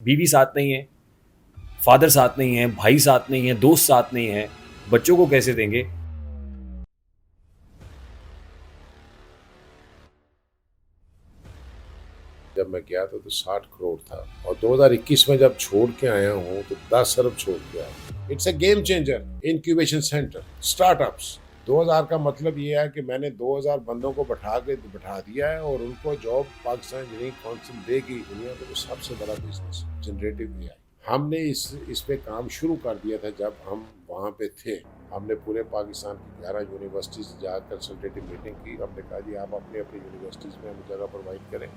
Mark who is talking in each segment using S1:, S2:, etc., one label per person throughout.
S1: बीवी साथ नहीं है, फादर साथ नहीं है, भाई साथ नहीं है, दोस्त साथ नहीं है, बच्चों को कैसे देंगे?
S2: जब मैं गया था तो 60 करोड़ था और 2021 में जब छोड़ के आया हूँ तो 10 अरब छोड़ के आया हूँ। It's a game changer. Incubation centre, startups. 2000 का मतलब ये है कि मैंने 2000 बंदों को बैठा दिया है और उनको जॉब पाकिस्तान इंजीनियरिंग काउंसिल देगी। दुनिया का तो सबसे बड़ा बिजनेस जनरेटिव एआई। हमने इस पे काम शुरू कर दिया था जब हम वहाँ पे थे। हमने पूरे पाकिस्तान की 11 यूनिवर्सिटीज जाकर कंसल्टेटिव मीटिंग की। हमने कहा जी आप अपने अपनी यूनिवर्सिटीज में हमें जगह प्रोवाइड करें।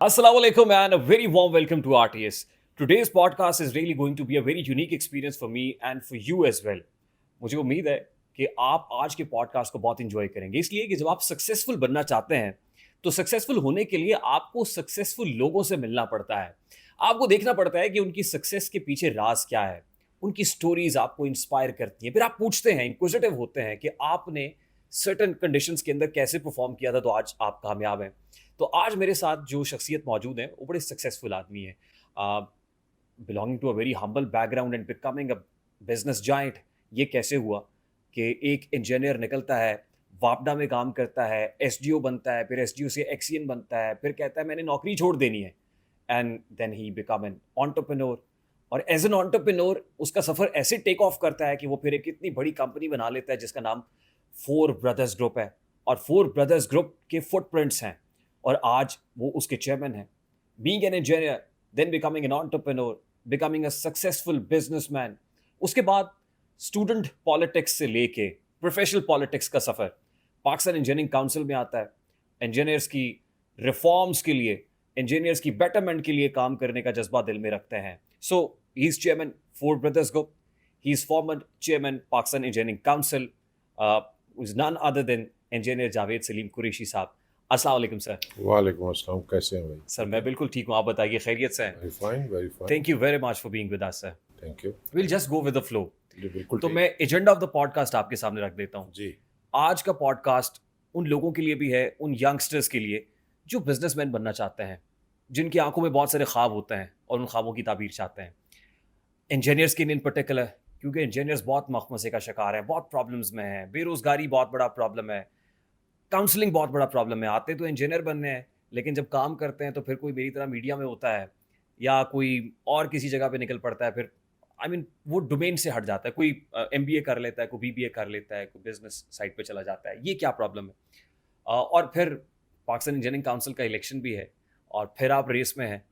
S1: Assalamu alaikum and a very warm welcome to RTS. Today's podcast is really going to be a very unique experience for me and for you as well. मुझे उम्मीद है कि आप आज के पॉडकास्ट को बहुत इंजॉय करेंगे, इसलिए कि जब आप सक्सेसफुल बनना चाहते हैं तो सक्सेसफुल होने के लिए आपको सक्सेसफुल लोगों से मिलना पड़ता है। आपको देखना पड़ता है कि उनकी सक्सेस के पीछे राज क्या है, उनकी स्टोरीज आपको इंस्पायर करती हैं। फिर आप पूछते हैं, इंक्विजिटिव होते हैं कि आपने सर्टन कंडीशंस के अंदर कैसे परफॉर्म किया था तो आज आप कामयाब हैं। तो आज मेरे साथ जो शख्सियत मौजूद है वो बड़े सक्सेसफुल आदमी है, belonging to a very humble background and becoming a business giant. ये कैसे हुआ कि एक इंजीनियर निकलता है, वापडा में काम करता है, एसडीओ बनता है, फिर एसडीओ से एक्सीएन बनता है, फिर कहता है मैंने नौकरी छोड़ देनी है, and then he become an entrepreneur. और एज एन एंटरप्रेन्योर उसका सफ़र ऐसे टेक ऑफ करता है कि वो फिर एक इतनी बड़ी कंपनी बना लेता है जिसका नाम फोर ब्रदर्स ग्रुप है। और फोर ब्रदर्स ग्रुप के फुटप्रिंट्स हैं और आज वो उसके चेयरमैन हैं। Being an engineer, then becoming an entrepreneur, becoming a successful businessman. उसके बाद स्टूडेंट पॉलिटिक्स से लेके प्रोफेशनल पॉलिटिक्स का सफ़र, पाकिस्तान इंजीनियरिंग काउंसिल में आता है। इंजीनियर्स की रिफॉर्म्स के लिए, इंजीनियर्स की बेटरमेंट के लिए काम करने का जज्बा दिल में रखते हैं। So he is chairman four brothers group, he is former chairman Pakistan engineering council, is none other than engineer Javed Saleem Qureshi sahab. अस्सलाम वालेकुम सर।
S2: वालेकुम अस्सलाम। कैसे हैं भाई?
S1: सर मैं बिल्कुल ठीक हूँ, आप बताइए खैरियत से हैं?
S2: Very fine, very fine.
S1: Thank you very much for being with us sir.
S2: Thank you.
S1: Will just go with the flow.
S2: जी बिल्कुल
S1: तो
S2: ठीक।
S1: मैं एजेंडा ऑफ द पॉडकास्ट आपके सामने रख देता हूँ।
S2: जी
S1: आज का पॉडकास्ट उन लोगों के लिए भी है, उन यंगस्टर्स के लिए जो बिजनेसमैन बनना चाहते हैं, जिनकी आंखों में बहुत सारे ख्वाब होते हैं और उन ख्वाबों की ताबीर चाहते हैं। इंजीनियर्स के लिए इन पर्टिकुलर, क्योंकि इंजीनियर्स बहुत मखमसे का शिकार हैं, बहुत प्रॉब्लम्स में हैं, बेरोजगारी बहुत बड़ा प्रॉब्लम है, काउंसलिंग बहुत बड़ा प्रॉब्लम है। आते तो इंजीनियर बनने हैं, लेकिन जब काम करते हैं तो फिर कोई मेरी तरह मीडिया में होता है या कोई और किसी जगह पे निकल पड़ता है। फिर वो डोमेन से हट जाता है। कोई एमबीए कर लेता है, कोई बीबीए कर लेता है, कोई बिजनेस साइड पे चला जाता है। ये क्या प्रॉब्लम है? और फिर पाकिस्तान इंजीनियरिंग काउंसिल का इलेक्शन भी है और फिर आप रेस में हैं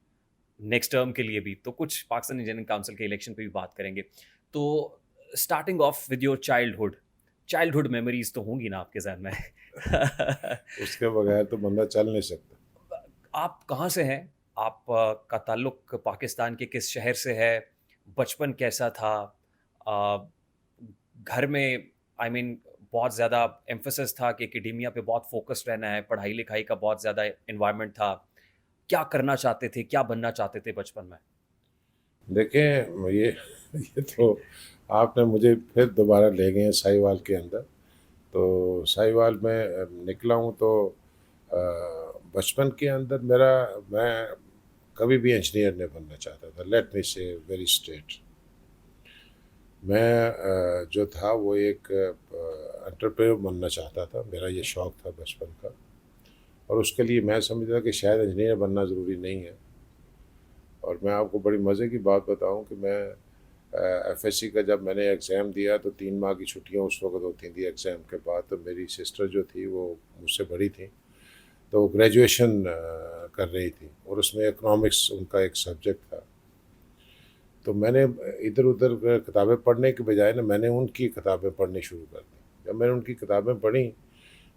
S1: नेक्स्ट टर्म के लिए भी। तो कुछ पाकिस्तान इंजीनियरिंग काउंसिल के इलेक्शन पे भी बात करेंगे। तो starting of with your childhood, childhood memories तो होंगी ना आपके जहन में?
S2: उसके बगैर तो बंदा चल नहीं सकता।
S1: आप कहाँ से हैं? आप का ताल्लुक पाकिस्तान के किस शहर से है? बचपन कैसा था? अ, घर में बहुत ज़्यादा एम्फेसिस था कि एकेडेमिया पे बहुत फ़ोकस्ड रहना है, पढ़ाई-लिखाई का बहुत ज़्यादा एनवायरनमेंट था। क्या करना चाहते थे? क्या बनना चाहते थे बचपन में?
S2: देखें ये तो आपने मुझे फिर दोबारा ले गए हैं साहिवाल के अंदर। तो साहिवाल में निकला हूँ तो अ, बचपन के अंदर मैं कभी भी इंजीनियर नहीं बनना चाहता था। लेट मी से वेरी स्ट्रेट। मैं जो था वो एक एंटरप्रेन्योर बनना चाहता था। मेरा ये शौक़ था बचपन का और उसके लिए मैं समझता था कि शायद इंजीनियर बनना ज़रूरी नहीं है। और मैं आपको बड़ी मज़े की बात बताऊं कि मैं एफएससी का जब मैंने एग्ज़ाम दिया तो 3 माह की छुट्टियां उस वक्त होती थी एग्ज़ाम के बाद। तो मेरी सिस्टर जो थी वो मुझसे बड़ी थी, तो वो ग्रेजुएशन कर रही थी और उसमें इकोनॉमिक्स उनका एक सब्जेक्ट था। तो मैंने इधर उधर किताबें पढ़ने के बजाय ना मैंने उनकी किताबें पढ़नी शुरू कर दी। जब मैंने उनकी किताबें पढ़ी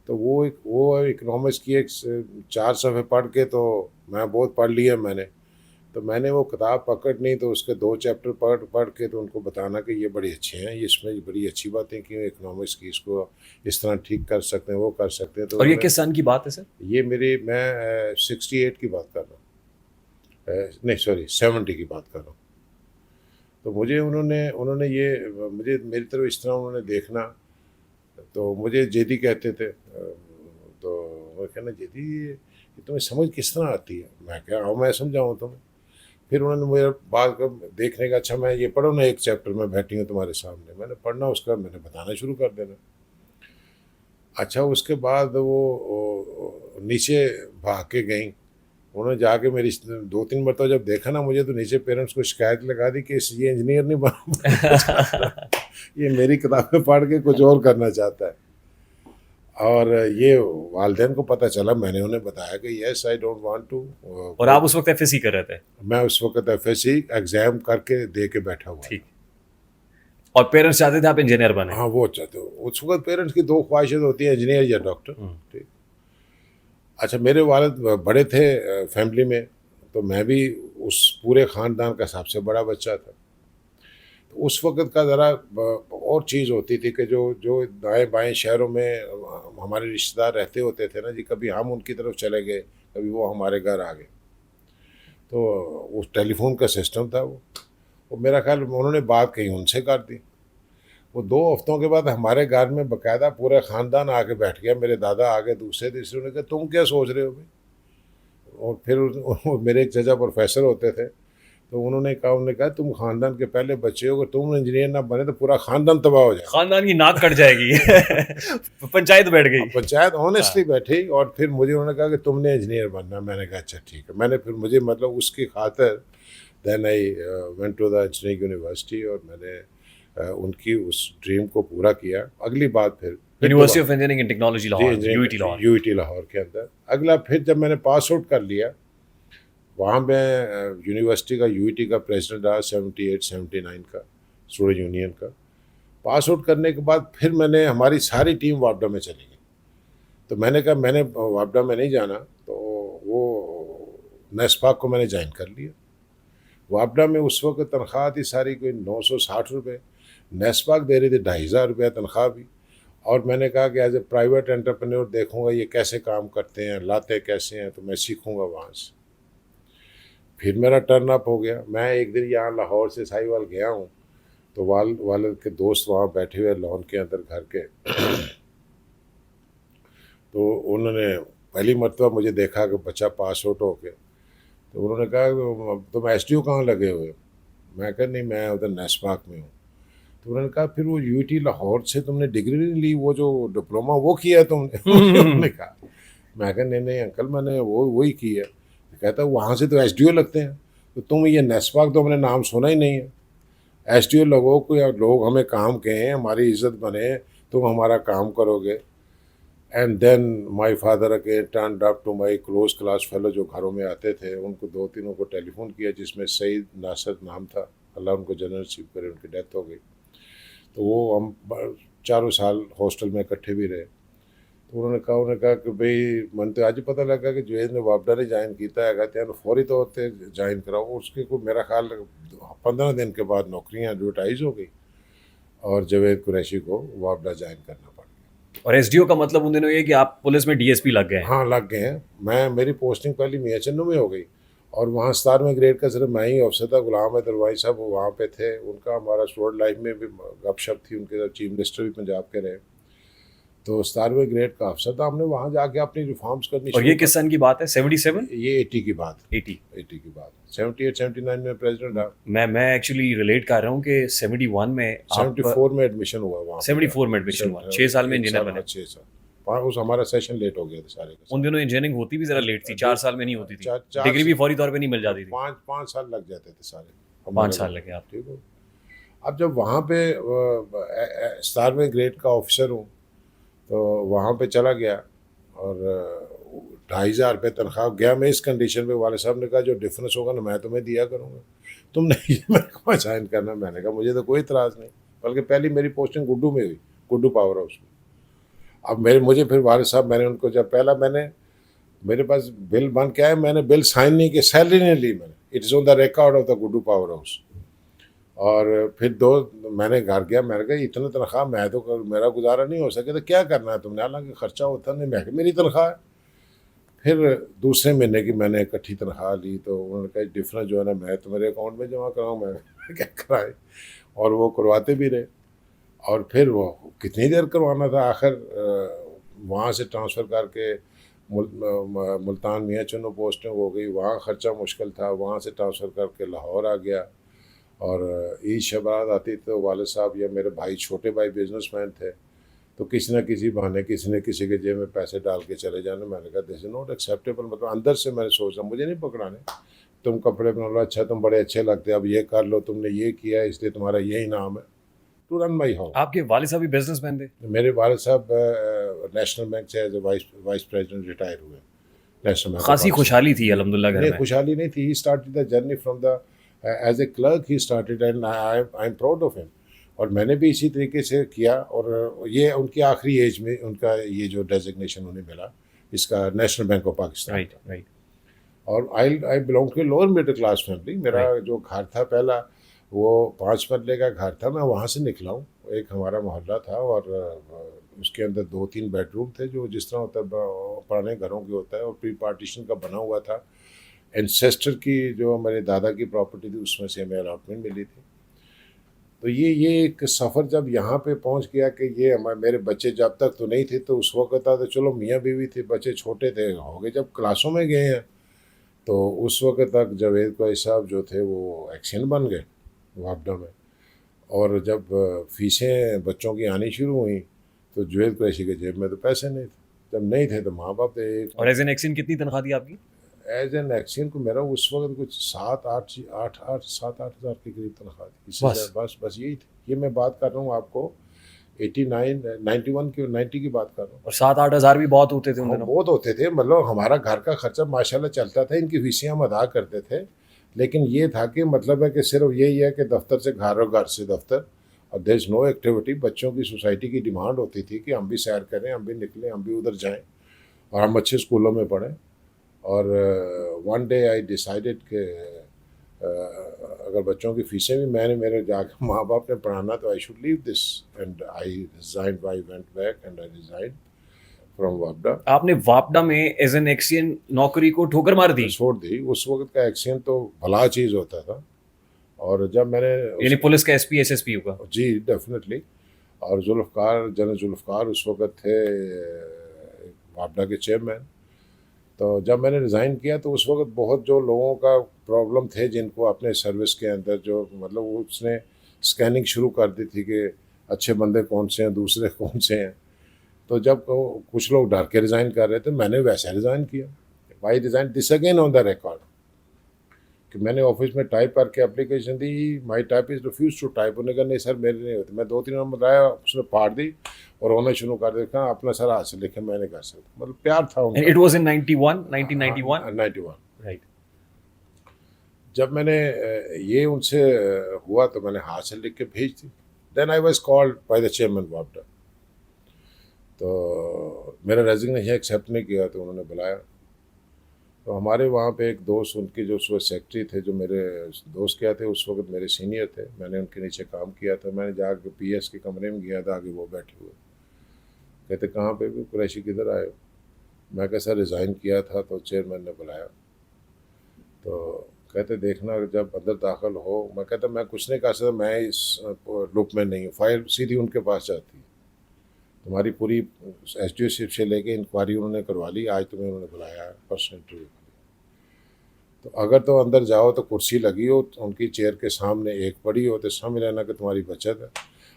S2: तो वो इकोनॉमिक्स की एक 4 सफ़े पढ़ के तो मैं बहुत पढ़ लिया मैंने। तो मैंने वो किताब पकड़नी तो उसके 2 चैप्टर पढ़ पढ़ के तो उनको बताना कि ये बड़े अच्छे हैं, ये इसमें बड़ी अच्छी बातें की हैं इकोनॉमिक्स की, इसको इस तरह ठीक कर सकते हैं, वो कर सकते हैं। तो
S1: और ये
S2: उन्होंने
S1: किस सन की बात है सर?
S2: ये मेरी मैं 68 की बात कर रहा हूँ, नहीं सॉरी 70 की बात कर रहा हूँ। तो मुझे उन्होंने उन्होंने ये मुझे मेरी तरफ इस तरह उन्होंने देखना तो मुझे जेदी कहते थे, तो वो कहना जेदी ये तुम्हें समझ किस तरह आती है? मैं क्या आओ मैं समझाऊँ तुम्हें। फिर उन्होंने मेरे बात को देखने का, अच्छा मैं ये पढ़ो ना एक चैप्टर में बैठी हूँ तुम्हारे सामने, मैंने पढ़ना, उसका मैंने बताना शुरू कर देना। अच्छा उसके बाद वो नीचे भाग के गई, उन्होंने जाके मेरी 2-3 मरतबा जब देखा ना मुझे, तो नीचे पेरेंट्स को शिकायत लगा दी कि ये इंजीनियर नहीं बनना चाहता, ये मेरी किताबें पढ़ के कुछ और करना चाहता है। और ये वालिदैन को पता चला, मैंने उन्हें बताया कि yes I don't want to.
S1: और आप उस वक्त एफएससी कर रहे थे?
S2: मैं उस वक्त एफएससी एग्जाम करके दे के बैठा हुआ।
S1: ठीक। और पेरेंट्स चाहते थे आप इंजीनियर बने?
S2: हाँ वो चाहते हो, उस वक्त पेरेंट्स की दो ख्वाहिशें होती है, इंजीनियर या डॉक्टर। ठीक। अच्छा मेरे वालिद बड़े थे फैमिली में, तो मैं भी उस पूरे ख़ानदान का सबसे बड़ा बच्चा था। तो उस वक़्त का ज़रा और चीज़ होती थी कि जो जो दाएँ-बाएँ शहरों में हमारे रिश्तेदार रहते होते थे ना जी, कभी हम उनकी तरफ चले गए, कभी वो हमारे घर आ गए। तो उस टेलीफ़ोन का सिस्टम था वो मेरा ख़्याल उन्होंने बात कहीं उनसे कर दी। वो 2 हफ्तों के बाद हमारे घर में बाकायदा पूरा ख़ानदान आके बैठ गया। मेरे दादा आ गए दूसरे तीसरे, उन्होंने कहा तुम क्या सोच रहे हो भाई? और फिर मेरे एक चचा प्रोफेसर होते थे, तो उन्होंने कहा तुम ख़ानदान के पहले बच्चे हो, अगर तुम इंजीनियर ना बने तो पूरा ख़ानदान तबाह हो जाएगा।
S1: खानदान की नाक कट जाएगी। पंचायत बैठ गई।
S2: पंचायत ऑनेस्टली
S1: हाँ।
S2: बैठी, और फिर मुझे उन्होंने कहा कि तुमने इंजीनियर बनना। मैंने कहा अच्छा ठीक है। मैंने फिर मुझे मतलब उसकी खातिर then I went to the engineering university, और मैंने उनकी उस ड्रीम को पूरा किया। अगली बात फिर
S1: university of engineering and technology Lahore, UET Lahore.
S2: UET Lahore के अंदर। अगला फिर जब मैंने पास आउट कर लिया, वहाँ मैं यूनिवर्सिटी का यूईटी का प्रेसिडेंट रहा 78-79 का, स्टूडेंट यूनियन का। पास आउट करने के बाद फिर मैंने, हमारी सारी टीम वापडा में चली गई। तो मैंने कहा मैंने वापडा में नहीं जाना, तो वो नेस्पाक को मैंने ज्वाइन कर लिया। वापडा में उस वक्त तनख्वाह थी सारी कोई 960 रुपये, नेस्पाक दे रही थी 2500 रुपया तनख्वाह भी। और मैंने कहा कि एज ए प्राइवेट एंटरप्रेन्योर देखूंगा ये कैसे काम करते हैं, लाते कैसे हैं, तो मैं सीखूंगा वहाँ से। फिर मेरा टर्न अप हो गया। मैं एक दिन यहाँ लाहौर से साहिवाल गया हूँ, तो वालिद के दोस्त वहाँ बैठे हुए लॉन के अंदर घर के, तो उन्होंने पहली मरतबा मुझे देखा कि बच्चा पास आउट हो के, तो उन्होंने कहा तुम एसटीओ कहाँ लगे हुए? मैं कहा नहीं मैं उधर नेस्पाक में हूँ। तो उन्होंने कहा फिर वो यूईटी लाहौर से तुमने डिग्री नहीं ली, वो जो डिप्लोमा वो किया है तुमने? उन्होंने कहा, मैं कहा नहीं नहीं अंकल मैंने वही की है। कहता वहाँ से तो एसडीओ लगते हैं, तो तुम ये नेस्पाक तो हमने नाम सुना ही नहीं है। एसडीओ लोगों को, या लोग हमें काम कहें, हमारी इज्जत बने, तुम हमारा काम करोगे। And then my father again turned up to my close class fellow, जो घरों में आते थे उनको 2-3 को टेलीफोन किया, जिसमें सईद नासर नाम था, अल्लाह उनको जन्नत नसीब करे, उनकी डेथ हो गई। तो वो हम 4 साल हॉस्टल में इकट्ठे भी रहे। तो उन्होंने कहा कि भाई मन तो आज पता लगा कि जुएद ने वापडा ने ज्वाइन किया है, कहते हैं फौरी तौर पर ज्वाइन कराओ। उसके को मेरा ख्याल 15 दिन के बाद नौकरियाँ एडवर्टाइज हो गई, और जावेद कुरैशी को वापडा ज्वाइन करना पड़ा।
S1: और एसडीओ का मतलब उन दिनों ये कि आप पुलिस में डीएसपी लग गए?
S2: हाँ लग गए हैं। मेरी पोस्टिंग पहली मियाँ चन्नू में हो गई, और वहाँ 17वें ग्रेड का सिर्फ मैं ही अफसर था। गुलाम दरवाई साहब वो वहाँ पे थे, उनका हमारा स्टूडेंट लाइफ में भी गपशप थी, उनके साथ चीफ मिनिस्टर भी पंजाब के रहे। तो 17वें ग्रेड का अफसर था। हमने वहाँ जाके अपनी रिफॉर्म्स करनी।
S1: और ये किस सन की बात है? 77?
S2: ये 80 की बात।
S1: 80
S2: की बात। 78-79 में प्रेसिडेंट रहा।
S1: मैं एक्चुअली रिलेट कर रहा हूँ कि 71 में
S2: 74 में एडमिशन हुआ वहाँ।
S1: 74 में एडमिशन हुआ, 6 साल में इंजीनियर बने।
S2: 6 साल। उस हमारा सेशन लेट हो गया था सारे।
S1: उन दिनों इंजीनियरिंग होती भी जरा लेट थी, 4 साल में नहीं होती थी, डिग्री भी फौरी तौर पे नहीं मिल जाती थी।
S2: 5 साल लग जाते थे सारे।
S1: 5 साल लगे आप?
S2: ठीक हो। अब जब वहाँ पे 17वें ग्रेड का ऑफिसर हूँ, तो वहाँ पे चला गया, और 2500 रुपये तनख्वाह गया। मैं इस कंडीशन पे, वाले साहब ने कहा जो डिफरेंस होगा ना मैं तुम्हें दिया करूँगा, तुम नहीं मेरे को ज्वाइन करना। मैंने कहा मुझे तो कोई इतराज़ नहीं, बल्कि पहली मेरी पोस्टिंग गुड्डू में हुई, गुड्डू पावर हाउस में। अब मुझे फिर वाले साहब, मैंने उनको जब पहला मेरे पास बिल बन के आया, मैंने बिल साइन नहीं किया, सैलरी नहीं ली मैंने। It is on the record of the Guddu power house. और फिर मैंने घर गया, मैंने कहा इतना तनख्वाह मैं तो मेरा गुजारा नहीं हो सके, तो क्या करना है तुमने? हालांकि खर्चा होता नहीं, मैं मेरी तनख्वाह है। फिर दूसरे महीने की मैंने इकट्ठी तनख्वाह ली, तो उन्होंने कहा डिफरेंस जो है ना मैं तुम्हारे अकाउंट में जमा कराऊँ। मैं क्या कराए, और वो करवाते भी रहे। और फिर वो कितनी देर करवाना था, आखिर वहाँ से ट्रांसफ़र करके मुल्तान मियाँ चुनो पोस्टिंग हो गई, वहाँ ख़र्चा मुश्किल था, वहाँ से ट्रांसफ़र करके लाहौर आ गया। और ईद शबात आती तो वालिद साहब या मेरे भाई, छोटे भाई बिजनेसमैन थे, तो किसी न किसी बहाने किसी न किसी के जेब में पैसे डाल के चले जाने। मैंने कहा दिस इज़ नॉट एक्सेप्टेबल। मतलब अंदर से मैंने सोचा मुझे नहीं पकड़ाने, तुम कपड़े बना लो, अच्छा तुम बड़े अच्छे लगते, अब ये कर लो, तुमने ये किया इसलिए तुम्हारा यही नाम है, टू रन माई हाउस।
S1: आपके वालिद साहब भी बिजनेसमैन थे?
S2: मेरे वालिद साहब नेशनल बैंक से as a vice president retire हुए, नेशनल बैंक ऑफ
S1: खासी
S2: पाकिस्तान।
S1: खुशहाली थी अल्हम्दुलिल्लाह घर
S2: नहीं,
S1: में।
S2: खुशहाली नहीं थी। He started the journey from the as a clerk, he started and I am proud of him. और मैंने भी इसी तरीके से किया। और ये उनकी आखिरी एज में उनका ये जो डेजिग्नेशन उन्हें मिला, इसका national bank of Pakistan.
S1: Right right.
S2: और I belong to lower middle class family. मेरा जो घर था पहला, वो 5 मरले का घर था, मैं वहाँ से निकला हूँ। एक हमारा मोहल्ला था और उसके अंदर 2-3 बेडरूम थे, जो जिस तरह होता है पुराने घरों के होता है, और प्री पार्टीशन का बना हुआ था। एंसेस्टर की जो मेरे दादा की प्रॉपर्टी थी, उसमें से हमें अलॉटमेंट मिली थी। तो ये एक सफ़र जब यहाँ पे पहुँच गया कि ये हमारे मेरे बच्चे जब तक तो नहीं थे, तो उस वक्त था तो चलो मियाँ बीवी थे, बच्चे छोटे थे, हो गए जब क्लासों में गए हैं, तो उस वक्त तक जावेद भाई साहब जो थे वो एक्शन बन गए वापडा में। और जब फीसें बच्चों की आनी शुरू हुई, तो जावेद कुरैशी के जेब में तो पैसे नहीं थे। जब नहीं थे तो माँ बाप थे।
S1: और एज एन एक्शन कितनी तनख्वाह थी आपकी?
S2: एज एन एक्शन को मेरा उस वक्त कुछ 7-8 हज़ार के करीब तनख्वाह थी। इससे
S1: बस?
S2: बस यही थी। ये मैं बात कर रहा हूँ आपको 90 की बात कर रहा हूँ।
S1: और 7-8 हज़ार भी बहुत होते थे उन
S2: हाँ,
S1: दिनों?
S2: बहुत होते थे। मतलब हमारा घर का खर्चा माशाल्लाह चलता था, इनकी फीसें हम अदा करते थे। लेकिन ये था कि मतलब है कि सिर्फ यही है कि दफ्तर से घर और घर से दफ्तर, और देयर इज़ नो एक्टिविटी। बच्चों की सोसाइटी की डिमांड होती थी कि हम भी सैर करें, हम भी निकलें, हम भी उधर जाएं और हम अच्छे स्कूलों में पढ़ें। और वन डे आई डिसाइडेड कि अगर बच्चों की फीसें भी मैंने मेरे जाकर माँ बाप ने पढ़ाना, तो I should leave this. And I resigned, I went back and I resigned from वापडा।
S1: आपने वापडा में एज एन एक्शन नौकरी को ठोकर मार दी?
S2: छोड़ दी। उस वक्त का एक्शन तो भला चीज़ होता था। और जब मैंने
S1: यानी पुलिस का एसपी एसएसपी होगा?
S2: जी डेफिनेटली। और जुल्फ़कार, जनरल जुल्फ़कार उस वक्त थे वापडा के चेयरमैन। तो जब मैंने रिज़ाइन किया, तो उस वक्त बहुत जो लोगों का प्रॉब्लम थे, जिनको अपने सर्विस के अंदर जो मतलब उसने स्कैनिंग शुरू कर दी थी कि अच्छे बंदे कौन से हैं, दूसरे कौन से हैं। तो जब कुछ लोग डर के रिज़ाइन कर रहे थे, मैंने वैसे रिज़ाइन किया। Why resign this again on the record, कि मैंने ऑफिस में टाइप करके एप्लीकेशन दी, my type is refuse to type. उन्होंने कहा नहीं सर मेरे नहीं होते। मैं 2-3 नंबर लाया, उसने फाड़ दी और होना शुरू कर दिया। कहा अपना सर हाथ से लिखे, मैं नहीं कर सकता। मतलब प्यार था उनका।
S1: It was in 1991?
S2: 91।
S1: राइट।
S2: जब मैंने ये उनसे हुआ, तो मैंने हाथ से लिख के भेज दी। Then I was called by the chairman वापडा। तो मेरा रेजिग्नेशन एक्सेप्ट नहीं किया, तो उन्होंने बुलाया। तो हमारे वहाँ पे एक दोस्त, उनके जो उस वक्त सेक्रेटरी थे, जो मेरे दोस्त क्या थे उस वक्त मेरे सीनियर थे, मैंने उनके नीचे काम किया था। मैंने जाकर पीएस के कमरे में गया था, आगे वो बैठे हुए। कहते कहाँ पे भी कुरैशी किधर आए हो? मैं कैसा रिज़ाइन किया था। तो चेयरमैन ने बुलाया, तो कहते देखना जब अंदर दाखिल हो। मैं कहता मैं कुछ नहीं कर सकता, मैं इस लुक में नहीं हूँ। फाइल सीधी उनके पास जाती है। तुम्हारी पूरी एसडीओशिप से लेके इंक्वायरी उन्होंने करवा ली, आज तुम्हें उन्होंने बुलाया है पर्सनल इंटरव्यू के लिए। तो अगर तो अंदर जाओ तो कुर्सी लगी हो, तो उनकी चेयर के सामने एक पड़ी हो, तो समझ लेना कि तुम्हारी बचत है।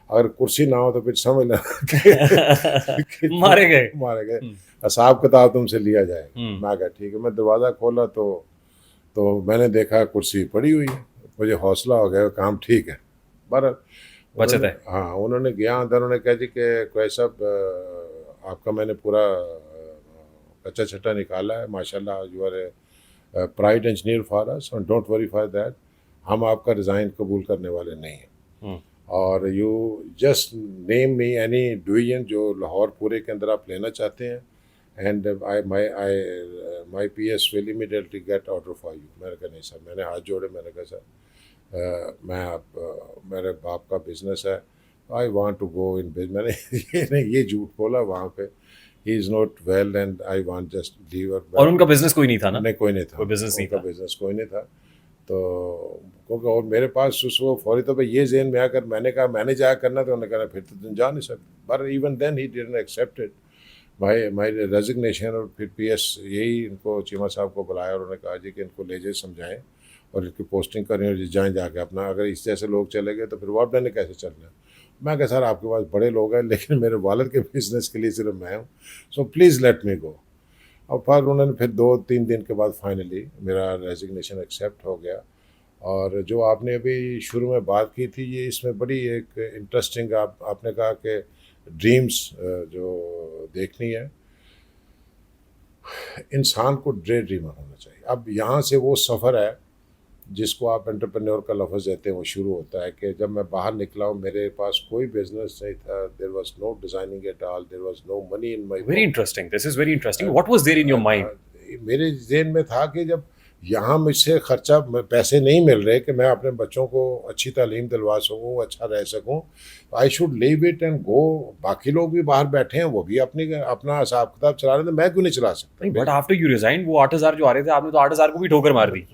S2: अगर कुर्सी ना हो तो फिर समझ लेना कि
S1: मारे गए।
S2: मारे गए, हिसाब किताब तुमसे लिया जाए। मैं कहा ठीक है। मैं दरवाज़ा खोला तो मैंने देखा कुर्सी पड़ी हुई है। मुझे हौसला हो गया, काम ठीक है, बहरहाल
S1: बचत है।
S2: हाँ, उन्होंने गया अंदर, उन्होंने कहा जी कि कोई साहब आपका मैंने पूरा कच्चा छट्टा निकाला है, माशाल्लाह you are a pride engineer for us and don't worry for that. हम आपका रिज़ाइन कबूल करने वाले नहीं हैं। और you just name me any division जो लाहौर पूरे के अंदर आप लेना चाहते हैं, and my PS will immediately get order for you. मैंने कहा नहीं सर। मैंने हाथ जोड़े, मैंने कहा सर मैं मेरे बाप का बिज़नेस है, I want to go in business. मैंने ये झूठ बोला वहाँ पे, he is not well and I want just leave.
S1: और उनका बिजनेस कोई नहीं था ना?
S2: नहीं, कोई नहीं था।
S1: कोई बिजनेस नहीं था।
S2: बिजनेस कोई नहीं था। तो क्योंकि और मेरे पास उस वो फौरी तौर पे ये ज़हन में आकर मैंने कहा मैंने जा करना, तो उन्होंने कहा फिर तो तुम जा नहीं सकते। But even then he didn't accept it my resignation. और फिर पीएस यही इनको चीमा साहब को बुलाया और उन्होंने कहा जी कि इनको ले जाए समझाएं और इनकी पोस्टिंग करें और जाएँ जाके अपना, अगर इस जैसे लोग चले गए तो फिर वापस ने कैसे चलना है। मैं कहा सर आपके पास बड़े लोग हैं लेकिन मेरे वालिद के बिज़नेस के लिए सिर्फ मैं हूँ, सो प्लीज़ लेट मी गो। और फिर उन्होंने फिर 2-3 दिन के बाद फाइनली मेरा रेजिग्नेशन एक्सेप्ट हो गया। और जो आपने अभी शुरू में बात की थी, ये इसमें बड़ी एक इंटरेस्टिंग आपने कहा कि ड्रीम्स जो देखनी है, इंसान को ड्रीमर होना चाहिए। अब यहाँ से वो सफ़र है जिसको आप एंटरप्रेन्योर का लफ्ज़ देते हैं, वो शुरू होता है कि जब मैं बाहर निकला हूँ मेरे पास कोई बिजनेस नहीं था, there was no designing at all, there was no money in my
S1: Very interesting. This is very interesting. What was there in your mind?
S2: मेरे जेहन में था कि जब यहाँ मुझसे खर्चा पैसे नहीं मिल रहे कि मैं अपने बच्चों को अच्छी तालीम दिलवा सकूँ, अच्छा रह सकूँ, आई should leave it and go. बाकी लोग भी बाहर बैठे हैं, वो भी अपना हिसाब किताब चला रहे थे, मैं क्यों नहीं चला सकता?
S1: नहीं, बट आफ्टर यू रिजाइन वो 8,000 जो आ रहे थे, आपने तो 8,000 को भी ठोकर मार दी।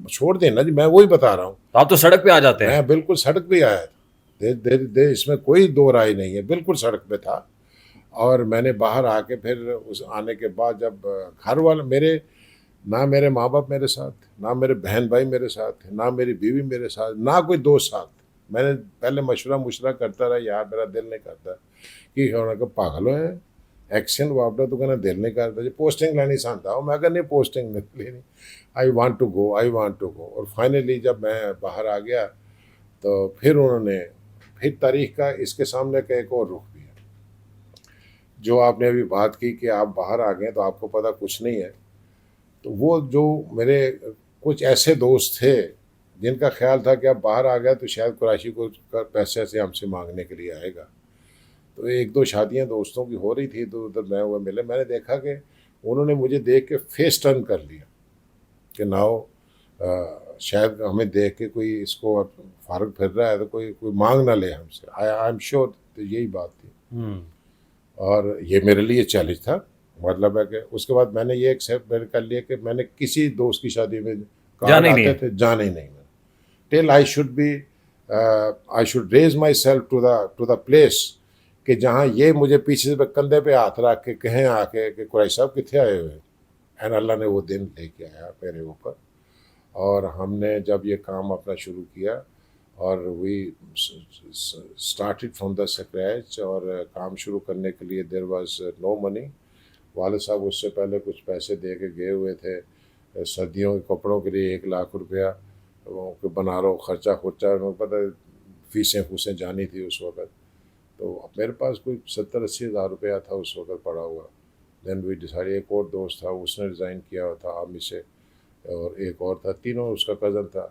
S2: छोड़ देना जी, मैं वही बता रहा हूँ।
S1: तो आप तो सड़क पे आ जाते हैं।
S2: मैं बिल्कुल सड़क पे आया था, दे इसमें कोई दो राय नहीं है, बिल्कुल सड़क पे था। और मैंने बाहर आके फिर उस आने के बाद जब घर वाले मेरे, ना मेरे माँ बाप मेरे साथ, ना मेरे बहन भाई मेरे साथ, ना मेरी बीवी मेरे साथ, ना कोई दोस्त साथ। मैंने पहले मशवरा करता रहा, यार मेरा दिल नहीं करता कि उन्होंने कहा पागल हो एक्शन वापड़ा तो कहना दिल नहीं करता जी, पोस्टिंग लेनी चाहता हूँ। मैं नहीं पोस्टिंग नहीं लेनी, I want to go, I want to go. और फाइनली जब मैं बाहर आ गया तो फिर उन्होंने फिर तारीख का इसके सामने का एक और रुख भी है। जो आपने अभी बात की कि आप बाहर आ गए तो आपको पता कुछ नहीं है, तो वो जो मेरे कुछ ऐसे दोस्त थे जिनका ख्याल था कि अब बाहर आ गया तो शायद कुरैशी को पैसे से हमसे मांगने के लिए आएगा। तो 1-2 शादियां दोस्तों की हो रही थी, तो उधर मैं हुआ मिले, मैंने देखा कि उन्होंने मुझे देख के फेस टर्न कर लिया कि नाउ शायद हमें देख के कोई इसको अब फारग फिर रहा है तो कोई कोई मांग ना ले हमसे। आई एम श्योर, तो यही बात थी। और ये मेरे लिए चैलेंज था, मतलब है कि उसके बाद मैंने ये एक्सेप्ट कर लिया कि मैंने किसी दोस्त की शादी में कार्ड आते थे, जाना ही नहीं मैंने, till I should raise myself to the place कि जहाँ ये मुझे पीछे से कंधे पे हाथ रख के कहें आके कि कुरैशी साहब कितने आए हुए। एंड अल्लाह ने वो दिन लेके आया मेरे ऊपर, और हमने जब ये काम अपना शुरू किया और we started from the scratch. और काम शुरू करने के लिए देयर वाज नो मनी। वालिद साहब उससे पहले कुछ पैसे दे के गए हुए थे सर्दियों के कपड़ों के लिए 1 लाख रुपया, वो बना रहा खर्चा पता फीसें फूसें जानी थी उस वक़्त। तो अब मेरे पास कोई 70-80 हज़ार रुपया था उस वक़्त पड़ा हुआ। देन वी डिसाइडेड, एक और दोस्त था उसने रिज़ाइन किया हुआ था आर्मी से, और एक और था, तीनों उसका कज़न था।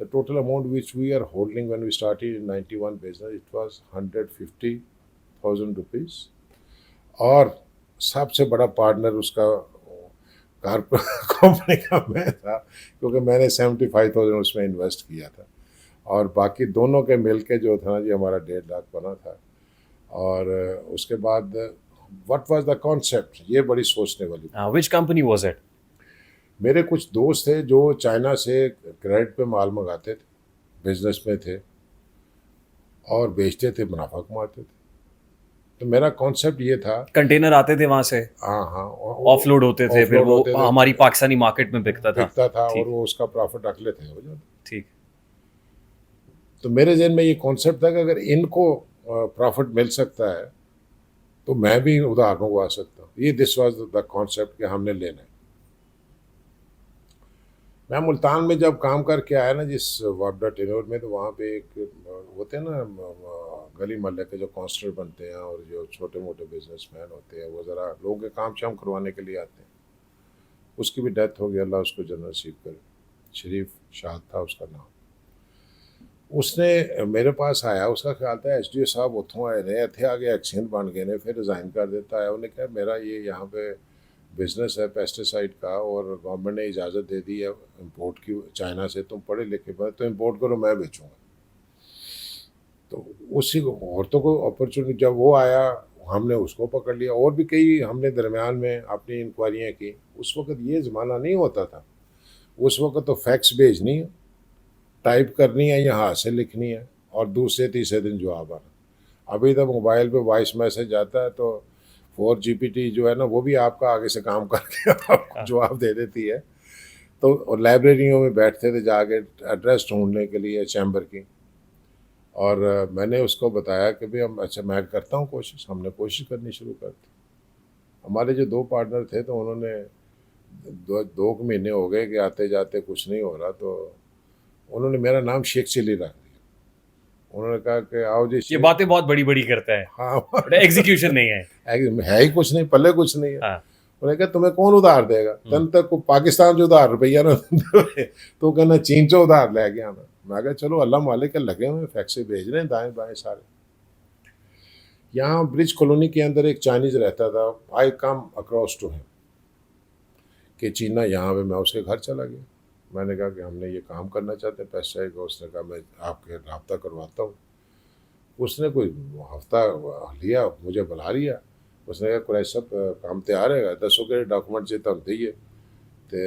S2: The total amount which we are holding when we started in 91 business, it was 150,000 rupees. और सबसे बड़ा पार्टनर उसका कंपनी का मैं था, क्योंकि मैंने 75,000 उसमें इन्वेस्ट किया था, और बाकी दोनों के मिल के जो था ना जी हमारा 1.5 लाख बना था। और उसके बाद व्हाट वाज द कॉन्सेप्ट, ये बड़ी सोचने वाली।
S1: Which company was it?
S2: मेरे कुछ दोस्त थे जो चाइना से क्रेडिट पे माल मंगाते थे, बिजनेस में थे और बेचते थे, मुनाफा कमाते थे। तो मेरा कॉन्सेप्ट ये था,
S1: कंटेनर आते थे वहां से,
S2: हाँ,
S1: ऑफलोड होते थे, फिर वो हमारी पाकिस्तानी मार्केट में बिकता था
S2: और वो उसका प्रॉफिट रख लेते हो जाता।
S1: ठीक।
S2: तो मेरे जहन में ये कॉन्सेप्ट था कि अगर इनको प्रॉफिट मिल सकता है तो मैं भी उधार मंगवा सकता हूँ। ये दिस वाज द कॉन्सेप्ट कि हमने लेना है। मैं मुल्तान में जब काम करके आया ना जिस वापडा टेन्योर में, तो वहाँ पे एक होते हैं ना गली मोहल्ले के जो काउंसलर बनते हैं और जो छोटे मोटे बिजनेसमैन होते हैं, वो ज़रा लोगों के काम शाम करवाने के लिए आते हैं। उसकी भी डेथ हो गई, अल्लाह उसको जन्नत नसीब करे। शरीफ शाह था उसका नाम। उसने मेरे पास आया, उसका ख्याल था SDO साहब उतों आए ने, इतने आगे एक्सीडेंट बन गए ने, फिर रिज़ाइन कर देता है। उन्हें कहा मेरा ये यहाँ पे बिज़नेस है पेस्टिसाइड का, और गवर्नमेंट ने इजाज़त दे दी है इंपोर्ट की चाइना से, तुम पढ़े लिखे बने तो इंपोर्ट करो, मैं बेचूँगा। तो उसी को औरतों को अपॉर्चुनिटी, जब वो आया हमने उसको पकड़ लिया, और भी कई हमने दरमियान में अपनी इंक्वायरियाँ की। उस वक़्त ये ज़माना नहीं होता था, उस वक़्त तो फैक्स भेजनी है, टाइप करनी है या हाथ से लिखनी है, और दूसरे तीसरे दिन जवाब आना। अभी तो मोबाइल पे वॉइस मैसेज आता है तो 4GPT जो है ना वो भी आपका आगे से काम करके आपको जवाब दे देती है। तो और लाइब्रेरियों में बैठते थे जाके एड्रेस ढूंढने के लिए चैम्बर की, और मैंने उसको बताया कि भाई हम, अच्छा मैं करता हूँ कोशिश। हमने कोशिश करनी शुरू कर दी। हमारे जो 2 पार्टनर थे तो उन्होंने 2 महीने हो गए कि आते जाते कुछ नहीं हो रहा, तो उन्होंने मेरा नाम शेख चिल्ली रख दिया। उन्होंने कहा कि आओ जी
S1: ये
S2: शेख।
S1: बातें बहुत बड़ी-बड़ी करता है,
S2: हाँ
S1: बट एग्जीक्यूशन नहीं है।
S2: है ही कुछ नहीं, पल्ले कुछ नहीं है।
S1: हाँ,
S2: उन्होंने कहा तुम्हें कौन उधार देगा, तन तक को पाकिस्तान जो उधार रुपया ना तो कहना चीन से उधार ले गया ना। मैं कहा चलो अल्लाह मालिक के लगे हुए फैक्से भेज रहे हैं दाएं बाएं सारे। यहाँ ब्रिज कॉलोनी के अंदर एक चाइनीज रहता था, आई कम अक्रॉस टू हिम कि चीना यहाँ पे। मैं उसके घर चला गया। मैंने कहा कि हमने ये काम करना चाहते हैं, पैसे आएगा। उसने कहा मैं आपके रब्ता करवाता हूँ। उसने कोई हफ्ता लिया, मुझे बुला लिया। उसने कहा कुरैश साहब काम तैयार है, दसों के डॉक्यूमेंट से तब दिए। तो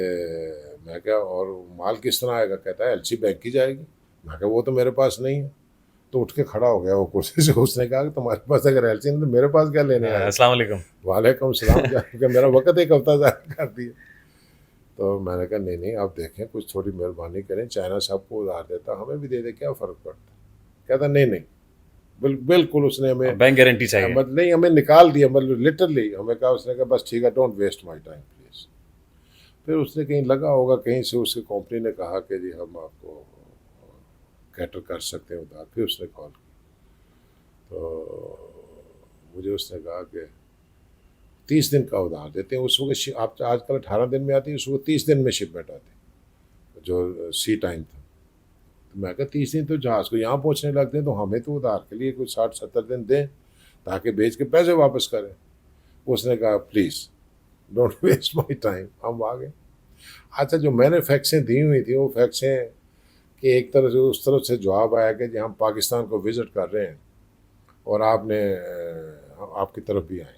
S2: मैं क्या, और माल किस तरह आएगा? कहता है एलसी बैंक की जाएगी। मैं कहा वो तो मेरे पास नहीं है। तो उठ के खड़ा हो गया वो कुर्सी से। उसने कहा कि तुम्हारे पास अगर एलसी नहीं तो मेरे पास क्या लेने आया?
S1: अस्सलाम वालेकुम।
S2: वालेकुम सलाम। जाके मेरा वक्त एक हफ्ता ज़ाया कर दिया। तो मैंने कहा नहीं नहीं आप देखें, कुछ थोड़ी मेहरबानी करें, चाइना सबको उधार देता, हमें भी दे दे, क्या फ़र्क पड़ता। कहता नहीं नहीं, बिल्कुल। उसने हमें
S1: बैंक गारंटी चाहिए।
S2: मतलब नहीं, हमें निकाल दिया, मतलब लिटरली हमें कहा। उसने कहा बस ठीक है, don't waste my time please. फिर उसने कहीं लगा होगा, कहीं से उसकी कंपनी ने कहा कि जी हम आपको कैटर कर सकते हैं उधार। फिर उसने कॉल की तो मुझे उसने कहा कि 30 दिन का उधार देते हैं। उस वक्त आप आजकल 18 दिन में आती है, उस वक्त 30 दिन में शिपमेंट आती, जो सी टाइम था। तो मैं कहा 30 दिन तो जहाज़ को यहाँ पहुँचने लगते हैं, तो हमें तो उधार के लिए कुछ 60-70 दिन दें ताकि बेच के पैसे वापस करें। उसने कहा please don't waste my time. हम आ गए। अच्छा, जो मैंने फैक्सें दी हुई थी वो फैक्सें कि एक तरह से उस तरफ से जवाब आया कि जी हम पाकिस्तान को विज़िट कर रहे हैं और आपने आपकी तरफ भी आए।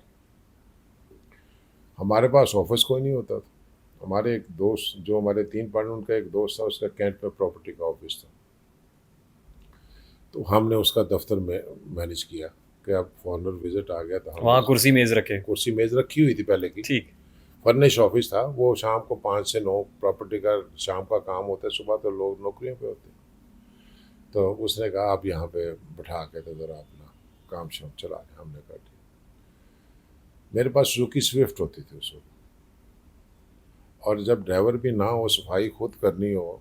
S2: हमारे पास ऑफिस कोई नहीं होता था। हमारे एक दोस्त, जो हमारे 3 पार्टनर, उनका एक दोस्त था, उसका कैंट में प्रॉपर्टी का ऑफिस था। तो हमने उसका दफ्तर में मैनेज किया कि अब फॉरनर विजिट आ गया, तो हम
S1: वहाँ कुर्सी मेज रखे।
S2: कुर्सी मेज़ रखी हुई थी पहले की।
S1: ठीक।
S2: फर्निश ऑफिस था वो। शाम को 5 से 9 प्रॉपर्टी का शाम का काम होता है, सुबह तो लोग नौकरियों पे होते हैं। तो उसने कहा आप यहाँ पे बैठा के तो ज़रा अपना काम शाम चला लें। हमने कहा ठीक। मेरे पास सुजुकी स्विफ्ट होती थी उस वक्त, और जब ड्राइवर भी ना हो, सफाई खुद करनी हो,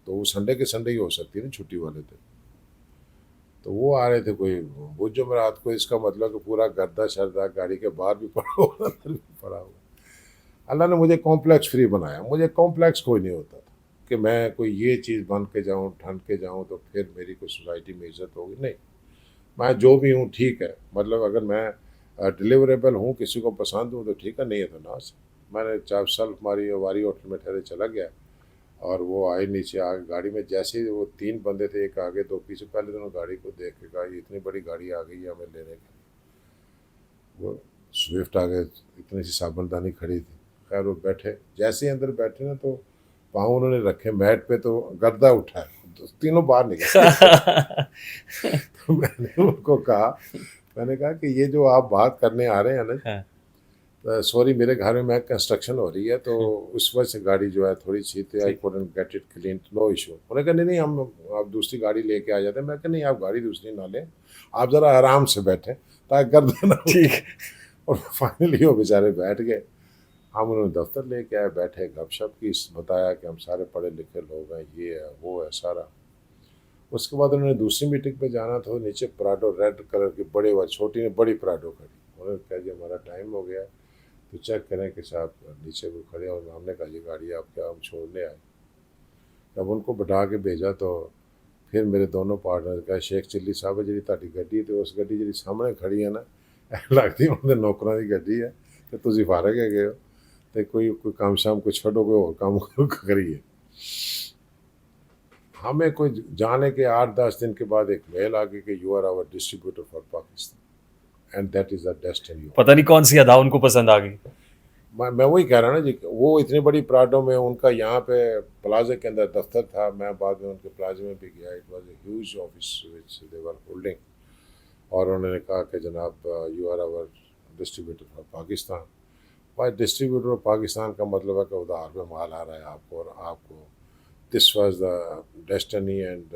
S2: तो वो संडे के संडे ही हो सकती है ना, छुट्टी वाले दिन। तो वो आ रहे थे कोई बुध जुमेरात को। इसका मतलब कि पूरा गर्दा शर्दा गाड़ी के बाहर भी पड़ा हुआ, अंदर भी पड़ा हुआ। अल्लाह ने मुझे कॉम्प्लेक्स फ्री बनाया। मुझे कॉम्प्लेक्स कोई नहीं होता था कि मैं कोई ये चीज़ बन के जाऊँ, ठन के जाऊँ तो फिर मेरी कोई सोसाइटी में इज्जत होगी। नहीं, मैं जो भी हूँ ठीक है। मतलब अगर मैं डिलीवरेबल हूँ, किसी को पसंद हूँ तो ठीक है, नहीं है तो ना से। मैंने चार सेल्फ मारी, वारी होटल में ठहरे चला गया, और वो आए नीचे आ गाड़ी में। जैसे ही वो 3 बंदे थे, एक आगे 2 पीछे, पहले दोनों गाड़ी को देख के कहा ये इतनी बड़ी गाड़ी आ गई है हमें लेने के लिए। वो स्विफ्ट आगे इतनी सी साबुनदानी खड़ी थी। खैर वो बैठे, जैसे ही अंदर बैठे ना तो पाँव उन्होंने रखे मैट पे, तो गर्दा उठा है, तो तीनों बाहर निकले। तो मैंने उनको कहा, मैंने कहा कि ये जो आप बात करने आ रहे हैं ना,
S1: हाँ।
S2: सॉरी मेरे घर में कंस्ट्रक्शन हो रही है तो उस वजह से गाड़ी जो है थोड़ी सी थी, I couldn't get it clean, no issue. उन्होंने कहा नहीं नहीं हम आप दूसरी गाड़ी लेके आ जाते हैं। मैं कहा नहीं, आप गाड़ी दूसरी ना लें, आप ज़रा आराम से बैठें ताकि गर्दन ना उठे।
S1: ठीक।
S2: और फाइनली वो बेचारे बैठ गए। हम उन्होंने दफ्तर लेके आए, बैठे, गपशप की, बताया कि हम सारे पढ़े लिखे लोग हैं, ये है वो है सारा। उसके बाद उन्होंने दूसरी मीटिंग पे जाना था। नीचे प्राडो रेड कलर की बड़े व छोटी ने बड़ी प्राडो खड़ी। उन्होंने कहा जी हमारा टाइम हो गया, तो चेक करें कि साहब नीचे वो खड़े। और हमने कहा ये गाड़ी आप क्या, हम छोड़ने आए। जब उनको बैठा के भेजा तो फिर मेरे दोनों पार्टनर का शेख चिल्ली साहब जी ताड़ी गड्डी, तो उस गड्डी जी सामने खड़ी है ना, लगती उन्होंने नौकरों की गड्डी है कि तुम फारग है गए हो तो कोई काम शाम को छोड़ो, कोई और काम करिए। हमें कोई जाने के 8-10 दिन के बाद एक मेल आ गई कि you are our distributor for Pakistan and that is the destiny.
S1: पता नहीं कौन सी अदा उनको पसंद आ गई।
S2: मैं वही कह रहा ना जी, वो इतनी बड़ी प्राडो में उनका यहाँ पे प्लाजा के अंदर दफ्तर था। मैं बाद में उनके प्लाजा में भी गया। It was a huge office which they were holding. और उन्होंने कहा कि जनाब you are our distributor for Pakistan. भाई डिस्ट्रीब्यूटर ऑफ पाकिस्तान का मतलब है कि उधार पे माल आ रहा है आपको, और आपको this was the destiny. And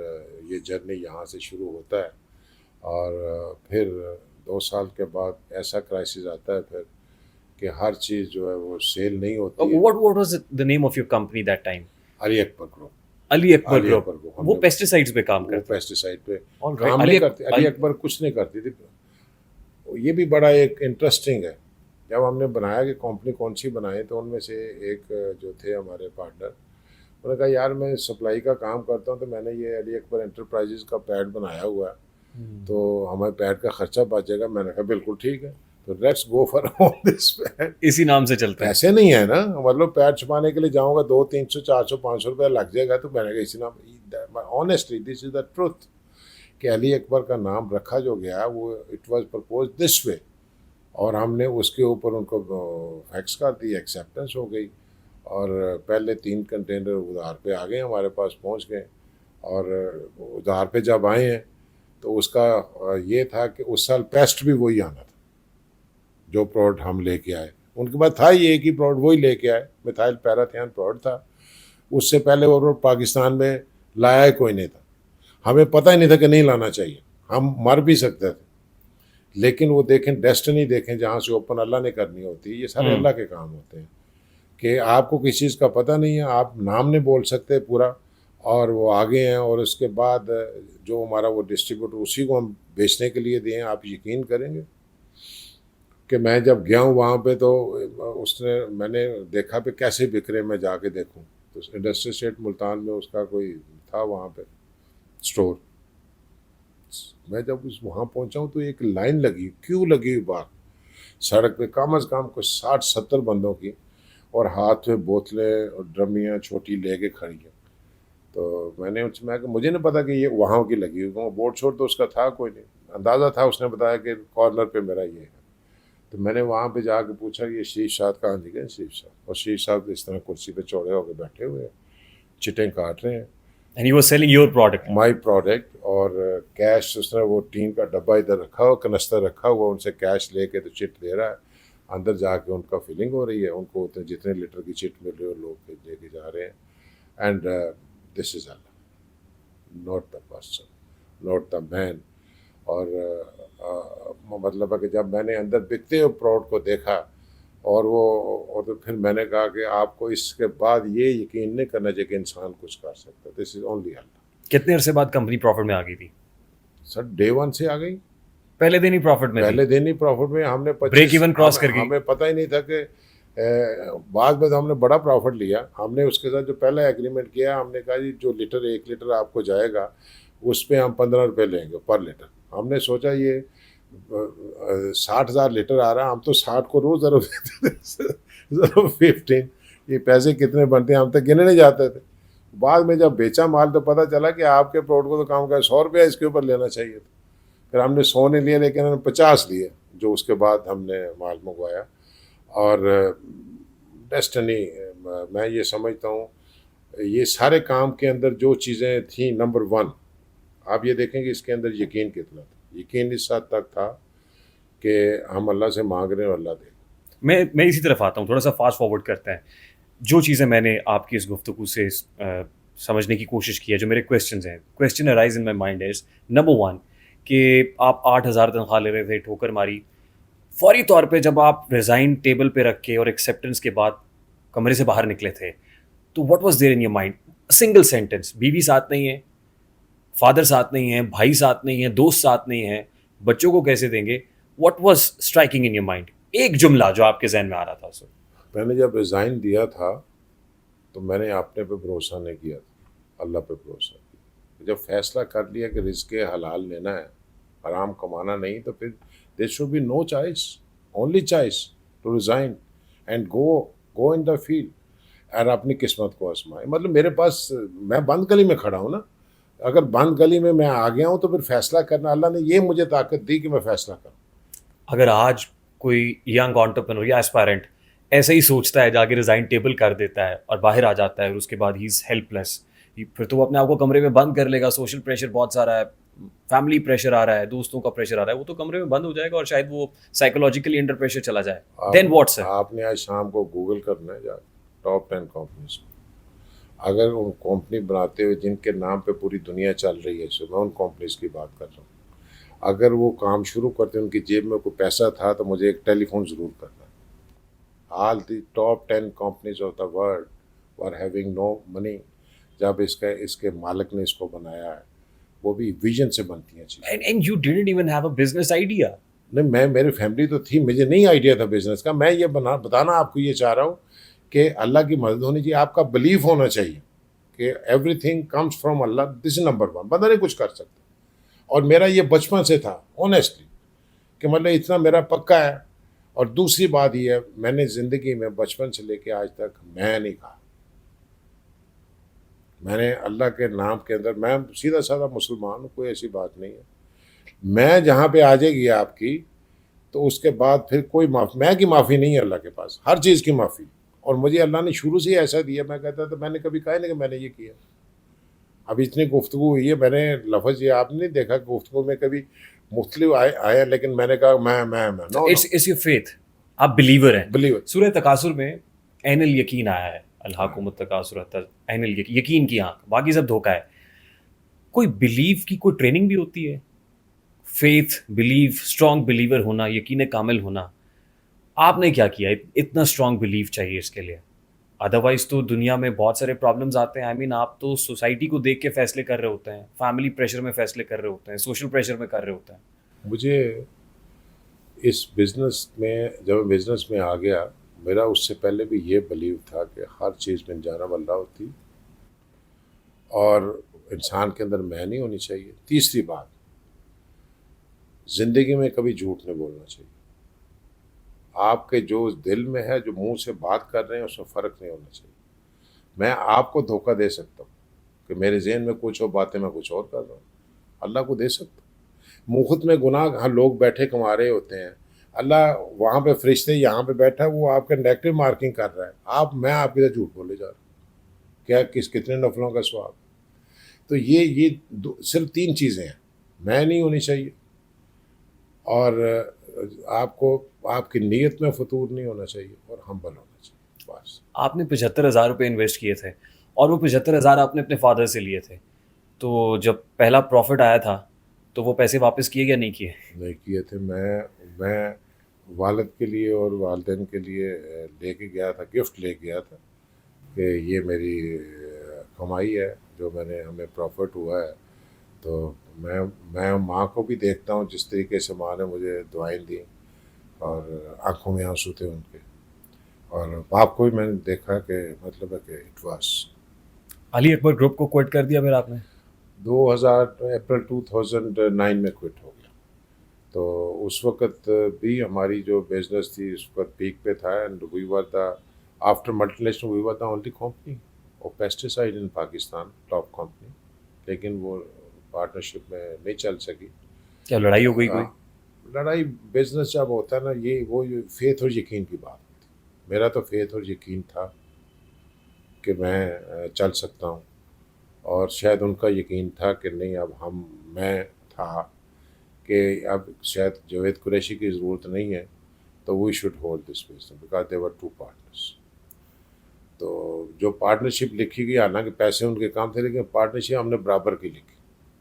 S2: ये जर्नी यहाँ से शुरू होता है। और फिर 2 साल के बाद ऐसा क्राइसिस आता है फिर कि हर चीज़ जो है वो सेल नहीं होती है।
S1: What was the name of your company that time?
S2: Ali Akbar group.
S1: Ali Akbar
S2: Ali
S1: group.
S2: Akbar group
S1: वो पेस्टिसाइड्स पे काम
S2: वो
S1: करते
S2: पेस्टिसाइड पे
S1: All right.
S2: काम
S1: अली
S2: नहीं
S1: अक-
S2: करती। अली अकबर कुछ नहीं करती थी। ये भी बड़ा एक इंटरेस्टिंग है। जब हमने बनाया कि कंपनी कौन सी बनाए, तो उनमें से एक जो थे हमारे पार्टनर, उन्होंने कहा यार मैं सप्लाई का काम करता हूँ, तो मैंने ये अली अकबर एंटरप्राइजेज का पैड बनाया हुआ है, तो हमें पैड का खर्चा बचेगा। मैंने कहा बिल्कुल ठीक है, तो let's go for all this pad.
S1: इसी नाम से चलता है।
S2: पैसे नहीं है ना, मतलब पैड छुपाने के लिए जाऊंगा 200-300-400-500 रुपया लग जाएगा। तो मैंने कहा इसी नाम, honestly this is the truth, कि अली अकबर का नाम रखा जो गया वो it was propose this way. और हमने उसके ऊपर उनको फैक्स कर दी, एक्सेप्टेंस हो गई। और पहले 3 कंटेनर उधार पे आ गए, हमारे पास पहुंच गए। और उधार पे जब आए हैं तो उसका ये था कि उस साल पेस्ट भी वही आना था जो प्रोडक्ट हम लेके आए। उनके पास था ही एक ही प्रोडक्ट, वही लेके आए, मिथाइल पैराथियन प्रोडक्ट था। उससे पहले वो पाकिस्तान में लाया ही कोई नहीं था। हमें पता ही नहीं था कि नहीं लाना चाहिए, हम मर भी सकते थे। लेकिन वो देखें, डेस्टिनी देखें, जहाँ से ओपन अल्लाह ने करनी होती है। ये सारे अल्लाह के काम होते हैं कि आपको किसी चीज़ का पता नहीं है, आप नाम नहीं बोल सकते पूरा, और वो आगे हैं। और उसके बाद जो हमारा वो डिस्ट्रीब्यूटर, उसी को हम बेचने के लिए दिए। आप यकीन करेंगे कि मैं जब गया हूँ वहाँ पे, तो मैंने देखा पे कैसे बिक रहे, मैं जाके देखूँ तो इंडस्ट्री स्टेट मुल्तान में उसका कोई था वहाँ पे स्टोर। मैं जब उस वहाँ पहुँचा हूँ तो एक लाइन लगी, क्यों लगी हुई बात, सड़क पे कम अज़ कम कुछ 60-70 बंदों की, और हाथ में बोतलें और ड्रमियाँ छोटी लेके खड़ी हैं। तो मैंने उसमें, मैं मुझे नहीं पता कि ये वहाँ की लगी हुई, बोर्ड छोड़ तो उसका था कोई नहीं, अंदाज़ा था, उसने बताया कि कॉर्नर पे मेरा ये है। तो मैंने वहाँ पे जाके पूछा कि ये शरीफ साहब कहाँ जी गए, शरीफ साहब। और शरीफ साहब इस तरह कुर्सी पे चौड़े होकर बैठे हुए हैं, चिटें काट रहे हैं,
S1: And you were selling your product.
S2: My product. और कैश उसने वो टीन का डब्बा इधर रखा हुआ, कनस्तर रखा हुआ, उनसे कैश लेके तो चिट दे रहा है। अंदर जाके उनका फिलिंग हो रही है, उनको उतने जितने लीटर की चिट मिल रही है लोग लेके जा रहे हैं। And this is Allah, not the person, not the man. और मतलब है कि जब मैंने अंदर बिकते हुए प्रोडक्ट को देखा, और तो फिर मैंने कहा कि आपको इसके बाद ये यकीन नहीं करना चाहिए कि इंसान कुछ कर सकता है। दिस इज ओनली अल्लाह।
S1: कितने अरसे बाद कंपनी प्रॉफिट में आ गई थी?
S2: सर डे 1 से आ गई,
S1: पहले दिन ही प्रॉफिट में थी?
S2: पहले दिन ही प्रॉफिट में। हमने
S1: ब्रेक इवन क्रॉस कर गई?
S2: हमें पता ही नहीं था कि बाद में तो हमने बड़ा प्रॉफिट लिया। हमने उसके साथ जो पहला एग्रीमेंट किया, हमने कहा जी जो 1 लीटर आपको जाएगा उस पर हम 15 रुपये लेंगे पर लीटर। हमने सोचा ये 60,000 लीटर आ रहा है, हम तो 60 को रोज़ ज़रूर 15, ये पैसे कितने बनते हैं हम तक गिने नहीं जाते थे। बाद में जब बेचा माल तो पता चला कि आपके प्रोडक्ट को तो काम का 100 रुपया इसके ऊपर लेना चाहिए था। फिर हमने 100 नहीं लिए, लेकिन हमने 50 लिए, जो उसके बाद हमने माल मंगवाया। और डेस्टिनी, मैं ये समझता हूँ ये सारे काम के अंदर जो चीज़ें थी, नंबर 1 आप ये देखें कि इसके अंदर यकीन कितना था। यकीन इस हद तक था कि हम अल्लाह से मांग रहे हैं और अल्लाह दे।
S1: मैं इसी तरफ आता हूँ, थोड़ा सा फास्ट फॉरवर्ड करते हैं। जो चीज़ें मैंने आपकी इस गुफ्तगू से समझने की कोशिश की है, जो मेरे क्वेश्चंस हैं, question arise in my mind is number 1 कि आप 8,000 तनख्वाह ले रहे थे, ठोकर मारी, फौरी तौर पे जब आप रिज़ाइन टेबल पे रख के और एक्सेप्टेंस के बाद कमरे से बाहर निकले थे, तो what was there in your mind? Single sentence, बीवी साथ नहीं है, फादर साथ नहीं है, भाई साथ नहीं है, दोस्त साथ नहीं है, बच्चों को कैसे देंगे? What was striking in your mind? एक जुमला जो आपके जहन में आ रहा था उस वक्त।
S2: मैंने जब रिज़ाइन दिया था तो मैंने अपने पे भरोसा नहीं किया था, अल्लाह पे भरोसा किया। जब फैसला कर लिया कि रिज़्क़ हलाल लेना है, हराम कमाना नहीं, तो फिर there should be no choice, only choice to resign and go in the field और अपनी किस्मत को आजमाएं। मतलब मेरे पास, मैं बंद गली में खड़ा हूँ ना, अगर बंद गली में मैं आ गया हूँ तो फिर फैसला करना, अल्लाह ने ये मुझे ताकत दी कि मैं फैसला करूँ।
S1: अगर आज कोई यंग एंटरप्रेन्योर या एस्पायरेंट ऐसा ही सोचता है, जाके रिज़ाइन टेबल कर देता है और बाहर आ जाता है और उसके बाद ही इज़ हेल्पलेस। फिर तो वो अपने आप को कमरे में बंद कर लेगा, सोशल प्रेशर बहुत सारा है, फैमिली प्रेशर आ रहा है, दोस्तों का प्रेशर आ रहा है, वो तो कमरे में बंद हो जाएगा और शायद वो साइकोलॉजिकली अंडर प्रेशर चला जाए। देन
S2: आप
S1: व्हाट सर?
S2: आपने आज शाम को गूगल करना है जा टॉप 10 कंपनीज। अगर उन कंपनी बनाते हुए जिनके नाम पे पूरी दुनिया चल रही है, सो मैं उन कंपनीज की बात कर रहा हूँ। अगर वो काम शुरू करते उनकी जेब में कोई पैसा था तो मुझे एक टेलीफोन ज़रूर करना। All the top 10 companies of the world were having no money. जब इसके मालिक ने इसको बनाया है, वो भी विजन से बनती हैं चीज़ें।
S1: And you didn't even have a business idea.
S2: नहीं, मैं मेरी फैमिली तो थी, मुझे नहीं आइडिया था बिजनेस का। मैं ये बताना आपको ये चाह रहा हूँ कि अल्लाह की मदद होनी चाहिए, आपका बिलीफ होना चाहिए कि everything comes from Allah. This is number one. बंदा नहीं कुछ कर सकता, और मेरा ये बचपन से था ऑनेस्टली कि मतलब इतना मेरा पक्का है। और दूसरी बात ये है, मैंने ज़िंदगी में बचपन से लेके आज तक मैं नहीं कहा। मैंने अल्लाह के नाम के अंदर, मैं सीधा साधा मुसलमान हूँ, कोई ऐसी बात नहीं है। मैं जहाँ पे आ जाएगी आपकी, तो उसके बाद फिर कोई मैं की माफ़ी नहीं है अल्लाह के पास, हर चीज़ की माफ़ी। और मुझे अल्लाह ने शुरू से ही ऐसा दिया, मैं कहता था, मैंने कभी कहा नहीं कि मैंने ये किया। अब इतनी गुफ्तगू हुई है, मैंने लफ्ज़ ये आपने नहीं देखा गुफ्तगू में कभी मुख्तलिफ आया, लेकिन मैंने कहा मैं no no
S1: it's your faith, आप बिलीवर हैं।
S2: बिलीव।
S1: सूरह तकासुर में ऐनल यकीन आया है, अल्हाकुमुत तकासुर हत्ता ऐनल यकीन की आंख, बाकी सब धोखा है। कोई बिलीव की कोई ट्रेनिंग भी होती है? फेथ, बिलीव, स्ट्रॉन्ग बिलीवर होना, यकीन कामिल होना। आपने क्या किया? इतना स्ट्रॉन्ग बिलीव चाहिए इसके लिए। अदरवाइज तो दुनिया में बहुत सारे प्रॉब्लम्स आते हैं। आई मीन आप तो सोसाइटी को देख के फैसले कर रहे होते हैं, फैमिली प्रेशर में फैसले कर रहे होते हैं, सोशल प्रेशर में कर रहे होते हैं।
S2: मुझे इस बिज़नेस में, जब मैं बिज़नेस में आ गया, मेरा उससे पहले भी ये बिलीव था कि हर चीज़ में जाना अल्लाह होती, और इंसान के अंदर मैं नहीं होनी चाहिए। तीसरी बात, ज़िंदगी में कभी झूठ नहीं बोलना चाहिए। आपके जो दिल में है, जो मुंह से बात कर रहे हैं, उसमें फ़र्क नहीं होना चाहिए। मैं आपको धोखा दे सकता हूँ कि मेरे ज़हन में कुछ और बातें मैं कुछ और कर रहा हूँ, अल्लाह को दे सकता हूँ। मुफ्त में गुनाह, हाँ, लोग बैठे कमा रहे होते हैं, अल्लाह वहाँ पे फरिश्ते यहाँ पे बैठा है, वो आपका नेगेटिव मार्किंग कर रहा है, मैं आपके साथ झूठ बोले जा रहा हूँ, क्या कितने नफलों का स्वाब। तो ये सिर्फ 3 चीज़ें हैं। मैं नहीं होनी चाहिए, और आपको आपकी नीयत में फतूर नहीं होना चाहिए, और हम्बल होना चाहिए, बस।
S1: आपने 75,000 रुपये इन्वेस्ट किए थे और वो 75,000 आपने अपने फादर से लिए थे। तो जब पहला प्रॉफिट आया था तो वो पैसे वापस किए या नहीं किए?
S2: नहीं किए थे। मैं वालिद के लिए और वालिदैन के लिए लेके गया था, गिफ्ट ले गया था कि ये मेरी कमाई है, जो हमें प्रॉफिट हुआ है। तो मैं माँ को भी देखता हूँ, जिस तरीके से माँ ने मुझे दुआएं दी, और आंखों में आंसू थे उनके, और बाप को भी मैंने देखा कि मतलब है कि इट वास।
S1: अली अकबर ग्रुप को क्विट कर दिया फिर आपने?
S2: अप्रैल 2009 में क्विट हो गया। तो उस वक़्त भी हमारी जो बिज़नेस थी उस वक़्त पीक पे था, and we were the after multinational, we were the only company of pesticide in Pakistan, top company. लेकिन वो पार्टनरशिप में नहीं चल सकी।
S1: क्या लड़ाई हो गई कोई?
S2: लड़ाई, बिज़नेस जब होता है ना, ये फेथ और यकीन की बात होती है। मेरा तो फेथ और यकीन था कि मैं चल सकता हूँ, और शायद उनका यकीन था कि नहीं, अब मैं था कि अब शायद जावेद कुरैशी की ज़रूरत नहीं है, तो we should hold this business because they were 2 partners. तो जो पार्टनरशिप लिखी गई, हालांकि पैसे उनके काम थे, लेकिन पार्टनरशिप हमने बराबर की लिखी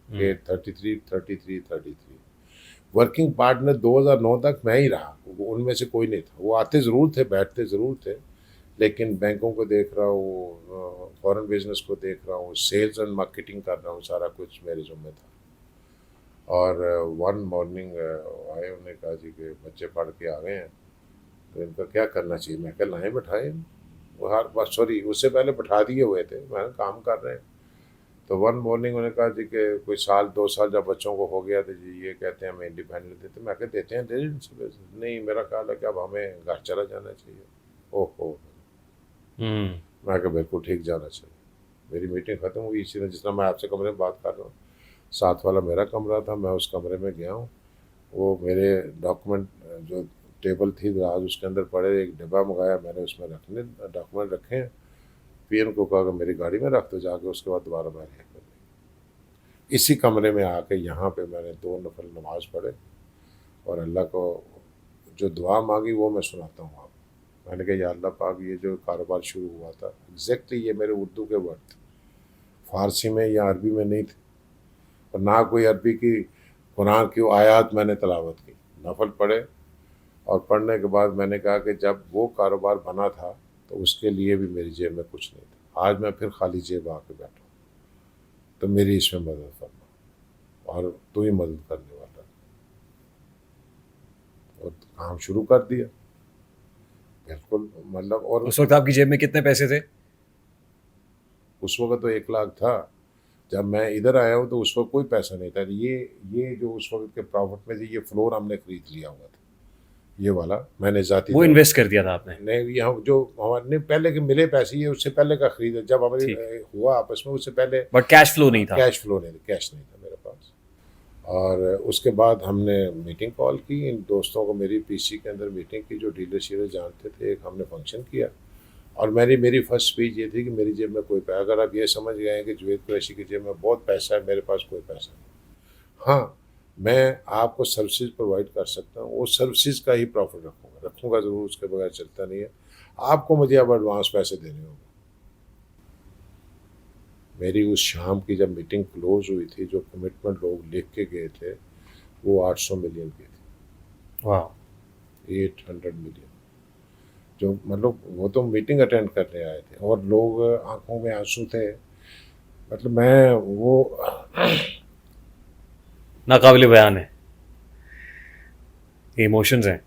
S2: कि 33 वर्किंग पार्टनर 2009 तक मैं ही रहा, उनमें से कोई नहीं था। वो आते ज़रूर थे, बैठते ज़रूर थे, लेकिन बैंकों को देख रहा हूँ, फॉरेन बिजनेस को देख रहा हूँ, सेल्स एंड मार्केटिंग कर रहा हूँ, सारा कुछ मेरे ज़िम्मे था। और वन मॉर्निंग आए, उन्होंने कहा जी कि बच्चे पढ़ के आ गए हैं, तो इनका क्या करना चाहिए। मैं कह लाएँ बैठाए, वो हर बस सॉरी उससे पहले बैठा दिए हुए थे, मैंने काम कर रहे हैं। तो वन मॉर्निंग उन्होंने कहा जी कि कोई 1-2 साल जब बच्चों को हो गया तो जी ये कहते हैं हमें इंडिपेंडेंट देते। मैं कह देते हैं, दे नहीं, मेरा ख्याल है कि अब हमें घर चला जाना चाहिए। ओहो, मैं कहा बिल्कुल ठीक जाना चाहिए। मेरी मीटिंग ख़त्म हुई इसी ने, जिस तरह मैं आपसे कमरे में बात कर रहा हूँ, साथ वाला मेरा कमरा था, मैं उस कमरे में गया हूँ। वो मेरे डॉक्यूमेंट जो टेबल थी दराज, उसके अंदर पड़े एक डिब्बा मंगाया मैंने, उसमें रखने डॉक्यूमेंट रखे हैं। पीएम को कहा कि मेरी गाड़ी में रख दो जाके, उसके बाद दोबारा मैं नहीं कर। इसी कमरे में आके यहाँ पे मैंने 2 नफल नमाज पढ़े और अल्लाह को जो दुआ मांगी वो मैं सुनाता हूँ आपको। मैंने कहा या अल्लाह पाक, ये जो कारोबार शुरू हुआ था एग्जैक्टली ये मेरे उर्दू के वर्ड थे, फ़ारसी में या अरबी में नहीं थे, और ना कोई अरबी की कुरान की आयत मैंने तलावत की, नफल पढ़े। और पढ़ने के बाद मैंने कहा कि जब वो कारोबार बना था तो उसके लिए भी मेरी जेब में कुछ नहीं था, आज मैं फिर खाली जेब आके बैठा हूँ, तो मेरी इसमें मदद करना, और तू ही मदद करने वाला है। और काम शुरू कर दिया बिल्कुल, मतलब। और
S1: उस वक्त आपकी जेब में कितने पैसे थे?
S2: उस वक्त तो 1 लाख था। जब मैं इधर आया हूँ तो उस वक्त कोई पैसा नहीं था। ये जो उस वक्त के प्रॉफिट में थी, ये फ्लोर हमने खरीद लिया हुआ था, ये वाला मैंने जाती
S1: वो इन्वेस्ट कर दिया था आपने?
S2: नहीं, यहाँ जो हमारे पहले के मिले पैसे, ये उससे पहले का खरीदा जब हमारे
S1: ठीक।
S2: हुआ आपस में, उससे पहले
S1: बट कैश फ्लो नहीं था?
S2: कैश फ्लो नहीं था, कैश नहीं था मेरे पास। और उसके बाद हमने मीटिंग कॉल की, इन दोस्तों को मेरी पीसी के अंदर मीटिंग की जो डीलरशिप जानते थे, एक हमने फंक्शन किया। और मेरी फर्स्ट स्पीच ये थी कि मेरी जेब में कोई पैसा, अगर आप ये समझ गए हैं कि जुवेद कुरैशी की जेब में बहुत पैसा है, मेरे पास कोई पैसा नहीं। हाँ, मैं आपको सर्विसेज प्रोवाइड कर सकता हूँ, वो सर्विसेज का ही प्रॉफिट रखूँगा ज़रूर, उसके बगैर चलता नहीं है। आपको मुझे अब एडवांस पैसे देने होंगे। मेरी उस शाम की जब मीटिंग क्लोज हुई थी, जो कमिटमेंट लोग लिख के गए थे वो 800 मिलियन की थी।
S1: वाह।
S2: 800 मिलियन, जो मतलब वो तो मीटिंग अटेंड करने आए थे और लोग आंखों में आंसू थे। मतलब मैं वो
S1: नाकाबिले बयान है, इमोशंस हैं।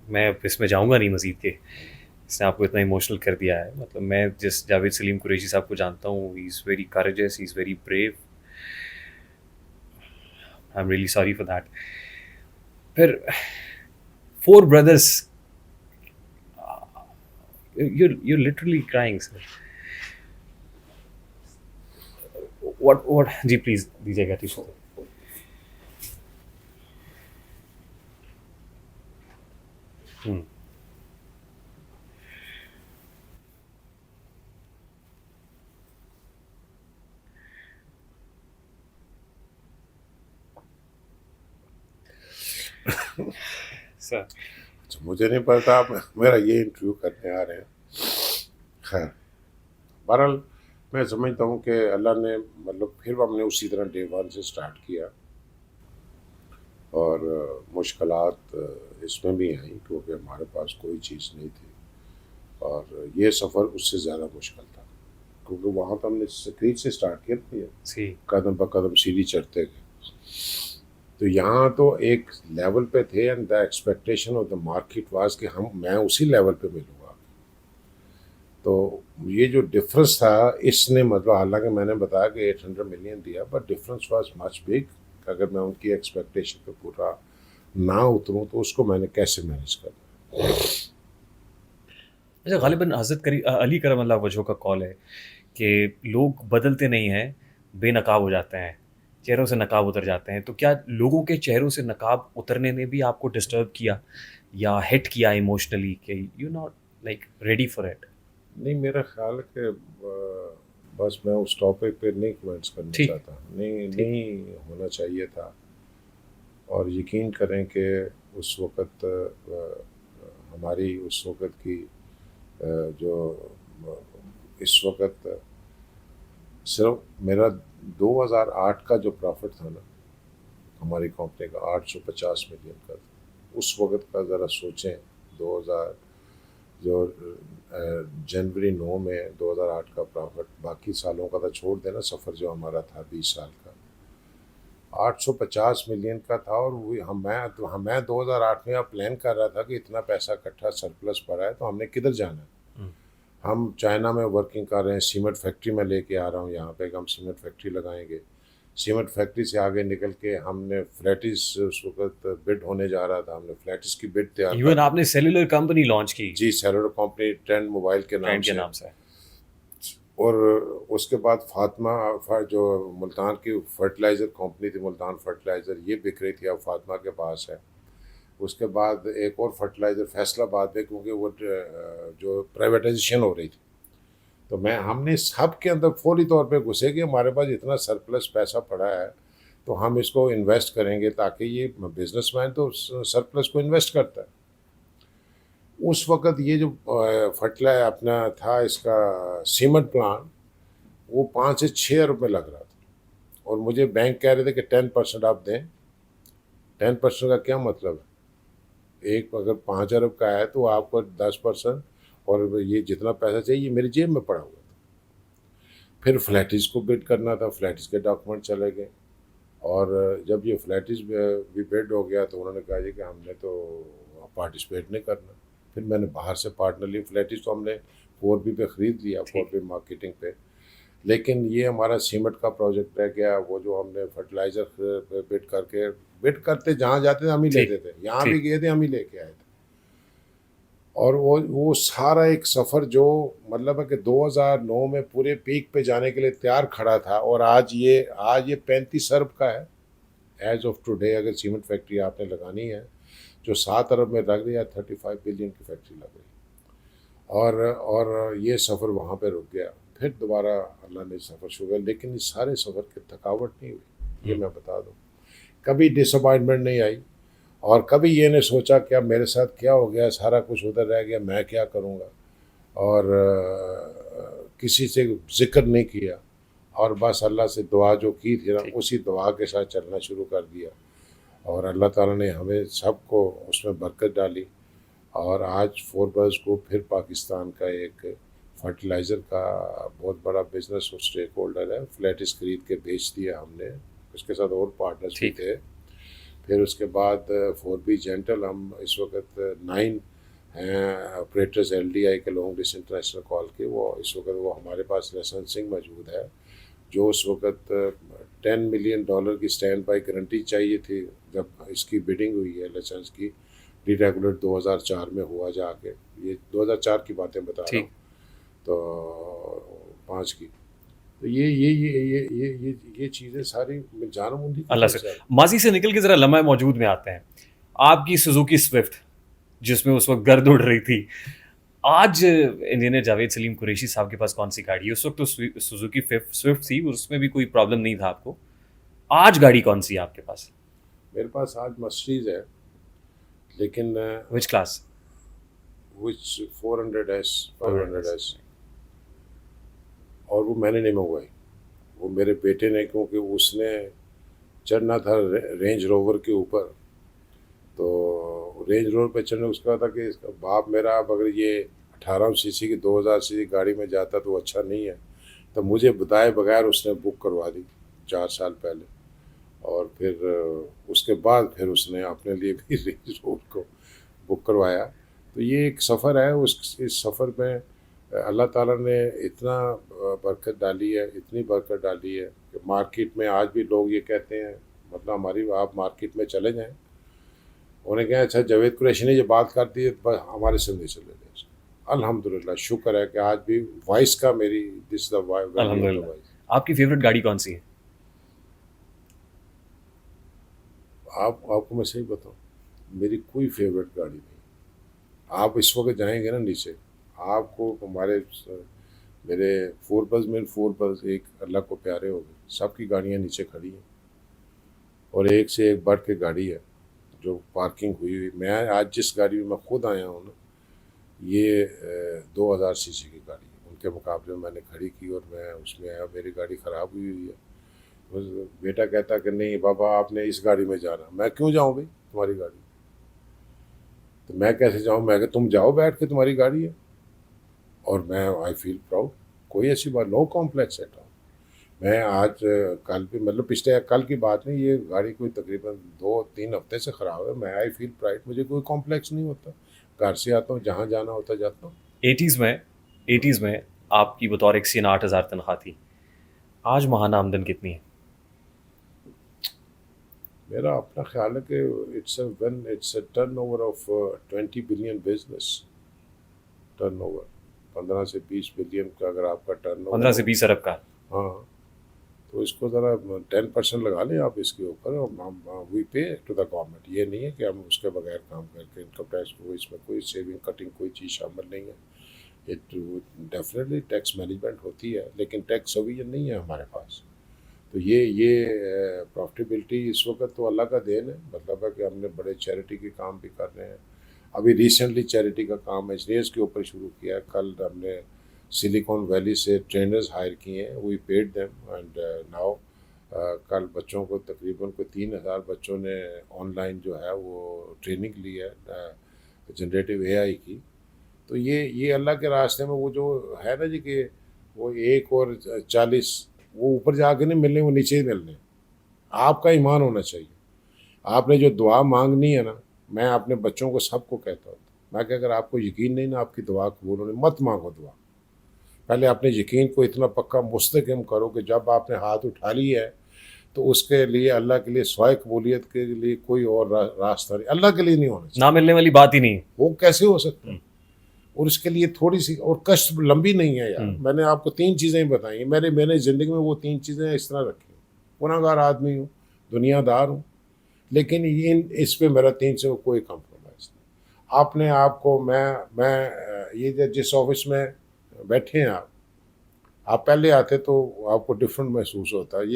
S1: मैं अब इसमें जाऊंगा नहीं मजीद के, इसने आपको इतना इमोशनल कर दिया है। मतलब मैं जिस जावेद सलीम कुरैशी साहब को जानता हूँ, he is very courageous, he is very brave. I am really sorry for that. फिर 4 brothers, you're literally crying, sir. What जी प्लीज दीजिएगा टिश्यू। सर
S2: अच्छा, मुझे नहीं पता आप मेरा ये इंटरव्यू करने आ रहे हैं। खैर, बहरहाल मैं समझता हूँ कि अल्लाह ने, मतलब फिर हमने उसी तरह डे 1 से स्टार्ट किया। और मुश्किलात इसमें भी आई क्योंकि हमारे पास कोई चीज़ नहीं थी, और ये सफ़र उससे ज़्यादा मुश्किल था क्योंकि वहाँ तो हमने स्क्रीन से स्टार्ट किया था,
S1: सी
S2: कदम ब कदम सीढ़ी चढ़ते गए। तो यहाँ तो एक लेवल पे थे, and the expectation of the market was कि मैं उसी लेवल पे मिलूँगा। तो ये जो डिफरेंस था, इसने मतलब, हालांकि मैंने बताया कि 800 मिलियन दिया, but difference was much big. अगर मैं उनकी एक्सपेक्टेशन पे पूरा ना उतरूँ तो उसको मैंने कैसे मैनेज करना।
S1: अच्छा, गालिबन हज़रत अली करम अल्लाह वजह का कॉल है कि लोग बदलते नहीं हैं, बेनकाब हो जाते हैं, चेहरों से नकाब उतर जाते हैं। तो क्या लोगों के चेहरों से नकाब उतरने ने भी आपको डिस्टर्ब किया या हिट किया इमोशनली कि you not like ready for it?
S2: नहीं, मेरा ख्याल है कि बस मैं उस टॉपिक पे नहीं कमेंट्स करना
S1: ठीक।
S2: चाहता। नहीं होना चाहिए था। और यकीन करें कि उस वक़्त हमारी उस वक़्त की जो इस वक़्त सिर्फ मेरा 2008 का जो प्रॉफिट था ना हमारी कंपनी का, 850 मिलियन का था। उस वक़्त का ज़रा सोचें, 2000 जो जनवरी 9 में 2008 का प्रॉफिट, बाकी सालों का तो छोड़ देना, सफ़र जो हमारा था 20 साल का, 850 मिलियन का था। और मैं 2008 में प्लान कर रहा था कि इतना पैसा इकट्ठा सरप्लस पड़ा है तो हमने किधर जाना है। हम चाइना में वर्किंग कर रहे हैं, सीमेंट फैक्ट्री में लेके आ रहा हूँ यहाँ पे कि हम सीमेंट फैक्ट्री लगाएंगे। सीमेंट फैक्ट्री से आगे निकल के हमने फ्लैटिस, उस वक्त बिड होने जा रहा था, हमने फ्लैटिस की बिड तैयार
S1: इवन आपने सेलुलर कंपनी लॉन्च की?
S2: जी, सेलुलर कंपनी ट्रेंड मोबाइल के नाम
S1: ट्रेंड के नाम से।
S2: और उसके बाद जो मुल्तान की फर्टिलाइज़र कंपनी थी, मुल्तान फर्टिलाइज़र, ये बिक रही थी, अब फातिमा के पास है। उसके बाद एक और फर्टिलाइज़र फैसलाबाद में, क्योंकि वो जो प्राइवेटाइजेशन हो रही थी, तो हमने सब के अंदर फौरी तौर पे घुसे कि हमारे पास इतना सरप्लस पैसा पड़ा है तो हम इसको इन्वेस्ट करेंगे, ताकि ये बिजनेसमैन तो सरप्लस को इन्वेस्ट करता है। उस वक़्त ये जो फर्टिलाइज़र अपना था, इसका सीमेंट प्लांट, वो 5 से 6 अरब में लग रहा था, और मुझे बैंक कह रहे थे कि 10% आप दें। 10% का क्या मतलब है? एक अगर 5 अरब का है तो आपको 10%, और ये जितना पैसा चाहिए ये मेरी जेब में पड़ा हुआ था। फिर फ्लैटिस को बिड करना था, फ्लैटिस के डॉक्यूमेंट चले गए, और जब ये फ्लैटिस भी बिड हो गया तो उन्होंने कहा जी कि हमने तो पार्टिसिपेट नहीं करना। फिर मैंने बाहर से पार्टनर लिया। फ्लैटिस तो हमने 4B पे ख़रीद लिया, 4B मार्केटिंग पे, लेकिन ये हमारा सीमेंट का प्रोजेक्ट रह गया। वो जो हमने फर्टिलाइज़र बिड करते जहाँ जाते थे हम ही लेते थे, यहाँ भी गए थे हम ही लेके आए थे। और वो सारा एक सफ़र जो मतलब है कि 2009 में पूरे पीक पे जाने के लिए तैयार खड़ा था, और आज ये 35 अरब का है एज ऑफ टुडे। अगर सीमेंट फैक्ट्री आपने लगानी है जो 7 अरब में लग रही है, 35 बिलियन की फैक्ट्री लग रही है। और ये सफ़र वहाँ पे रुक गया। फिर दोबारा अल्लाह ने सफ़र शुरू किया, लेकिन इस सारे सफ़र की थकावट नहीं हुई, ये मैं बता दूँ। कभी डिसअपॉइंटमेंट नहीं आई, और कभी ये नहीं सोचा क्या मेरे साथ क्या हो गया, सारा कुछ उधर रह गया, मैं क्या करूँगा। और किसी से ज़िक्र नहीं किया, और बस अल्लाह से दुआ जो की थी ना, उसी दुआ के साथ चलना शुरू कर दिया, और अल्लाह ताला ने हमें सबको उसमें बरकत डाली। और आज फोर्ब्स ग्रुप फिर पाकिस्तान का एक फर्टिलाइज़र का बहुत बड़ा बिजनेस और स्टेक होल्डर है। फ्लैटिस खरीद के बेच दिया हमने, उसके साथ और पार्टनर्स भी थे। फिर उसके बाद 4B जेंटल, हम इस वक्त 9 हैं ऑपरेटर्स LDI के, लॉन्ग डिस्टेंस इंटरनेशनल कॉल के। वो इस वक्त वो हमारे पास लाइसेंसिंग मौजूद है, जो उस वक्त $10 मिलियन की स्टैंड बाई गारंटी चाहिए थी जब इसकी बिडिंग हुई है लाइसेंस की। डीरेगुलेट 2004 में हुआ जाके, ये 2004 की बातें बता रहा हूँ, तो 5 की। तो ये चीज़ें सारी जानबूझी
S1: अल्लाह से। माजी से निकल के जरा लम्हा मौजूद में आते हैं। आपकी सुजुकी स्विफ्ट, जिसमें उस वक्त गर्द उड़ रही थी, आज इंजीनियर जावेद सलीम कुरैशी साहब के पास कौन सी गाड़ी है? उस वक्त तो सुजुकी स्विफ्ट थी, उसमें भी कोई प्रॉब्लम नहीं था आपको। आज गाड़ी कौन सी है आपके पास?
S2: मेरे पास आज मर्सिडीज है, लेकिन
S1: which class?
S2: Which 400S 500S, और वो मैंने नहीं मंगवाई, वो मेरे बेटे ने, क्योंकि उसने चढ़ना था रेंज रोवर के ऊपर। तो रेंज रोवर पे चढ़ने उसका था कि इसका बाप मेरा, अब अगर ये 18 सीसी की 2000 सीसी गाड़ी में जाता तो अच्छा नहीं है, तो मुझे बताए बगैर उसने बुक करवा दी 4 साल पहले। और फिर उसके बाद फिर उसने अपने लिए भी रेंज रोवर को बुक करवाया। तो ये एक सफ़र है, इस सफ़र में अल्लाह ताला ने इतना बरकत डाली है, इतनी बरकत डाली है कि मार्केट में आज भी लोग ये कहते हैं, मतलब आप मार्केट में चले जाएं, उन्हें कहें अच्छा जावेद कुरैशी ने ये बात कर दी, बस हमारे से नहीं चले जाए। अल्हम्दुलिल्लाह, शुक्र है कि आज भी वॉइस का मेरी दिस द
S1: अल्हम्दुलिल्लाह। आपकी फेवरेट गाड़ी कौन सी है?
S2: आपको मैं सही बताऊँ, मेरी कोई फेवरेट गाड़ी नहीं। आप इस वक्त जाएंगे ना नीचे, आपको मेरे फोर्ब्स एक अल्लाह को प्यारे हो गए, सबकी गाड़ियाँ नीचे खड़ी हैं, और एक से एक बढ़ के गाड़ी है जो पार्किंग हुई। मैं आज जिस गाड़ी में मैं खुद आया हूँ ना, ये 2000 सीसी की गाड़ी है, उनके मुकाबले में मैंने खड़ी की और मैं उसमें आया। मेरी गाड़ी ख़राब हुई है। बेटा कहता कि नहीं बाबा आपने इस गाड़ी में जाना। मैं क्यों जाऊँ भाई तुम्हारी गाड़ी, तो मैं कैसे जाऊँ? मैं तुम जाओ बैठ के, तुम्हारी गाड़ी है। और मैं आई फील प्राउड, कोई ऐसी बात, नो कॉम्प्लेक्स एट ऑल। मैं आज कल भी, मतलब पिछले कल की बात नहीं, ये गाड़ी कोई तकरीबन 2-3 हफ्ते से ख़राब है। मैं आई फील प्राइड, मुझे कोई कॉम्प्लेक्स नहीं होता। घर से आता हूँ, जहाँ जाना होता जाता हूँ।
S1: 80s में आपकी बतौर एक सीन 8,000 तनख्वाह थी। आज माहाना आमदन कितनी है?
S2: मेरा अपना ख्याल है कि it's a turnover of 20 billion business turnover. 15 से 20 बिलियन का अगर आपका टर्न
S1: 15 से 20 अरब का।
S2: हाँ, तो इसको ज़रा 10% लगा लें आप इसके ऊपर, और हम वी पे टू द गवर्नमेंट। ये नहीं है कि हम उसके बगैर काम करके इनकम टैक्स को, इसमें कोई सेविंग कटिंग कोई चीज़ शामिल नहीं है। इट डेफिनेटली टैक्स मैनेजमेंट होती है, लेकिन टैक्स सवीजन नहीं है हमारे पास। तो ये प्रॉफिटेबिलिटी इस वक्त तो अल्लाह का देन है, मतलब है कि हमने बड़े चैरिटी के काम भी कर रहे हैं। अभी रिसेंटली चैरिटी का काम इंजीनियर्स के ऊपर शुरू किया है। कल हमने सिलिकॉन वैली से ट्रेनर्स हायर किए हैं, we paid them and now कल बच्चों को तकरीबन को 3,000 बच्चों ने ऑनलाइन जो है वो ट्रेनिंग ली है जनरेटिव एआई की। तो ये अल्लाह के रास्ते में वो जो है ना जी कि वो 1 और 40 वो ऊपर जाके नहीं मिलने, वो नीचे ही मिलने। आपका ईमान होना चाहिए। आपने जो दुआ मांगनी है ना, मैं अपने बच्चों को सबको कहता हूँ, मैं कि अगर आपको यकीन नहीं ना आपकी दुआ कबूल होने, मत मांगो दुआ। पहले अपने यकीन को इतना पक्का मुस्तकिम करो कि जब आपने हाथ उठा लिया है तो उसके लिए अल्लाह के लिए स्वाय कबूलियत के लिए कोई और रास्ता नहीं, अल्लाह के लिए नहीं होना चाहिए।
S1: ना मिलने वाली बात ही नहीं।
S2: वो कैसे हो सकता है? और इसके लिए थोड़ी सी और कष्ट लंबी नहीं है यार। मैंने आपको 3 चीज़ें बताई, मैंने ज़िंदगी में वो 3 चीज़ें इस तरह रखी। गुनहगार आदमी हूँ, दुनियादार हूँ, लेकिन इस पे मेरा 3 से कोई कॉम्प्रोमाइज़ नहीं। अपने आप को मैं ये जिस ऑफिस में बैठे हैं आप पहले आते तो आपको डिफरेंट महसूस होता है।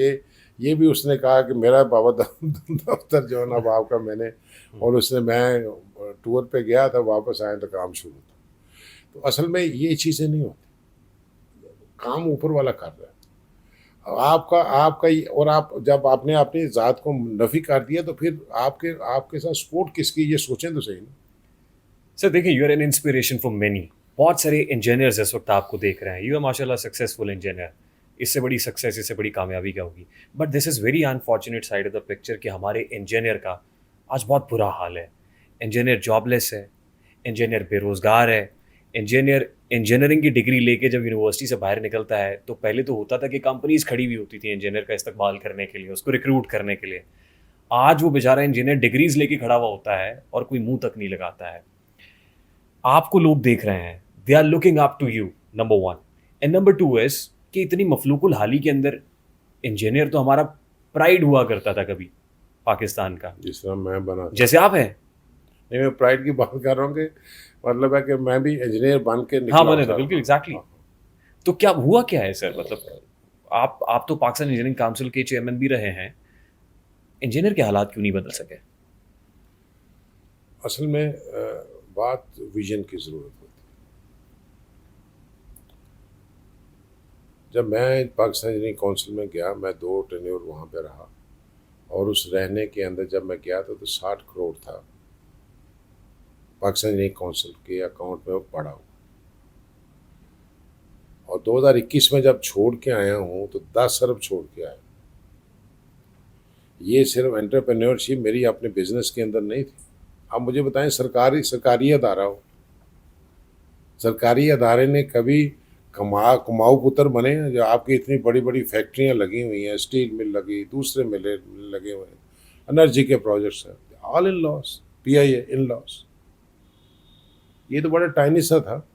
S2: ये भी उसने कहा कि मेरा बाबा दफ्तर जो है ना बाप का, मैंने और उसने मैं टूर पे गया था, वापस आया तो काम शुरू था। तो असल में ये चीज़ें नहीं होती, काम ऊपर वाला कर रहा है। आपका और आप जब आपने अपनी ज़ात को नफ़ी कर दिया तो फिर आपके साथ सपोर्ट किसकी, ये सोचें तो सही ना।
S1: सर देखिए, you are an inspiration for many. बहुत सारे इंजीनियर्स इस वक्त आपको देख रहे हैं, यू आर माशाल्लाह सक्सेसफुल इंजीनियर। इससे बड़ी सक्सेस, इससे बड़ी कामयाबी क्या होगी? But this is very unfortunate side of the picture कि हमारे इंजीनियर का आज बहुत बुरा हाल है। इंजीनियर जॉबलेस है, इंजीनियर बेरोज़गार है। इंजीनियरिंग की डिग्री लेके जब यूनिवर्सिटी से बाहर निकलता है तो पहले तो होता था कि कंपनीज खड़ी हुई होती थी इंजीनियर का इस्तेमाल करने के लिए, उसको रिक्रूट करने के लिए। आज वो बेचारा इंजीनियर डिग्रीज लेके खड़ा हुआ होता है और कोई मुंह तक नहीं लगाता है। आपको लोग देख रहे हैं, they are looking up to you, number 1। And number 2 is कि इतनी मफलूकुल हाली के अंदर इंजीनियर तो हमारा प्राइड हुआ करता था कभी पाकिस्तान का,
S2: जिस तरह मैं बना था।
S1: जैसे आप हैं।
S2: नहीं, मैं प्राइड की बात कर रहा हूँ कि मतलब है कि मैं भी इंजीनियर बन के निकला।
S1: हाँ बने थे, बिल्कुल एग्जैक्टली। तो क्या हुआ क्या है सर? मतलब आप तो पाकिस्तान इंजीनियरिंग काउंसिल के चेयरमैन भी रहे हैं, इंजीनियर के हालात क्यों नहीं बदल सके?
S2: असल में बात विजन की ज़रूरत होती है। जब मैं पाकिस्तान इंजीनियरिंग काउंसिल में गया, मैं 2 टेन्योर वहाँ पे रहा, और उस रहने के अंदर जब मैं गया तो 60 करोड़ था पाकिस्तान इंजीनियरिंग काउंसिल के अकाउंट में वो पड़ा हुआ। और 2021 में जब छोड़ के आया हूँ तो 10 अरब छोड़ के आया। ये सिर्फ एंटरप्रेन्योरशिप मेरी अपने बिजनेस के अंदर नहीं थी। आप मुझे बताएं, सरकारी अदारा हो, सरकारी अदारे ने कभी कमाऊ पुत्र बने हैं? जो आपकी इतनी बड़ी बड़ी फैक्ट्रियाँ लगी हुई हैं, स्टील मिल लगी, दूसरे मिले लगे हुए हैं, एनर्जी के प्रोजेक्ट्स हैं, all in loss, PIA in loss. ये तो बड़ा टाइनी सा था।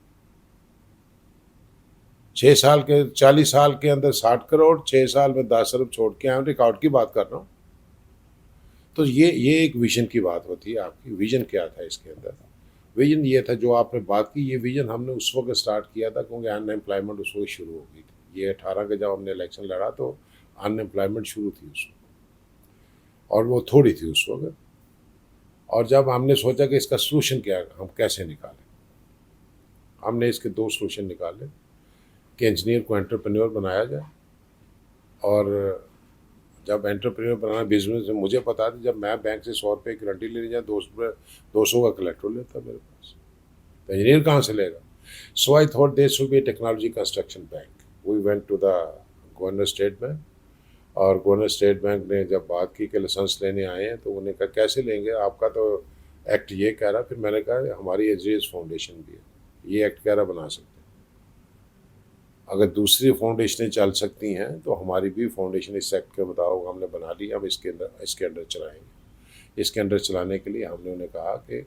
S2: 40 साल के अंदर 60 करोड़, 6 साल में 10 अरब छोड़ के आए, रिकॉर्ड की बात कर रहा हूँ। तो ये एक विजन की बात होती है। आपकी विजन क्या था इसके अंदर? विजन ये था जो आपने बात की, ये विजन हमने उस वक्त स्टार्ट किया था क्योंकि अनएम्प्लॉयमेंट उस वक्त शुरू हो गई थी। ये 18 के जब हमने इलेक्शन लड़ा तो अनएम्प्लॉयमेंट शुरू थी उस वक्त, और वो थोड़ी थी उस वक्त। और जब हमने सोचा कि इसका सोल्यूशन क्या है, हम कैसे निकालें, हमने इसके 2 सोल्यूशन निकाले कि इंजीनियर को एंटरप्रेन्योर बनाया जाए। और जब एंटरप्रेन्योर बनाना बिजनेस में, मुझे पता था जब मैं बैंक से 100 रुपये की गारंटी लेने जाए 200 का कलेक्टर लेता मेरे पास, तो इंजीनियर कहाँ से लेगा? So I thought this should be technology construction bank. We went to the governor state bank, और गवर्नर स्टेट बैंक ने जब बात की कि लाइसेंस लेने आए हैं तो उन्होंने कहा कैसे लेंगे, आपका तो एक्ट ये कह रहा। फिर मैंने कहा हमारी इंजीनियर्स फाउंडेशन भी है, ये एक्ट कह रहा बना सकते हैं। अगर दूसरी फाउंडेशनें चल सकती हैं तो हमारी भी फाउंडेशन इस एक्ट के मुताबिक हमने बना ली, हम इसके अंदर चलाएंगे। इसके अंदर चलाने के लिए हमने उन्हें कहा कि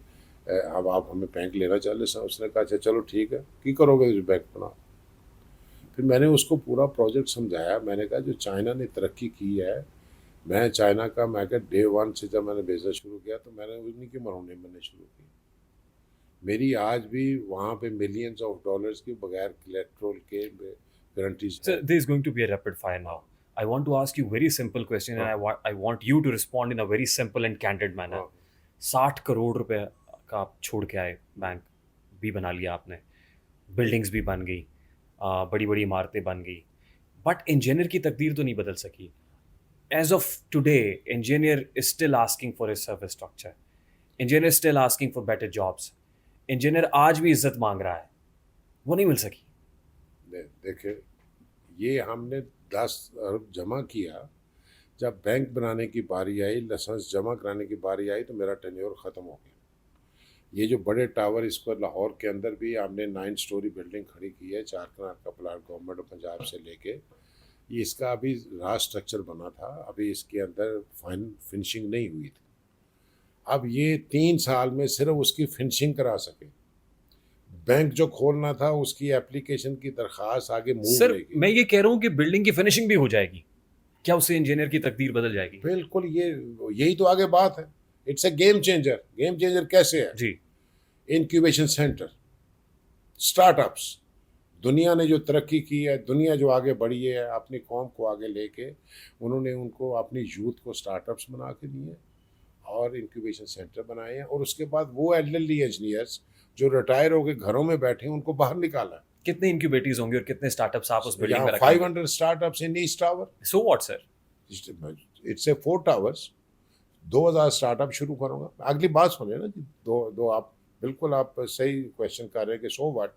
S2: अब आप हमें बैंक लेना चाहते हैं। उसने कहा अच्छा चलो ठीक है, की करोगे जो बैंक बना। फिर मैंने उसको पूरा प्रोजेक्ट समझाया। मैंने कहा जो चाइना ने तरक्की की है, मैं चाइना का, मैं क्या डे वन से जब मैंने बिजनेस शुरू किया तो मैंने उन्हीं के मरौने बनने शुरू किए। मेरी आज भी वहाँ पे मिलियंस ऑफ डॉलर्स की बगैर कोलेट्रल के गारंटीज
S1: So
S2: है।
S1: this is going to be a rapid fire now. I want to ask you very simple question and
S2: हाँ
S1: I want you to respond in a very simple and candid manner.
S2: हाँ
S1: 60 करोड़ रुपए का आप छोड़ के आए, bank भी बना लिया आपने, बिल्डिंग्स भी बन गई, बड़ी बड़ी इमारतें बन गई, बट इंजीनियर की तकदीर तो नहीं बदल सकी. As of today, engineer is still asking for his service structure. Engineer is still asking for better jobs. Engineer आज भी इज्जत मांग रहा है, वो नहीं मिल सकी.
S2: देखिए, ये हमने 10 अरब जमा किया। जब बैंक बनाने की बारी आई, लाइसेंस जमा कराने की बारी आई तो मेरा टेन्योर ख़त्म हो गया। ये जो बड़े टावर, इसको लाहौर के अंदर भी हमने 9 स्टोरी बिल्डिंग खड़ी की है, 4 कनाल का प्लाट गवर्नमेंट ऑफ पंजाब से लेके। ये इसका अभी राज स्ट्रक्चर बना था, अभी इसके अंदर फिनिशिंग नहीं हुई थी। अब ये 3 साल में सिर्फ उसकी फिनिशिंग करा सके। बैंक जो खोलना था उसकी एप्लीकेशन की दरख्वास्त आगे मूव
S1: सर
S2: रहेगी।
S1: मैं ये कह रहा हूँ कि बिल्डिंग की फिनिशिंग भी हो जाएगी, क्या उससे इंजीनियर की तकदीर बदल जाएगी?
S2: बिल्कुल, यही तो आगे बात है। It's a game changer. Game changer कैसे है?
S1: जी.
S2: इंक्यूबेशन सेंटर, स्टार्टअप्स, दुनिया ने जो तरक्की की है, दुनिया जो आगे बढ़ी है अपनी कौम को आगे लेके, उन्होंने उनको अपनी यूथ को स्टार्टअप्स बना के दिए और इंक्यूबेशन सेंटर बनाए हैं। और उसके बाद वो एल्डरली इंजीनियर्स जो रिटायर होकर घरों में बैठे हैं उनको बाहर निकाला है।
S1: कितने इंक्यूबेटर्स होंगे और कितने स्टार्टअप्स आप उस बिल्डिंग
S2: यहाँ
S1: में रखेंगे?
S2: 500 startups in east tower.
S1: So what sir?
S2: It's a 4 towers. 2000 startup शुरू करूँगा। अगली बात सुने ना जी, दो आप बिल्कुल आप सही क्वेश्चन कर रहे हैं कि सो व्हाट।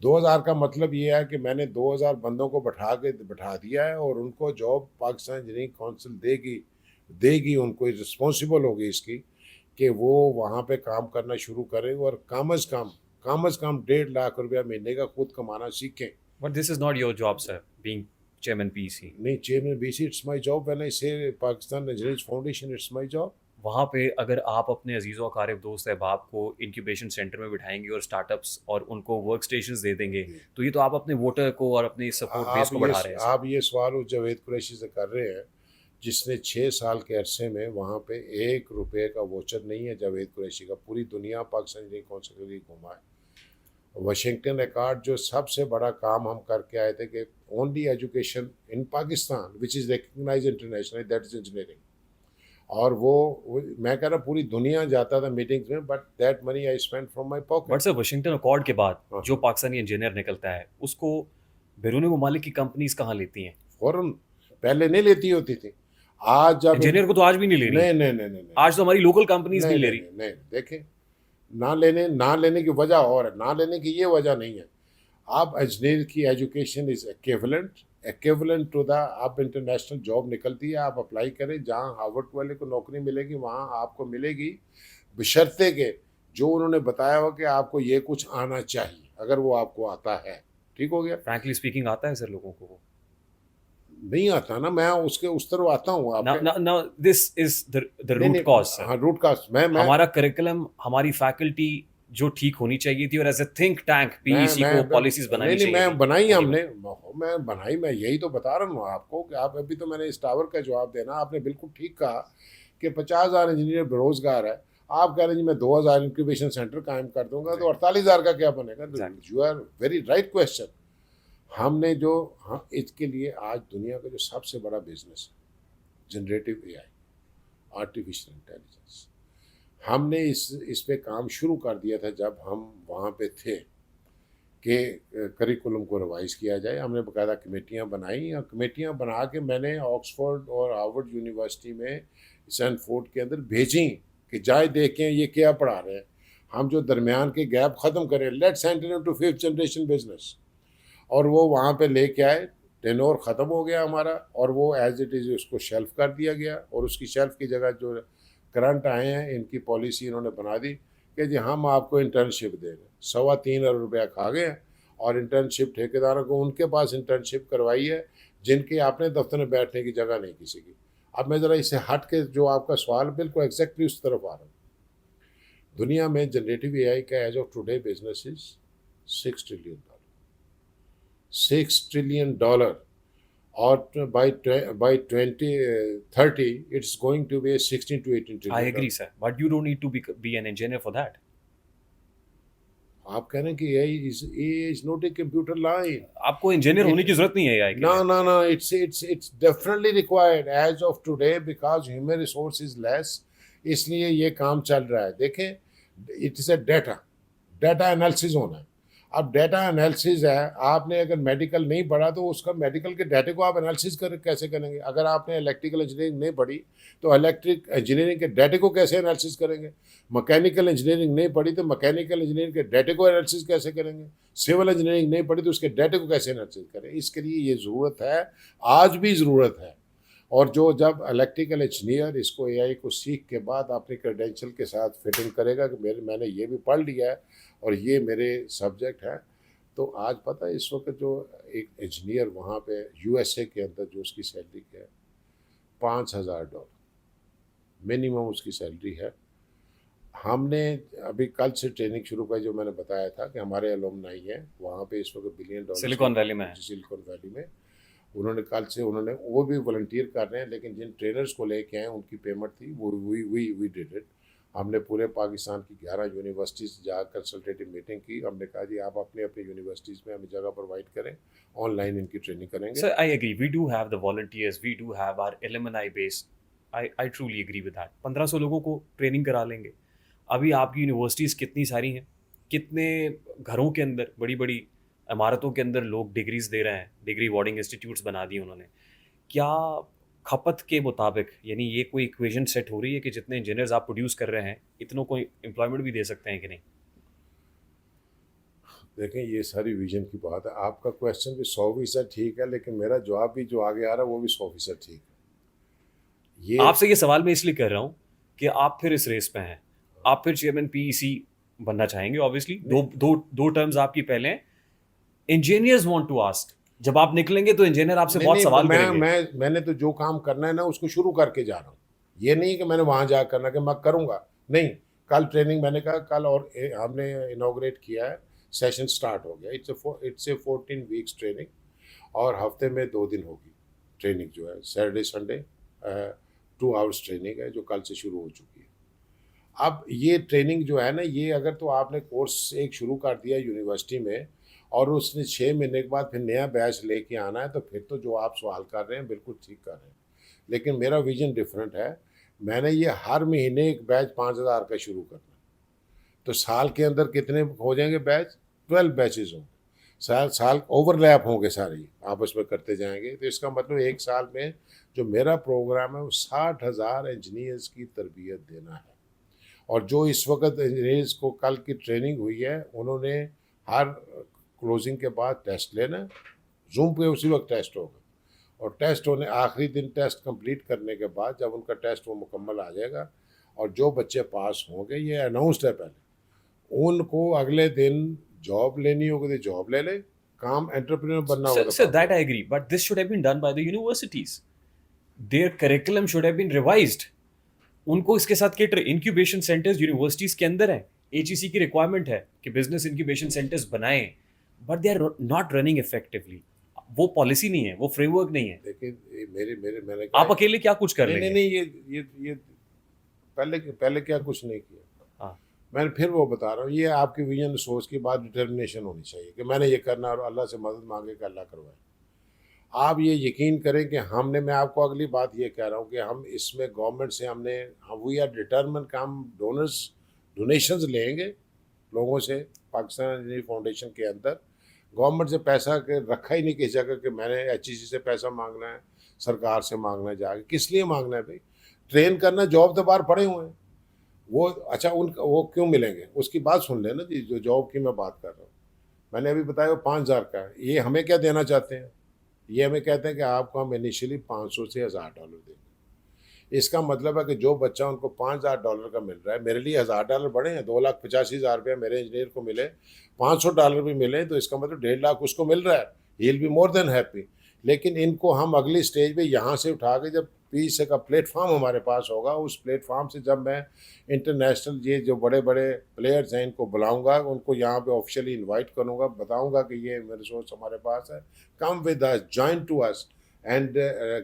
S2: 2000 का मतलब ये है कि मैंने 2000 बंदों को बैठा दिया है और उनको जॉब पाकिस्तान इंजीनियरिंग काउंसिल देगी उनको रिस्पॉन्सिबल होगी इसकी कि वो वहाँ पे काम करना शुरू करें और कम अज़ कम 1.5 लाख रुपया महीने का खुद कमाना सीखें।
S1: But this is not your job sir, being chairman PC.
S2: नहीं, chairman BC it's my job. When I say Pakistan engineering foundation it's my job.
S1: वहाँ पे अगर आप अपने अजीज़ व अकारिब दोस्त अहबाब को इंक्यूबेशन सेंटर में बिठाएंगे और स्टार्टअप्स और उनको वर्क स्टेशन दे देंगे, तो ये तो आप अपने वोटर को और अपनी सपोर्ट बेस को बढ़ा रहे हैं.
S2: आप ये सवाल उस जावेद कुरैशी से कर रहे हैं जिसने 6 साल के अरसे में वहाँ पे 1 रुपये का वोचर नहीं है जावेद कुरैशी का। पूरी दुनिया पाकिस्तान इंजीनियरिंग काउंसिल के लिए घुमा है। वाशिंगटन अकॉर्ड जो सबसे बड़ा काम हम करके आए थे कि only education in Pakistan which is recognise internationally that is engineering. और वो मैं कह रहा पूरी दुनिया जाता था मीटिंग्स में, but that money I spend from my pocket.
S1: But sir Washington accord के बाद
S2: हाँ।
S1: जो पाकिस्तानी इंजीनियर निकलता है उसको बैरून ममालिक की कंपनीज कहाँ लेती हैं?
S2: फौरन पहले नहीं लेती होती थी। आज जब
S1: इंजीनियर को तो आज भी नहीं ले रही.
S2: नहीं,
S1: आज तो हमारी लोकल कंपनीज नहीं ले रही.
S2: नहीं, देखें, ना लेने की वजह और है, ना लेने की ये वजह नहीं है। आप इंजीनियर की education is equivalent to the, आप इंटरनेशनल जॉब निकलती है, आप अप्लाई करें, जहाँ हार्वर्ड वाले को नौकरी मिलेगी वहाँ आपको मिलेगी, बशर्ते के जो उन्होंने बताया हो कि आपको ये कुछ आना चाहिए। अगर वो आपको आता है, ठीक हो गया।
S1: फ्रैंकली स्पीकिंग आता है सर लोगों को वो?
S2: नहीं आता ना, मैं उसके उस तरफ आता हूँ।
S1: Now this is the root cause sir.
S2: हाँ, रूट कॉज। मैं
S1: हमारा करिकुलम, हमारी फैकल्टी जो ठीक होनी चाहिए थी और as a think tank PEC को पॉलिसीज बनानी चाहिए.
S2: मैं बनाई हमने, मैं बनाई, मैं यही तो बता रहा हूँ आपको कि आप अभी तो मैंने इस टावर का जवाब देना, आपने बिल्कुल ठीक कहा कि 50,000 इंजीनियर बेरोजगार है। आप कह रहे हैं जी मैं 2,000 इंक्यूबेशन सेंटर कायम कर दूंगा तो 48,000 का क्या बनेगा? You are very right question. हमने जो, हाँ, इसके लिए आज दुनिया का जो सबसे बड़ा बिजनेस है जनरेटिव एआई, आर्टिफिशियल इंटेलिजेंस, हमने इस पे काम शुरू कर दिया था जब हम वहाँ पे थे कि करिकुलम को रिवाइज किया जाए। हमने बाकायदा कमेटियाँ बनाई और कमेटियाँ बना के मैंने ऑक्सफोर्ड और हार्वर्ड यूनिवर्सिटी में सैनफोर्ड के अंदर भेजी कि जाए देखें ये क्या पढ़ा रहे हैं, हम जो दरमियान के गैप ख़त्म करें, let's enter into 5th generation business. और वो वहाँ पे लेके आए, टेनोर ख़त्म हो गया हमारा और वो एज इट इज़ उसको शेल्फ कर दिया गया। और उसकी शेल्फ की जगह जो करंट आए हैं, इनकी पॉलिसी इन्होंने बना दी कि जी हम आपको इंटर्नशिप दे रहे हैं। 3.25 अरब रुपया खा गए हैं और इंटर्नशिप ठेकेदारों को उनके पास इंटर्नशिप करवाई है जिनके अपने दफ्तर में बैठने की जगह नहीं किसी की। अब मैं ज़रा इससे हट के जो आपका सवाल बिल्कुल एग्जैक्टली उस तरफ आ रहा हूँ। दुनिया में जनरेटिव एआई का age of today business is $6 trillion, $6 trillion, और by 2030 it's going to be a 16 to 18
S1: I
S2: trillion
S1: agree,
S2: dollar.
S1: sir, but you don't need to be an engineer for that.
S2: आप कह रहे हैं कि AI is not a computer line.
S1: आपको engineer होने की जरूरत नहीं है AI के लिए.
S2: No, it's definitely required as of today because human resource is less. इसलिए ये काम चल रहा है. देखें, it is a data analysis होना है. अब डाटा एनालिसिस है, आपने अगर मेडिकल नहीं पढ़ा तो उसका मेडिकल के डाटे को आप एनालिसिस कैसे करेंगे? अगर आपने इलेक्ट्रिकल इंजीनियरिंग नहीं पढ़ी तो इलेक्ट्रिक इंजीनियरिंग के डाटे को कैसे एनालिसिस करेंगे? मैकेनिकल इंजीनियरिंग नहीं पढ़ी तो मैकेनिकल इंजीनियरिंग के डाटे को एनालिसिस कैसे करेंगे? सिविल इंजीनियरिंग नहीं पढ़ी तो उसके डाटे को कैसे एनालिसिस करें? इसके लिए ये ज़रूरत है, आज भी ज़रूरत है। और जो जब इलेक्ट्रिकल इंजीनियर इसको एआई को सीख के बाद अपनी क्रेडेंशियल के साथ फिटिंग करेगा कि मैंने ये भी पढ़ लिया है और ये मेरे सब्जेक्ट है, तो आज पता है इस वक्त जो एक इंजीनियर वहाँ पे यूएसए के अंदर जो उसकी सैलरी है $5,000 मिनिमम उसकी सैलरी है। हमने अभी कल से ट्रेनिंग शुरू की, जो मैंने बताया था कि हमारे एलुमनाई हैं वहाँ पे इस वक्त $1 बिलियन
S1: सिलिकॉन वैली में है।
S2: सिलिकॉन वैली में उन्होंने कल से वो भी वॉलंटियर कर रहे हैं, लेकिन जिन ट्रेनर्स को लेके आए उनकी पेमेंट थी, वो वी डिड इट। हमने पूरे पाकिस्तान की 11 यूनिवर्सिटीज़ जा कंसल्टेटिव मीटिंग की। हमने कहा जी आप अपने अपने यूनिवर्सिटीज़ में हमें जगह प्रोवाइड करें, ऑनलाइन इनकी ट्रेनिंग करेंगे।
S1: Sir I agree, we do have the volunteers, we do have our alumni base, I truly agree with that. 1500 लोगों को ट्रेनिंग करा लेंगे। अभी आपकी यूनिवर्सिटीज़ कितनी सारी हैं, कितने घरों के अंदर, बड़ी बड़ी इमारतों के अंदर लोग डिग्रीज दे रहे हैं, डिग्री वार्डिंग इंस्टीट्यूट्स बना दिए उन्होंने। क्या खपत के मुताबिक, यानी ये कोई इक्वेशन सेट हो रही है कि जितने इंजीनियर्स आप प्रोड्यूस कर रहे हैं इतनों को एम्प्लॉयमेंट भी दे सकते हैं कि नहीं?
S2: देखें, ये सारी विजन की बात है। आपका क्वेश्चन भी 100% ठीक है, लेकिन मेरा जवाब भी जो आगे आ रहा है वो भी 100% ठीक है। ये
S1: आपसे ये सवाल मैं इसलिए कर रहा हूँ कि आप फिर इस रेस पे हैं, आप फिर चेयरमैन पीईसी बनना चाहेंगे ऑब्वियसली। दो टर्म्स आपकी पहले हैं। इंजीनियर्स वांट टू आस्क, जब आप निकलेंगे तो इंजीनियर आपसे बहुत सवाल करेंगे।
S2: मैंने तो जो काम करना है ना उसको शुरू करके जा रहा हूँ। ये नहीं कि मैंने वहाँ जा करना कि मैं करूँगा, नहीं। कल ट्रेनिंग मैंने कहा, कल और हमने इनॉग्रेट किया है, सेशन स्टार्ट हो गया। इट्स ए 14 वीक्स ट्रेनिंग, और हफ्ते में 2 दिन होगी ट्रेनिंग। जो है सैटरडे संडे 2 आवर्स ट्रेनिंग है जो कल से शुरू हो चुकी है। अब ये ट्रेनिंग जो है ना, ये अगर तो आपने कोर्स एक शुरू कर दिया यूनिवर्सिटी में और उसने 6 महीने के बाद फिर नया बैच लेके आना है, तो फिर तो जो आप सवाल कर रहे हैं बिल्कुल ठीक कर रहे हैं। लेकिन मेरा विजन डिफरेंट है। मैंने ये हर महीने एक बैच 5,000 का शुरू करना है, तो साल के अंदर कितने हो जाएंगे बैच? 12 बैचेज होंगे। साल ओवरलैप होंगे सारे, आपस में करते जाएंगे। तो इसका मतलब एक साल में जो मेरा प्रोग्राम है वो 60,000 इंजीनियर्स की तरबियत देना है। और जो इस वक्त इंजीनियर्स को कल की ट्रेनिंग हुई है, उन्होंने हर क्लोजिंग के बाद टेस्ट लेना, जूम पे उसी वक्त टेस्ट होगा, और टेस्ट होने आखिरी दिन टेस्ट कंप्लीट करने के बाद जब उनका टेस्ट वो मुकम्मल आ जाएगा और जो बच्चे पास होंगे, ये अनाउंस्ड है पहले, उनको अगले दिन जॉब लेनी होगी तो जॉब ले ले, काम एंटरप्रेन्योर बनना होगा।
S1: Sir, that I agree, but this should have been done by the universities. Their curriculum should have been revised. उनको इसके साथ के इंक्यूबेशन सेंटर्स यूनिवर्सिटीज के अंदर हैं। एचईसी की रिक्वायरमेंट है कि बिजनेस इंक्यूबेशन सेंटर्स बनाएं, but they are not running effectively. वो पॉलिसी नहीं है, वो फ्रेमवर्क नहीं है।
S2: देखिए, मैंने
S1: आप अकेले क्या कुछ कर लेंगे?
S2: नहीं, ये पहले क्या कुछ नहीं किया।
S1: हाँ,
S2: मैं फिर वो बता रहा हूँ, ये आपकी विजन सोच की बात, डिटर्मिनेशन होनी चाहिए कि मैंने ये करना और अल्लाह से मदद मांगे कि अल्लाह करवाए। आप ये यकीन करें कि मैं आपको अगली बात ये कह रहा हूँ कि हम इसमें गवर्नमेंट से वी आर डिटर्मिन कि हम डोनेशंस लेंगे लोगों से। पाकिस्तान इंजीनियरिंग फाउंडेशन के अंदर गवर्नमेंट से पैसा रखा ही नहीं किसी जगह कि मैंने एचईसी से पैसा मांगना है, सरकार से मांगना है। जाके किस लिए मांगना है भाई? ट्रेन करना, जॉब तो बाहर पड़े हुए हैं वो। अच्छा, वो क्यों मिलेंगे? उसकी बात सुन लेना जी। जो जॉब की मैं बात कर रहा हूँ, मैंने अभी बताया वो 5,000 का है। ये हमें क्या देना चाहते हैं? ये हमें कहते हैं कि आपको हम इनिशियली 500 से $1,000 देंगे। इसका मतलब है कि जो बच्चा उनको $5,000 का मिल रहा है, मेरे लिए $1,000 बड़े हैं। 2,85,000 रुपया मेरे इंजीनियर को मिले, $500 भी मिले, तो इसका मतलब 1.5 लाख उसको मिल रहा है। He will be more than happy. लेकिन इनको हम अगली स्टेज पे यहाँ से उठा के जब पीस का प्लेटफॉर्म हमारे पास होगा, उस प्लेटफॉर्म से जब मैं इंटरनेशनल ये जो बड़े बड़े प्लेयर्स हैं इनको बुलाऊंगा, उनको यहाँ पे ऑफिशियली इनवाइट करूंगा, बताऊंगा कि ये रिसोर्स हमारे पास है, come with us, join to us and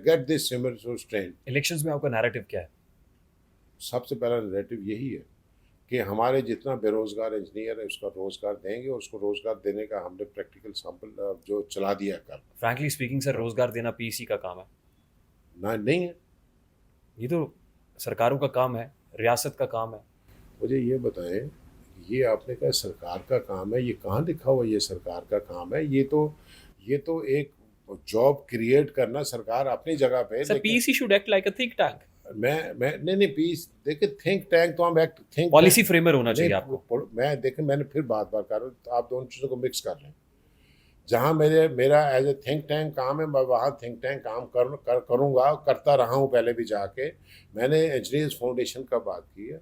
S2: get this resource trained.
S1: Elections में आपका नैरेटिव क्या है?
S2: सबसे पहला नैरेटिव यही है कि हमारे जितना बेरोज़गार इंजीनियर है उसका रोज़गार देंगे, और उसको रोज़गार देने का हमने प्रैक्टिकल सैंपल जो चला दिया कल।
S1: फ्रैंकली स्पीकिंग सर, रोजगार देना पीसी का काम है?
S2: ना नहीं है।
S1: ये तो सरकारों का काम है, रियासत का काम है।
S2: मुझे ये बताएं, ये आपने कहा सरकार का काम है, ये कहाँ लिखा हुआ ये सरकार का काम है? ये तो एक जॉब क्रिएट करना सरकार अपनी जगह पे,
S1: सर,
S2: लेकिन
S1: PC should act like a think tank.
S2: मैं नहीं पीस देखिए, थिंक टैंक तो हम एक्ट थिंक
S1: पॉलिसी फ्रेमर होना चाहिए
S2: नहीं,
S1: आपको।
S2: मैं देखें, मैंने फिर बात कर रहा हूँ, तो आप दोनों चीज़ों को मिक्स कर रहे हैं। जहाँ मेरा एज ए थिंक टैंक काम है, मैं वहाँ थिंक टैंक काम करूँगा, करता रहा हूँ पहले भी जाके। मैंने इंजीनियर्स फाउंडेशन का बात की है,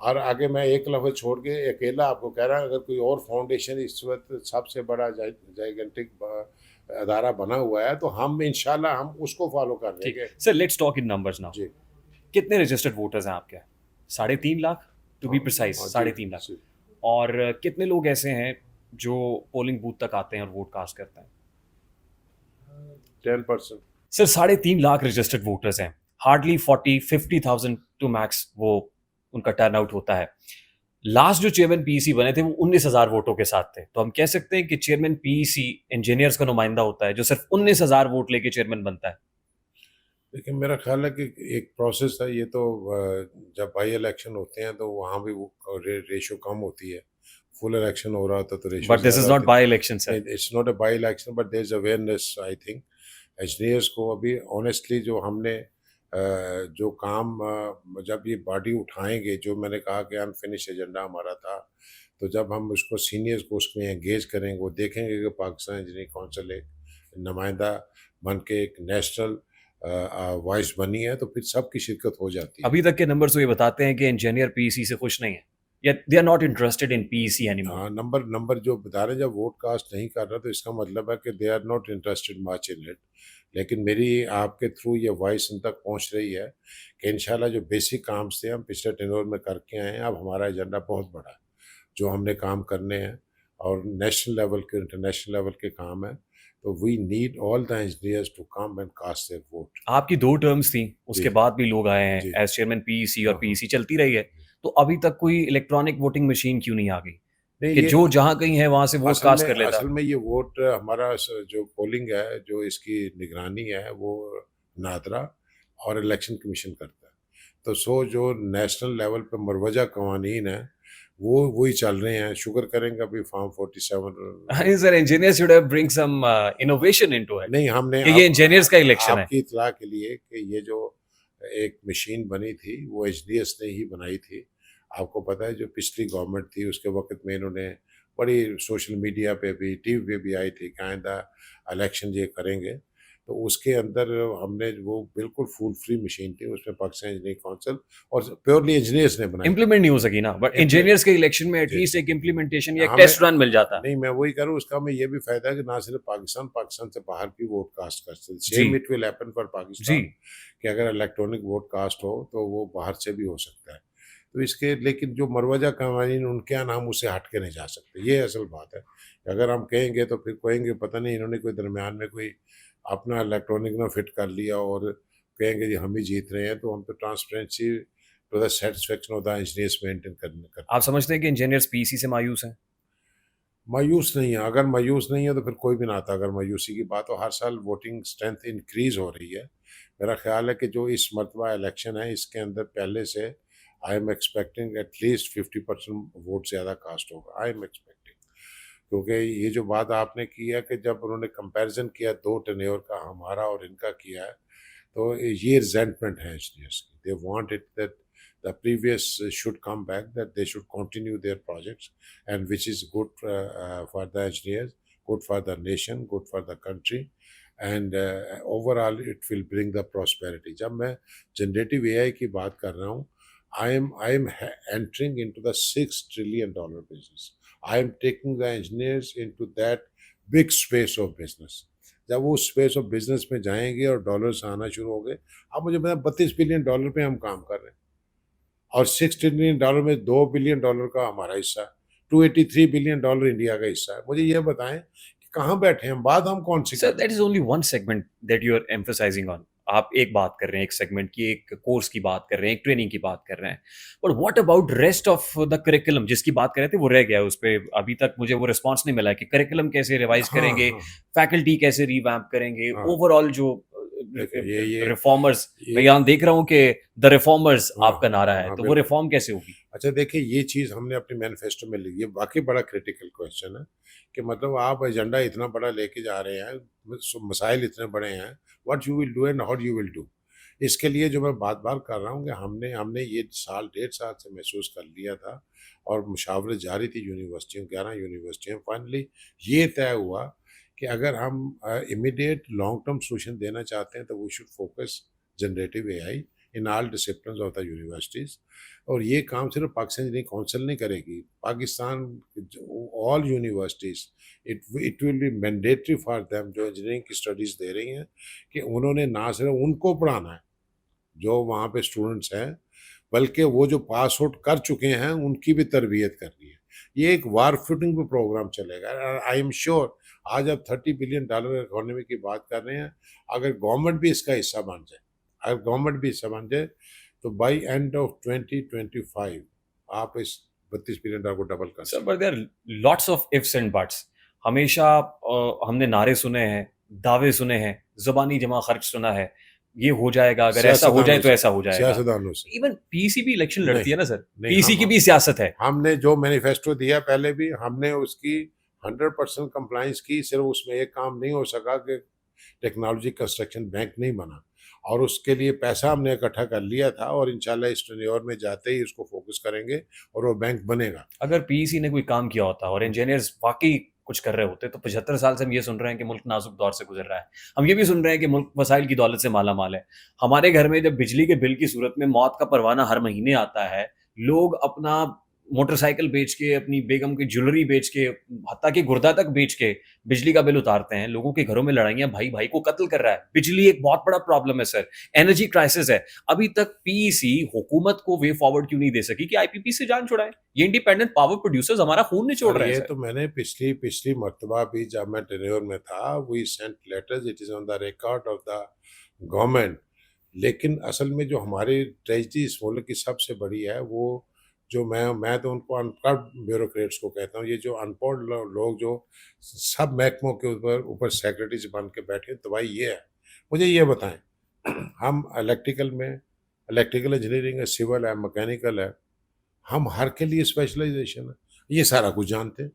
S2: और आगे मैं एक लफ्ज़ छोड़ के अकेला आपको कह रहा हूँ, अगर कोई और फाउंडेशन इस वक्त सबसे बड़ा जाइगेंटिक अदारा बना हुआ है, तो हम इंशाल्लाह हम उसको फॉलो कर
S1: ठीक
S2: लेंगे।
S1: Sir, let's talk in numbers now.
S2: जी।
S1: कितने रजिस्टर्ड वोटर्स हैं आपके? 3.5 लाख टू बी प्रिसाइज,
S2: हाँ, जी,
S1: 3.5 लाख।
S2: जी।
S1: और कितने लोग ऐसे हैं जो पोलिंग बूथ तक आते हैं और वोट कास्ट करते हैं?
S2: 10%।
S1: सर, 3.5 लाख रजिस्टर्ड वोटर्स हैं। हार्डली 40-50,000 टू मैक्स वो उनका टर्न आउट होता है। लास्ट जो चेयरमैन पीईसी बने थे वो 19,000 वोटों के साथ थे। तो हम कह सकते हैं कि चेयरमैन पीईसी इंजीनियर्स का नुमाइंदा होता है जो सिर्फ 19,000 वोट लेके चेयरमैन बनता है।
S2: लेकिन मेरा ख्याल है कि एक प्रोसेस है ये तो, जब बाई इलेक्शन होते हैं तो वहाँ भी वो रेशो कम होती है। फुल इलेक्शन हो रहा होता तो रेशो
S1: बट दिस इज
S2: ज़्यादा
S1: नॉट
S2: होती
S1: बाय इलेक्शन सर।
S2: है। It's not a by election, but there is awareness, I think. Engineers को अभी ऑनेस्टली जो हमने जो काम जब ये बॉडी उठाएंगे, जो मैंने कहा कि अनफिनिश एजेंडा हमारा था, तो जब हम उसको सीनियर्स को उसमें एंगेज करेंगे, वो देखेंगे कि पाकिस्तान इंजीनियरिंग काउंसिल एक नुमाइंदा बन के एक नेशनल वॉइस बनी है, तो फिर सबकी शिरकत हो जाती है।
S1: अभी तक के नंबर्स तो ये बताते हैं कि इंजीनियर पीईसी से खुश नहीं है, या they are not interested in PEC anymore.
S2: हाँ, नंबर जो बता रहे हैं, जब वोट कास्ट नहीं कर रहा तो इसका मतलब है कि they are not interested much in it. लेकिन मेरी आपके थ्रू ये वॉइस उन तक पहुंच रही है कि इंशाल्लाह जो बेसिक काम थे हम पिछले टेन्योर में करके आए हैं, अब हमारा एजेंडा बहुत बड़ा है जो हमने काम करने हैं, और नेशनल लेवल के इंटरनेशनल लेवल के काम है। तो we need all the engineers to come and cast their vote.
S1: आपकी 2 टर्म्स थी, उसके
S2: जी,
S1: बाद भी लोग आए हैं
S2: जी।
S1: एज चेयरमैन पीईसी और
S2: हाँ, हाँ।
S1: पीईसी चलती रही है। तो अभी तक कोई इलेक्ट्रॉनिक वोटिंग मशीन क्यों नहीं आ गई
S2: नहीं,
S1: कि
S2: ये
S1: जो जहां कहीं है वहां से वोट कास्ट कर लेता?
S2: असल में ये वोट हमारा जो पोलिंग है, जो इसकी निगरानी है, वो नादरा और इलेक्शन कमीशन करता है। तो जो नेशनल लेवल पे मरवजा कवानीन है, वो वही चल रहे हैं। शुक्र करेंगे अभी form 47
S1: sir, engineer should have bring some innovation into it
S2: नहीं, हमने
S1: कि ये इंजीनियर्स का इलेक्शन है।
S2: आपकी इतला के लिए कि ये जो एक मशीन बनी थी वो एचडीएस ने ही बनाई थी। आपको पता है जो पिछली गवर्नमेंट थी उसके वक्त में इन्होंने बड़ी सोशल मीडिया पे भी, टीवी पे भी आई थी कि आइंदा इलेक्शन ये करेंगे। तो उसके अंदर हमने वो बिल्कुल फुल फ्री मशीन थी, उसमें पाकिस्तान इंजीनियरिंग काउंसिल और प्योरली इंजीनियर्स ने बनाई थी।
S1: इंप्लीमेंट नहीं हो सकी ना, बट
S2: Implement-
S1: इंजीनियर्स के इलेक्शन में
S2: जी,
S1: एटलीस्ट एक इंप्लीमेंटेशन या एक
S2: हमें
S1: टेस्ट रन मिल जाता।
S2: नहीं, मैं वही कह रहा हूँ, उसका हमें ये भी फायदा है कि ना सिर्फ पाकिस्तान से बाहर भी वोट कास्ट कर सकते।
S1: जी
S2: same it will happen for
S1: जी।
S2: पाकिस्तान कि अगर इलेक्ट्रॉनिक वोट कास्ट हो तो वो बाहर से भी हो सकता है। तो इसके लेकिन जो मरवजा कवानीन उनके यहाँ हम उसे हट के नहीं जा सकते, ये असल बात है। अगर हम कहेंगे तो फिर कहेंगे पता नहीं इन्होंने कोई दरमियान में कोई अपना इलेक्ट्रॉनिक ना फिट कर लिया और कहेंगे जी हम ही जीत रहे हैं। तो हम तो transparency to the satisfaction of the engineers maintain करते
S1: आप
S2: हैं।
S1: समझते हैं कि इंजीनियर्स पीसी से मायूस हैं?
S2: मायूस नहीं है, अगर मायूस नहीं है तो फिर कोई भी ना आता। अगर मायूसी की बात हो, हर साल वोटिंग स्ट्रेंथ इंक्रीज हो रही है। मेरा ख्याल है कि जो इस मरतबा इलेक्शन है इसके अंदर पहले से I am expecting at least 50% vote ज़्यादा कास्ट होगा। आई एम एक्सपेक्टिंग, क्योंकि ये जो बात आपने की है कि जब उन्होंने कंपैरिजन किया दो टेन्योर का, हमारा और इनका किया है, तो ये रिजेंटमेंट है इंजीनियर्स की। They want it that the previous should come back, that they should continue their projects, and which is good for the engineers, good for the nation, good for the country, and overall it will bring the prosperity. जब मैं generative AI की बात कर रहा हूँ, I am entering into the $6 trillion business. I am taking the engineers into that big space of business. जब वो space of business में जाएंगे और डॉलर्स आना शुरू हो गए, आप मुझे बताएं $32 बिलियन पे हम काम कर रहे हैं और $6 ट्रिलियन में $2 बिलियन का हमारा हिस्सा है, $283 बिलियन इंडिया का हिस्सा है। मुझे ये बताएं कि कहाँ बैठे हैं, बात हम कौन सी कर
S1: सर
S2: रहे
S1: that is only one segment that you are emphasising on. आप एक बात कर रहे हैं, एक सेगमेंट की, एक कोर्स की बात कर रहे हैं, एक ट्रेनिंग की बात कर रहे हैं, but what about rest of the curriculum जिसकी बात कर रहे थे वो रह गया। उस पे अभी तक मुझे वो रिस्पांस नहीं मिला है कि करिकुलम कैसे रिवाइज
S2: हैं? हाँ
S1: करेंगे,
S2: हाँ
S1: फैकल्टी कैसे रिवैम्प करेंगे,
S2: हाँ।
S1: ओवरऑल जो
S2: देखिए ये
S1: रिफॉर्मर्स। मैं
S2: ये
S1: यहाँ देख रहा हूँ कि द रिफॉर्मर्स
S2: हाँ
S1: आपका नारा है,
S2: हाँ
S1: तो वो
S2: बिल्कुल।
S1: रिफॉर्म कैसे होगी?
S2: अच्छा देखिए, ये चीज़ हमने अपने मैनिफेस्टो में ली, ये वाकई बड़ा क्रिटिकल क्वेश्चन है कि मतलब आप एजेंडा इतना बड़ा लेके जा रहे हैं, मसाइल इतने बड़े हैं, what you will do and how you will do. इसके लिए जो मैं बात बात कर रहा हूँ कि हमने हमने ये साल 1.5 साल से महसूस कर लिया था और मुशावरत जारी थी यूनिवर्सिटियों, 11 यूनिवर्सिटियों। फाइनली ये तय हुआ कि अगर हम इमीडिएट लॉन्ग टर्म सोल्यूशन देना चाहते हैं तो we should focus generative AI in all discipline of the universities. और ये काम सिर्फ पाकिस्तान इंजीनियरिंग काउंसिल नहीं करेगी, Pakistan all universities, it will be mandatory for them जो इंजीनियरिंग की स्टडीज़ दे रही हैं कि उन्होंने ना सिर्फ उनको पढ़ाना है जो वहाँ पे स्टूडेंट्स हैं, बल्कि वो जो पास आउट कर चुके हैं उनकी भी तरबियत करनी है। ये एक वार फुटिंग पे प्रोग्राम चलेगा। आई एम श्योर आज आप $30 बिलियन इकोनॉमी की बात कर रहे हैं, अगर गवर्नमेंट भी इसका हिस्सा बन जाए, अगर गवर्नमेंट भी हिस्सा बन जाए तो बाई एंड ऑफ 2025 आप इस $32 बिलियन को डबल कर
S1: सर
S2: सकते
S1: but there lots of ifs and buts. हमेशा हमने नारे सुने हैं, दावे सुने हैं, जुबानी जमा खर्च सुना है, ये हो जाएगा,
S2: हैं।
S1: अगर ऐसा हो जाए
S2: सियासतदानों
S1: तो
S2: से,
S1: ऐसा हो जाएगा।
S2: सियासतदानों से
S1: इवन पीसी भी इलेक्शन
S2: नहीं,
S1: लड़ती है ना सर,
S2: नहीं
S1: पीसी की भी सियासत है।
S2: हमने जो मैनिफेस्टो दिया पहले भी, हमने उसकी 100% कंप्लाइंस की। सिर्फ उसमें एक काम नहीं हो सका कि टेक्नोलॉजी कंस्ट्रक्शन बैंक नहीं बना, और उसके लिए पैसा हमने इकट्ठा कर लिया था और इंशाल्लाह इस टेन्योर में जाते ही उसको फोकस करेंगे और वो बैंक बनेगा।
S1: अगर पीसी ने कोई काम किया होता और इंजीनियर्स वाकई कुछ कर रहे होते तो 75 साल से हम ये सुन रहे हैं कि मुल्क नाजुक दौर से गुजर रहा है। हम ये भी सुन रहे हैं कि मुल्क वसाइल की दौलत से माला माल है। हमारे घर में जब बिजली के बिल की सूरत में मौत का परवाना हर महीने आता है, लोग अपना मोटरसाइकिल बेच के, अपनी बेगम की ज्वेलरी बेच के, हत्ता कि गुर्दा तक बेच के बिजली का बिल उतारते हैं। लोगों के घरों में लड़ाइयां, भाई भाई को कत्ल कर रहा है। बिजली एक बहुत बड़ा प्रॉब्लम है सर, एनर्जी क्राइसिस है। अभी तक पीईसी हुकूमत को वे फॉरवर्ड क्यों नहीं दे सकी कि आईपीपी से जान छुड़ाए? ये इंडिपेंडेंट पावर प्रोड्यूसर्स हमारा खून निचोड़
S2: और
S1: रहे हैं
S2: ये
S1: सर।
S2: तो मैंने पिछली पिछली मर्तबा भी जब मैं टेन्योर में था, we sent letters, it is on the record of the government. लेकिन असल में जो हमारी ट्रेजेडी इस मुल्क की सबसे बड़ी है, वो जो मैं तो उनको अनपढ़ ब्यूरोक्रेट्स को कहता हूँ। ये जो अनपढ़ लोग जो सब महकमों के ऊपर ऊपर सेक्रेटरीज बन के बैठे, तो भाई ये है। मुझे ये बताएं, हम इलेक्ट्रिकल में, इलेक्ट्रिकल इंजीनियरिंग है, सिविल है, मैकेनिकल है, हम हर के लिए स्पेशलाइजेशन है, ये सारा कुछ जानते हैं।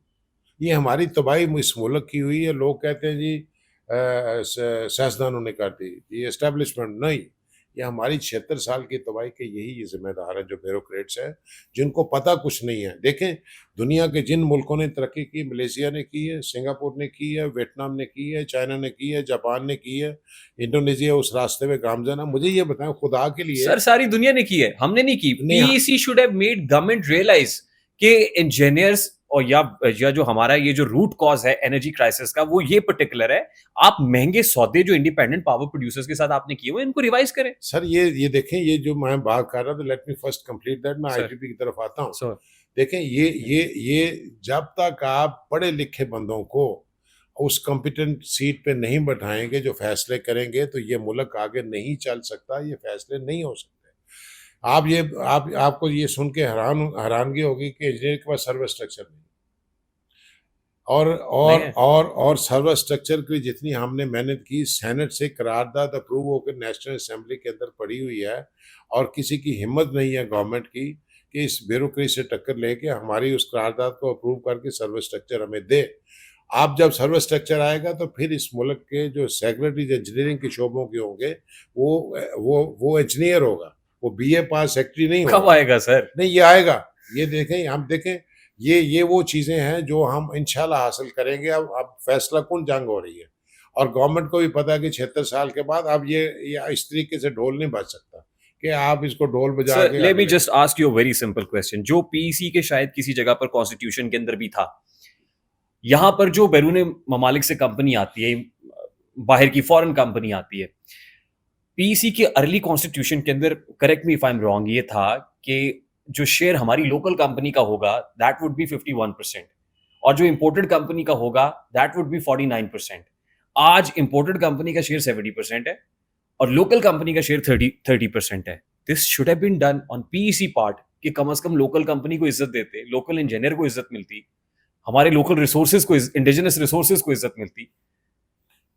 S2: ये हमारी तबाही इस मुल्क की हुई है। लोग कहते हैं जी सियासतदानों ने कर दी, ये एस्टेब्लिशमेंट नहीं, ये हमारी 76 साल की तबाही के यही ये जिम्मेदार हैं जो ब्यूरोक्रेट्स हैं, जिनको पता कुछ नहीं है। देखें, दुनिया के जिन मुल्कों ने तरक्की की, मलेशिया ने की है, सिंगापुर ने की है, वियतनाम ने की है, चाइना ने की है, जापान ने की है, इंडोनेशिया उस रास्ते में गामजन है। मुझे ये बताएं, खुदा के लिए
S1: सर सारी दुनिया ने की है, हमने नहीं की।
S2: नहीं।
S1: PEC should have made government realize कि इंजीनियर्स और या जो हमारा ये जो रूट कॉज है एनर्जी क्राइसिस का, वो ये पर्टिकुलर है। आप महंगे सौदे जो इंडिपेंडेंट पावर प्रोड्यूसर्स के साथ आपने किए हुए, इनको रिवाइज करें
S2: सर। ये देखें, ये जो मैं बात कर रहा था, let me first complete that, मैं
S1: सर।
S2: आईपीपी की तरफ आता हूँ।
S1: सर
S2: देखें, ये जब तक आप पढ़े लिखे बंदों को उस कॉम्पिटेंट सीट पे नहीं बैठाएंगे जो फैसले करेंगे, तो ये मुल्क आगे नहीं चल सकता, ये फैसले नहीं हो सकते। आपको ये सुन के हैरानगी होगी कि इंजीनियर के पास सर्विस स्ट्रक्चर नहीं, और
S1: नहीं है।
S2: सर्वर स्ट्रक्चर की जितनी हमने मेहनत की, सेनेट से करारदाद अप्रूव होकर नेशनल असेंबली के अंदर पड़ी हुई है, और किसी की हिम्मत नहीं है गवर्नमेंट की कि इस ब्यूरोक्रेसी से टक्कर लेके हमारी उस करारदाद को अप्रूव करके सर्वर स्ट्रक्चर हमें दे। आप जब सर्वर स्ट्रक्चर आएगा तो फिर इस मुल्क के जो सेक्रेटरीज इंजीनियरिंग के शोबों के होंगे, वो इंजीनियर होगा, वो बीए पास सेक्रेटरी नहीं
S1: कब
S2: होगा।
S1: आएगा सर?
S2: नहीं, ये आएगा। ये देखें, हम देखें, ये वो चीज़ें हैं जो हम इंशाल्लाह हासिल करेंगे। अब फैसला कौन जंग हो रही है, और गवर्नमेंट को भी पता है कि 76 साल के बाद अब ये इस तरीके से ढोल नहीं बज सकता कि आप इसको ढोल बजा
S1: सर
S2: के
S1: लेट मी
S2: अगले।
S1: Just ask you a very simple question, जो पीईसी के शायद किसी जगह पर कॉन्स्टिट्यूशन के अंदर भी था, यहां पर जो बैरून ममालिक से कंपनी आती है, बाहर की फॉरेन कंपनी आती है। पीईसी के अर्ली कॉन्स्टिट्यूशन के अंदर, correct me if I am wrong, ये था कि जो शेयर हमारी लोकल कंपनी का होगा दैट वुड बी 51% और जो इंपोर्टेड कंपनी का होगा दैट वुड बी 49%। आज इंपोर्टेड कंपनी का शेयर 70% है और लोकल कंपनी का शेयर 30% है। This should have been done on PEC part कि कम से कम लोकल कंपनी को इज्जत देते, लोकल इंजीनियर को इज्जत मिलती, हमारे लोकल रिसोर्सेज को, इंडिजिनस रिसोर्सेज को इज्जत मिलती।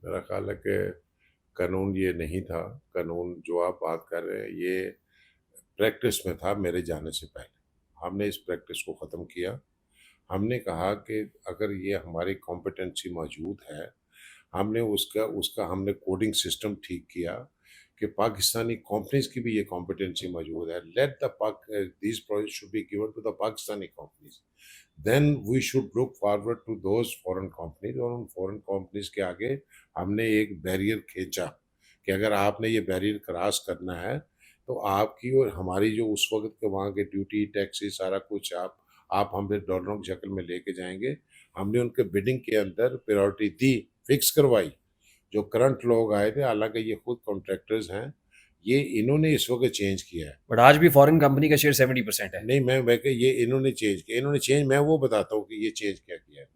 S2: मेरा ख्याल है कि कानून ये नहीं था। कानून जो आप बात कर रहे हैं ये प्रैक्टिस में था मेरे जाने से पहले। हमने इस प्रैक्टिस को ख़त्म किया। हमने कहा कि अगर ये हमारी कॉम्पिटेंसी मौजूद है, हमने उसका उसका हमने कोडिंग सिस्टम ठीक किया कि पाकिस्तानी कंपनीज़ की भी ये कॉम्पिटेंसी मौजूद है। Let the Pak these projects should be given to the Pakistani companies. Then we should look forward to those foreign companies, और उन फॉरेन कंपनीज़ के आगे हमने एक बैरियर खींचा कि अगर आपने ये बैरियर क्रॉस करना है तो आपकी और हमारी जो उस वक़्त के वहाँ के ड्यूटी, टैक्सेस सारा कुछ आप हमें डॉलरों की शक्ल में लेके जाएँगे। हमने उनके बिडिंग के अंदर प्रायोरिटी दी, फिक्स करवाई। जो करंट लोग आए थे, हालाँकि ये खुद कॉन्ट्रैक्टर्स हैं, ये इन्होंने इस वक़्त चेंज किया है।
S1: बट आज भी फॉरेन कंपनी का शेयर 70% है।
S2: नहीं, मैं कि ये इन्होंने चेंज किया। इन्होंने चेंज, मैं वो बताता हूँ कि ये चेंज क्या किया है।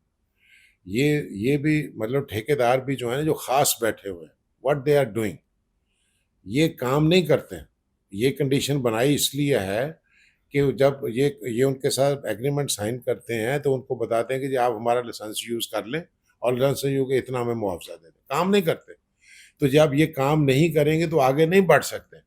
S2: ये भी मतलब ठेकेदार भी जो है ना, जो ख़ास बैठे हुए हैं, व्हाट दे आर डूइंग, ये काम नहीं करते हैं। ये कंडीशन बनाई इसलिए है कि जब ये उनके साथ एग्रीमेंट साइन करते हैं तो उनको बताते हैं कि जी आप हमारा लाइसेंस यूज़ कर लें और लाइसेंस यूज़ के इतना हमें मुआवजा दे दें। काम नहीं करते। तो जब ये काम नहीं करेंगे तो आगे नहीं बढ़ सकते।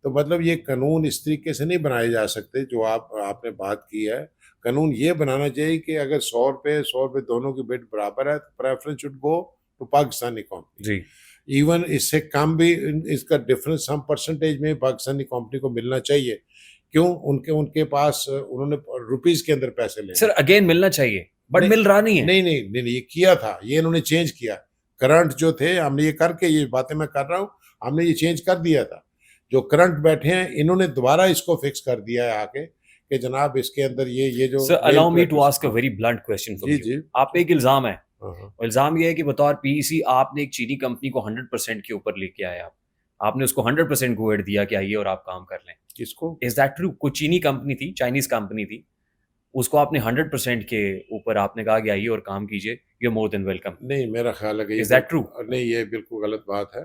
S2: तो मतलब ये कानून इस तरीके से नहीं बनाए जा सकते जो आपने बात की है। कानून ये बनाना चाहिए कि अगर 100 रुपए दोनों की बिड बराबर है तो preference should go to Pakistani company.
S1: जी।
S2: इवन इससे कम भी इसका डिफरेंस सम परसेंटेज में पाकिस्तानी कंपनी को मिलना चाहिए। क्यों? उनके उनके पास उन्होंने रुपीज़ के अंदर पैसे लेने
S1: सर
S2: हैं।
S1: अगेन मिलना चाहिए, बट
S2: नहीं,
S1: मिल रहा नहीं है।
S2: नहीं, ये किया था, ये इन्होंने चेंज किया। करंट जो थे, हमने ये करके, ये बातें मैं कर रहा हूँ, हमने ये चेंज कर दिया था। जो करंट बैठे हैं, इन्होंने दोबारा इसको फिक्स कर दिया है आके कि जनाब इसके अंदर ये जो
S1: sir
S2: mail
S1: allow me to
S2: practice.
S1: Ask a
S2: हाँ,
S1: वेरी ब्लंट क्वेश्चन फ्रॉम
S2: जी,
S1: यू।
S2: जी।
S1: आप पे एक इल्जाम है,
S2: हाँ, हाँ।
S1: और इल्जाम ये है कि बतौर पीईसी आपने एक चीनी कंपनी को 100% के ऊपर लेके आए आप। आपने उसको 100% गो दिया कि आइए और आप काम कर लें।
S2: किसको?
S1: Is that true? कोई चीनी कंपनी थी, चाइनीज कंपनी थी, उसको आपने 100% के ऊपर आपने कहा कि आइए और काम कीजिए, you are more than welcome.
S2: नहीं, मेरा ख़्याल है कि ये
S1: इज दैट ट्रू?
S2: नहीं, ये बिल्कुल गलत बात है।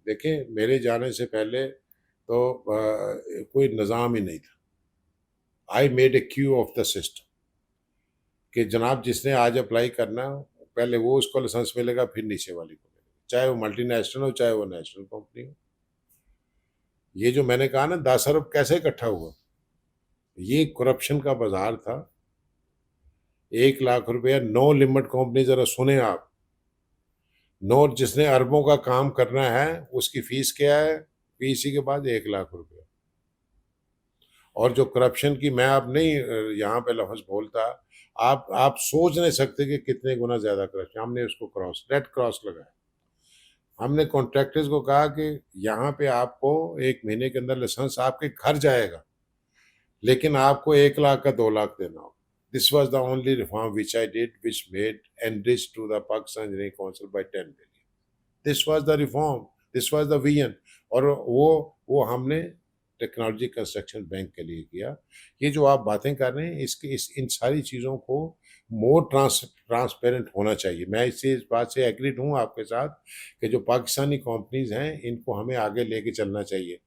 S2: देखें, मेरे जाने से पहले तो कोई निज़ाम ही नहीं था। I made a Q of the system कि जनाब जिसने आज अप्लाई करना है, पहले वो उसको लाइसेंस मिलेगा, फिर नीचे वाले को मिलेगा। चाहे वो मल्टीनेशनल हो, चाहे वो नेशनल कंपनी हो। ये जो मैंने कहा ना 10 अरब कैसे इकट्ठा हुआ? ये करप्शन का बाज़ार था। 1 लाख रुपया नो लिमिट कंपनी, ज़रा सुने आप। नो, जिसने अरबों का काम करना है, उसकी फ़ीस क्या है? पीसी के बाद 1 लाख रुपया। और जो करप्शन की मैं अब नहीं यहाँ पे लफ्ज़ बोलता, आप सोच नहीं सकते कि कितने गुना ज़्यादा करप्शन। हमने उसको रेड क्रॉस लगाया। हमने कॉन्ट्रैक्टर्स को कहा कि यहाँ पे आपको 1 महीने के अंदर लाइसेंस आपके घर जाएगा, लेकिन आपको 1 लाख का 2 लाख देना होगा। This was the only reform which I did, which made enrich to the Pakistan engineering council by 10 billion. This was the reform, this was the vision. और वो हमने टेक्नोलॉजी कंस्ट्रक्शन बैंक के लिए किया। ये जो आप बातें कर रहे हैं, इसकी इन सारी चीज़ों को मोर ट्रांसपेरेंट होना चाहिए। मैं इस बात से एग्रीड हूँ आपके साथ कि जो पाकिस्तानी कंपनीज़ हैं, इनको हमें आगे लेके चलना चाहिए।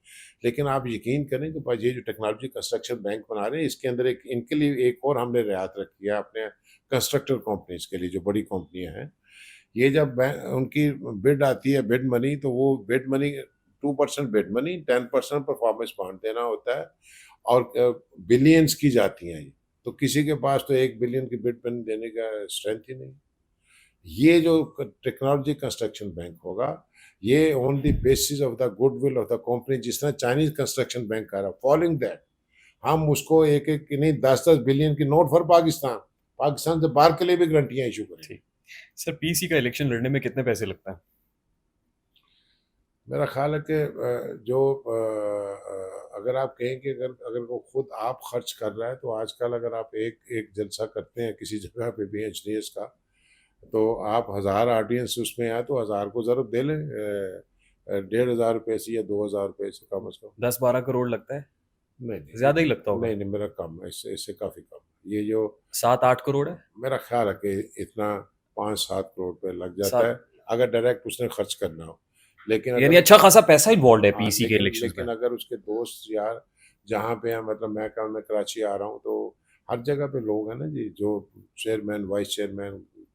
S2: लेकिन आप यकीन करें कि ये जो टेक्नोलॉजी कंस्ट्रक्शन बैंक बना रहे हैं, इसके अंदर एक इनके लिए एक और हमने रियायत रखी है अपने कंस्ट्रक्टर कंपनीज़ के लिए, जो बड़ी कंपनियाँ हैं। ये जब उनकी बिड आती है, बिड मनी, तो वो bid money 2% bid money, 10% performance bond देना होता है, और बिलियंस की जाती हैं ये। तो किसी के पास तो 1 बिलियन की बिड मनी देने का स्ट्रेंथ ही नहीं। ये जो टेक्नोलॉजी कंस्ट्रक्शन बैंक होगा, ये on the basis of the goodwill of the company, जिस तरह चाइनीज कंस्ट्रक्शन बैंक कर रहा है, फॉलोइंग दैट हम उसको एक एक नहीं 10-10 बिलियन की नोट फॉर पाकिस्तान, पाकिस्तान से बाहर के लिए भी गारंटियां इशू करें।
S1: ठीक। सर पीसी का इलेक्शन लड़ने में कितने पैसे लगता है?
S2: मेरा ख्याल है कि अगर आप कहें कि अगर अगर वो खुद आप खर्च कर रहा है, तो आजकल अगर आप एक एक जलसा करते हैं किसी जगह पे भी इंजीनियर्स का, तो आप 1000 ऑडियंस उसमें आए तो 1000 को ज़रूर दे लें 1500 रुपये से या 2000 रुपये से कम से कम।
S1: 10-12 करोड़ लगता है?
S2: नहीं नहीं
S1: ज्यादा ही लगता होगा।
S2: नहीं नहीं, मेरा कम है, इससे इससे काफ़ी कम है। ये जो
S1: 7-8 करोड़ है।
S2: मेरा ख्याल है कि इतना 5-7 करोड़ रुपये लग जाता है,
S1: सात।
S2: अगर डायरेक्ट उसने खर्च करना हो। लेकिन
S1: यानी
S2: अगर
S1: अच्छा खासा पैसा इन्वॉल्व है
S2: हाँ,
S1: पीसी के
S2: लेकिन
S1: इलेक्शंस में।
S2: लेकिन अगर उसके दोस्त यार जहाँ पे हैं, मतलब मैं कराची आ रहा हूँ तो हर जगह पे लोग हैं ना जी, जो chairman vice chairman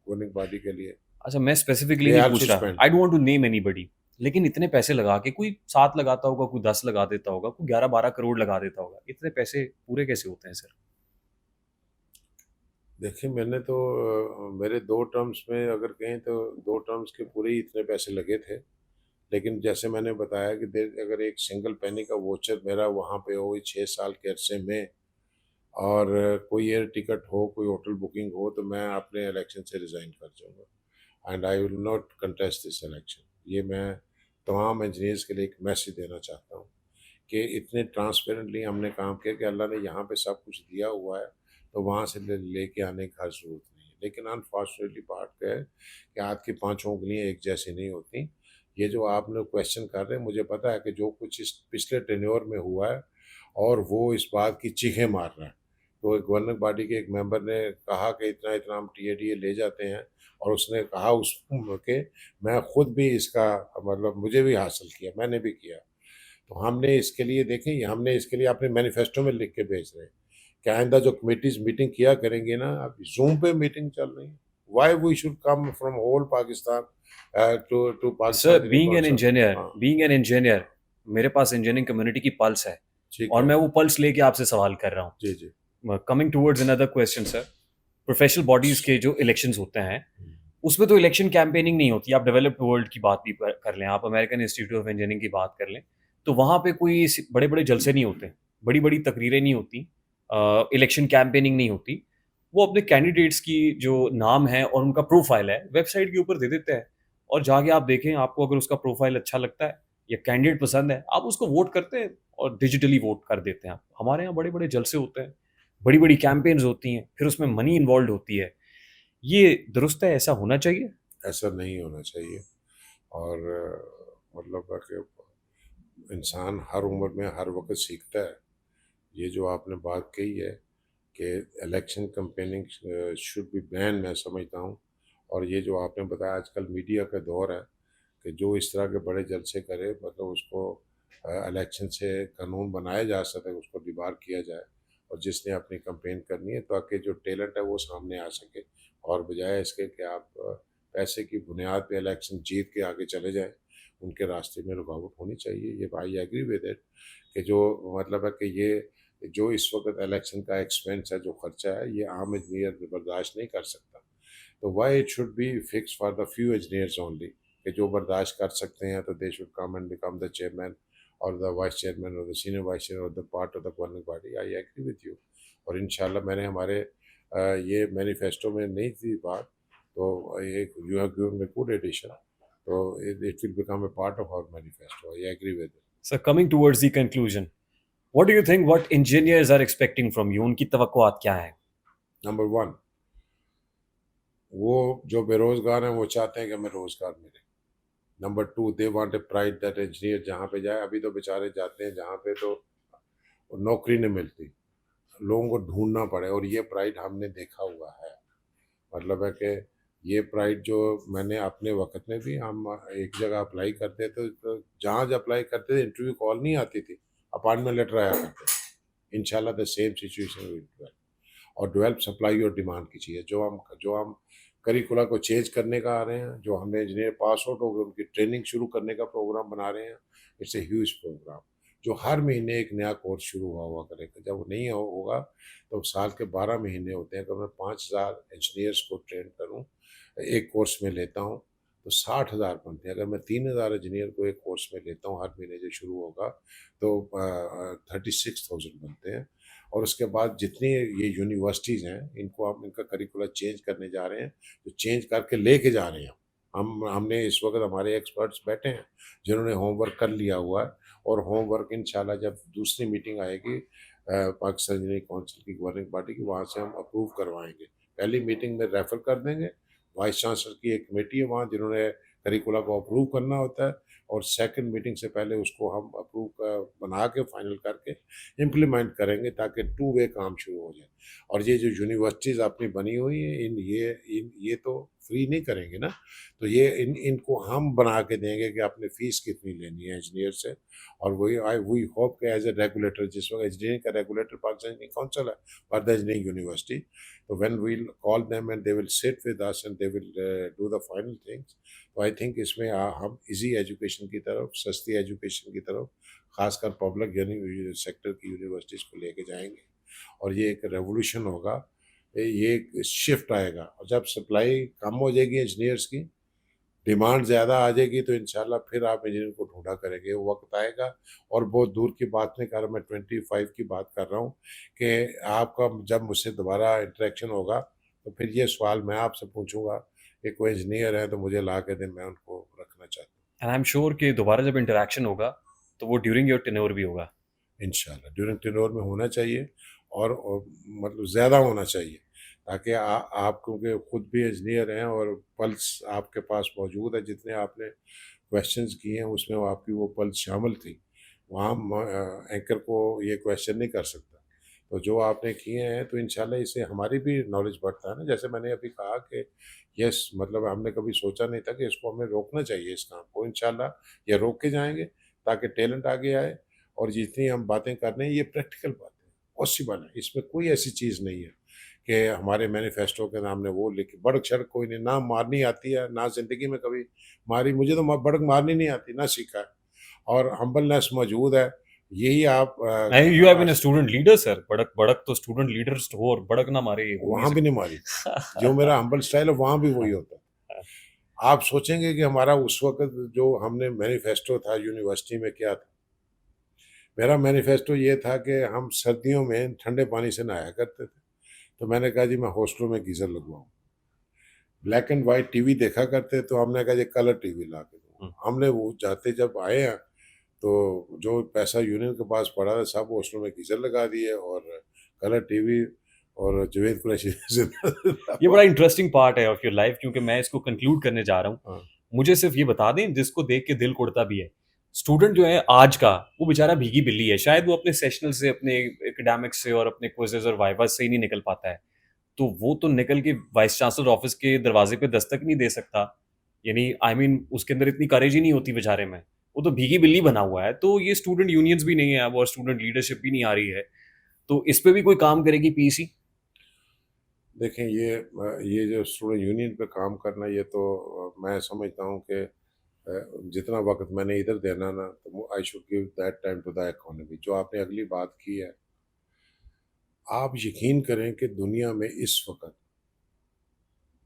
S2: governing body के लिए
S1: अच्छा, मैं स्पेसिफिकली
S2: दे
S1: नहीं
S2: आर
S1: पूछ रहा,
S2: suspend.
S1: I don't want to name anybody, लेकिन इतने पैसे लगा के कोई 7 लगाता होगा, कोई 10 लगा देता होगा, कोई 11-12 करोड़ लगा देता होगा, इतने पैसे पूरे कैसे होते हैं सर?
S2: देखिए मैंने तो मेरे 2 टर्म्स में अगर कहें तो 2 टर्म्स के पूरे ही इतने पैसे लगे थे। लेकिन जैसे मैंने बताया कि अगर एक सिंगल पेनी का वोचर मेरा वहाँ पे हो 6 साल के अरसे में, और कोई एयर टिकट हो, कोई होटल बुकिंग हो, तो मैं अपने इलेक्शन से रिज़ाइन कर जाऊँगा and I will not contest this election. ये मैं तमाम इंजीनियर्स के लिए एक मैसेज देना चाहता हूँ कि इतने ट्रांसपेरेंटली हमने काम किया कि अल्लाह ने यहाँ पे सब कुछ दिया हुआ है, तो वहाँ से लेके आने की हर ज़रूरत नहीं है। लेकिन अनफॉर्चुनेटली बात क्या है कि हाथ की पाँचों उँगलियाँ एक जैसी नहीं होती। ये जो आप लोग क्वेश्चन कर रहे हैं, मुझे पता है कि जो कुछ इस पिछले टेन्योर में हुआ है, और वो इस बात की चीखें मार रहा है। तो एक गवर्निंग बॉडी के एक मेंबर ने कहा कि इतना-इतना हम टीएडीए ले जाते हैं, और उसने कहा उस के मैं खुद भी इसका मतलब मुझे भी हासिल किया, मैंने भी किया। तो हमने इसके लिए देखें, हमने इसके लिए अपने मैनिफेस्टो में लिख के भेज रहे हैं कि आइंदा जो कमिटीज़ मीटिंग किया करेंगे ना, अब ज़ूम पे मीटिंग चल रही है। Why we should come from whole Pakistan to
S1: sir,
S2: Pakistan Delhi
S1: being an
S2: council.
S1: Engineer
S2: हाँ,
S1: बीइंग एन इंजीनियर मेरे पास इंजीनियरिंग कम्युनिटी की पल्स है,
S2: ठीक
S1: और
S2: है।
S1: मैं वो पल्स लेके आपसे सवाल कर रहा
S2: जी, जी।
S1: हूँ। Coming towards another question sir, professional bodies के जो इलेक्शंस होते हैं,
S2: हुँ,
S1: उसमें तो इलेक्शन कैंपेनिंग नहीं होती। आप डेवलप्ड वर्ल्ड की बात भी कर लें, आप अमेरिकन इंस्टीट्यूट ऑफ इंजीनियरिंग की बात कर लें, तो वहाँ पे कोई बड़े बड़े जलसे नहीं होते, बड़ी बड़ी तकरीरें नहीं होती, इलेक्शन कैंपेनिंग नहीं होती। वो अपने कैंडिडेट्स की जो नाम है और उनका प्रोफाइल है वेबसाइट के ऊपर दे देते हैं, और जाके आप देखें, आपको अगर उसका प्रोफाइल अच्छा लगता है या कैंडिडेट पसंद है, आप उसको वोट करते हैं और डिजिटली वोट कर देते हैं। आप हमारे यहाँ बड़े बड़े जलसे होते हैं, बड़ी बड़ी कैंपेन्स होती हैं, फिर उसमें मनी इन्वॉल्व होती है। ये दुरुस्त है? ऐसा होना चाहिए?
S2: ऐसा नहीं होना चाहिए। और मतलब है कि इंसान हर उम्र में हर वक़्त सीखता है। ये जो आपने बात कही है कि election campaigning should be ban, मैं समझता हूँ। और ये जो आपने बताया आजकल मीडिया का दौर है कि जो इस तरह के बड़े जलसे करे, मतलब उसको इलेक्शन से कानून बनाया जा सके, उसको डिबार किया जाए, और जिसने अपनी कैंपेन करनी है ताकि जो टैलेंट है वो सामने आ सके, और बजाय इसके कि आप पैसे की बुनियाद पे इलेक्शन जीत के आगे चले जाएं, उनके रास्ते में रुकावट होनी चाहिए। ये आई एग्री विद इट कि जो मतलब है कि ये जो इस वक्त इलेक्शन का एक्सपेंस है, जो खर्चा है, ये आम इंजीनियर बर्दाश्त नहीं कर सकता। तो why it should be fix for the few engineers only, कि जो बर्दाश्त कर सकते हैं तो they should come and become the chairman और द वाइस चेयरमैन और द सीनियर वाइस चेयरमैन और the part of the governing body. I agree with you. और इंशाल्लाह मैंने हमारे ये मैनिफेस्टो में नहीं थी बात, तो एक you have given me good addition, तो it will become a part of our manifesto. I agree with it.
S1: Sir, coming towards the conclusion, what do you think what engineers are expecting from you? उनकी तवक्कुआत क्या है?
S2: Number one, वो जो बेरोजगार हैं वो चाहते हैं कि हमें रोजगार मिले। Number two, they want a pride that engineer जहाँ पे जाए, अभी तो बेचारे जाते हैं जहाँ पे तो नौकरी नहीं मिलती, लोगों को ढूंढना पड़े, और ये प्राइड हमने देखा हुआ है। मतलब है कि ये प्राइड जो मैंने अपने वक्त में भी, हम एक जगह अप्लाई करते थे तो जहाँ जब अप्लाई करते थे इंटरव्यू कॉल नहीं आती थी, अपॉइंटमेंट लेटर आया करते थे। इंशाल्लाह the same situation will develop. और डेवलप सप्लाई और डिमांड की चीज़ है। जो हम करिकुला को चेंज करने का आ रहे हैं, जो हमने इंजीनियर पास आउट हो गए उनकी ट्रेनिंग शुरू करने का प्रोग्राम बना रहे हैं, इट्स ए ह्यूज प्रोग्राम, जो हर महीने एक नया कोर्स शुरू हुआ करेगा। जब वो नहीं होगा तो साल के 12 महीने होते हैं। अगर मैं 5000 इंजीनियर्स को ट्रेन करूँ, एक कोर्स में लेता हूँ, तो 60,000 बनते हैं। अगर मैं 3000 इंजीनियर को एक कोर्स में लेता हूँ, हर महीने जो शुरू होगा, तो 36,000 बनते हैं। और उसके बाद जितनी ये यूनिवर्सिटीज़ हैं, इनको हम इनका करिकुलर चेंज करने जा रहे हैं, तो चेंज करके लेके जा रहे हैं। हमने इस वक्त हमारे एक्सपर्ट्स बैठे हैं जिन्होंने होमवर्क कर लिया हुआ है, और होमवर्क इंशाल्लाह जब दूसरी मीटिंग आएगी पाकिस्तान इंजीनियरिंग काउंसिल की गवर्निंग बॉडी की, वहाँ से हम अप्रूव करवाएंगे। पहली मीटिंग में रेफर कर देंगे, वाइस चांसलर की एक कमेटी है वहाँ जिन्होंने करिकुला को अप्रूव करना होता है, और सेकंड मीटिंग से पहले उसको हम अप्रूव बना के फाइनल करके इम्प्लीमेंट करेंगे ताकि टू वे काम शुरू हो जाए। और ये जो यूनिवर्सिटीज़ अपनी बनी हुई है ये तो फ्री नहीं करेंगे ना, तो ये इनको हम बना के देंगे कि आपने फ़ीस कितनी लेनी है इंजीनियर से। और वही वी होप कि एज ए रेगुलेटर, जिस वक्त इंजीनियरिंग का रेगुलेटर पाकिस्तान इंजीनियरिंग काउंसिल है फॉर द इंजीनियरिंग यूनिवर्सिटी, तो when we'll call them and they will sit with us and they will do the final things. तो आई थिंक इसमें हम easy education की तरफ, सस्ती एजुकेशन की तरफ, खासकर पब्लिक सेक्टर की यूनिवर्सिटीज़ को लेके जाएंगे, और ये एक रेवोल्यूशन होगा, ये एक शिफ्ट आएगा। और जब सप्लाई कम हो जाएगी इंजीनियर्स की, डिमांड ज़्यादा आ जाएगी, तो इंशाल्लाह फिर आप इंजीनियर को ढूंढा करेंगे। वो वक्त आएगा, और बहुत दूर की बात नहीं कर रहा, मैं 25 की बात कर रहा हूँ कि आपका जब मुझसे दोबारा इंटरेक्शन होगा तो फिर ये सवाल मैं आपसे पूछूंगा कि कोई इंजीनियर है तो मुझे ला के दें, मैं उनको रखना चाहता
S1: एंड आई एम श्योर कि दोबारा जब इंटरेक्शन होगा तो वो ड्यूरिंग योर टेन्योर भी होगा।
S2: हूँ। इंशाल्लाह ड्यूरिंग टेन्योर में होना चाहिए, और मतलब ज़्यादा होना चाहिए, ताकि आप क्योंकि खुद भी इंजीनियर हैं और पल्स आपके पास मौजूद है, जितने आपने क्वेश्चंस किए हैं उसमें वो आपकी वो पल्स शामिल थी। वहाँ एंकर को ये क्वेश्चन नहीं कर सकता। तो जो आपने किए हैं, तो इंशाल्लाह इससे हमारी भी नॉलेज बढ़ता है ना। जैसे मैंने अभी कहा कि यस, मतलब हमने कभी सोचा नहीं था कि इसको हमें रोकना चाहिए इस काम को। इंशाल्लाह ये रोक के जाएंगे ताकि टैलेंट आगे आए, और जितनी हम बातें कर रहे हैं ये प्रैक्टिकल बातें हैं, पॉसिबल है, इसमें कोई ऐसी चीज़ नहीं है कि हमारे मैनिफेस्टो के नाम ने वो लिखी। बड़क शड़क कोई नहीं, ना मारनी आती है, ना ज़िंदगी में कभी मारी, मुझे तो बड़क मारनी नहीं आती, ना सीखा है, और हम्बलनेस मौजूद है। यही आप
S1: नहीं, you have been a student leader sir. बड़क बड़क तो स्टूडेंट लीडर्स हो, और बड़क ना मारे हो
S2: वहाँ
S1: नहीं
S2: भी नहीं मारी। जो मेरा हम्बल स्टाइल है वहाँ भी वही होता है।
S1: सकता।
S2: आप सोचेंगे कि हमारा उस वक़्त जो हमने मैनिफेस्टो था यूनिवर्सिटी में क्या था? मेरा मैनिफेस्टो ये था कि हम सर्दियों में ठंडे पानी से नहाया करते थे। तो मैंने कहा जी मैं हॉस्टलों में गीज़र लगवाऊँ। ब्लैक एंड व्हाइट टीवी देखा करते, तो हमने कहा जी कलर टीवी ला के दो। हमने वो जाते जब आए हैं, तो जो पैसा यूनियन के पास पड़ा था सब हॉस्टलों में गीज़र लगा दिए, और कलर टीवी, और जावेद कुरैशी
S1: ये बड़ा इंटरेस्टिंग पार्ट है ऑफ योर लाइफ, क्योंकि मैं इसको कंक्लूड करने जा रहा हूँ।
S2: हाँ,
S1: मुझे सिर्फ ये बता दें, जिसको देख के दिल कुड़ता भी है, स्टूडेंट जो है आज का, वो बेचारा भीगी बिल्ली है। शायद वो अपने सेशनल से, अपने एकेडमिक्स से और अपने क्विज़ेस और वाइवा से ही नहीं निकल पाता है, तो वो तो निकल के वाइस चांसलर ऑफिस के दरवाजे पे दस्तक नहीं दे सकता। यानी आई मीन उसके अंदर इतनी करेज ही नहीं होती बेचारे में। वो तो भीगी बिल्ली बना हुआ है। तो ये स्टूडेंट यूनियंस भी नहीं है अब, और स्टूडेंट लीडरशिप भी नहीं आ रही है। तो इस पे भी कोई काम करेगी पीसी?
S2: देखें ये जो स्टूडेंट यूनियन पे काम करना, ये तो मैं समझता हूँ कि जितना वक्त मैंने इधर देना ना, तो I should give that time to the economy. जो आपने अगली बात की है, आप यकीन करें कि दुनिया में इस वक्त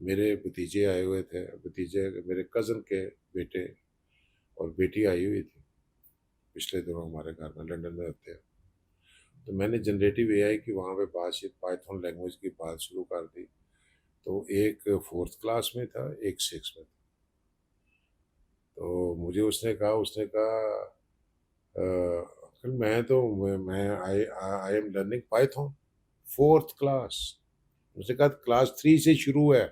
S2: मेरे भतीजे आए हुए थे, भतीजे मेरे कज़न के बेटे और बेटी आई हुई थी पिछले दिनों हमारे घर में, लंदन में रहते हैं। तो मैंने जनरेटिव एआई की वहाँ पे बातचीत, पाइथन लैंग्वेज की बात शुरू कर दी। तो एक 4th क्लास में था, एक 6 में था। तो मुझे उसने कहा अंकल मैं I am learning Python 4th class. उसने कहा क्लास 3 से शुरू है,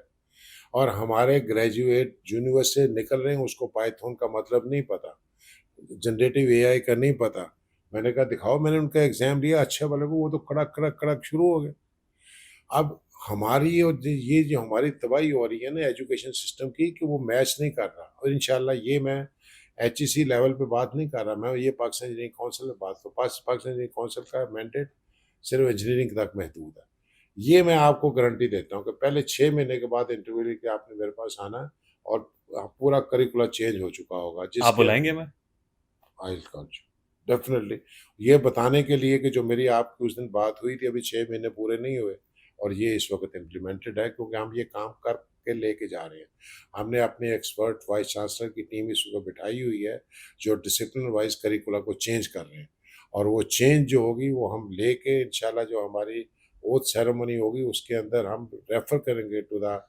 S2: और हमारे ग्रेजुएट यूनिवर्सिटी से निकल रहे हैं, उसको पाइथन का मतलब नहीं पता, जनरेटिव एआई का नहीं पता। मैंने कहा दिखाओ, मैंने उनका एग्जाम लिया, अच्छा वाले को, वो तो कड़क कड़क कड़क शुरू हो गए। अब हमारी और ये जो हमारी तबाही हो रही है ना एजुकेशन सिस्टम की, कि वो मैच नहीं कर रहा। और इंशाल्लाह ये मैं एचईसी लेवल पे बात नहीं कर रहा, मैं ये पाकिस्तान इंजीनियरिंग काउंसिल में बात कर, पाकिस्तान इंजीनियरिंग काउंसिल का मैंडेट सिर्फ इंजीनियरिंग तक महदूद है। ये मैं आपको गारंटी देता हूँ कि पहले 6 महीने के बाद इंटरव्यू लेके आपने मेरे पास आना है, और पूरा करिकुलर चेंज हो चुका होगा,
S1: आप
S2: जिसके
S1: बुलाएंगे? मैं
S2: आई कॉल यू डेफिनेटली, ये बताने के लिए कि जो मेरी आपकी उस दिन बात हुई थी, अभी 6 महीने पूरे नहीं हुए, और ये इस वक्त इम्प्लीमेंटेड है, क्योंकि हम ये काम करके लेके जा रहे हैं। हमने अपने एक्सपर्ट वाइस चांसलर की टीम इस वक्त बिठाई हुई है, जो डिसिप्लिन वाइज करिकुला को चेंज कर रहे हैं, और वो चेंज जो होगी वो हम लेके इंशाल्लाह जो हमारी ओथ सेरेमनी होगी उसके अंदर हम रेफर करेंगे to the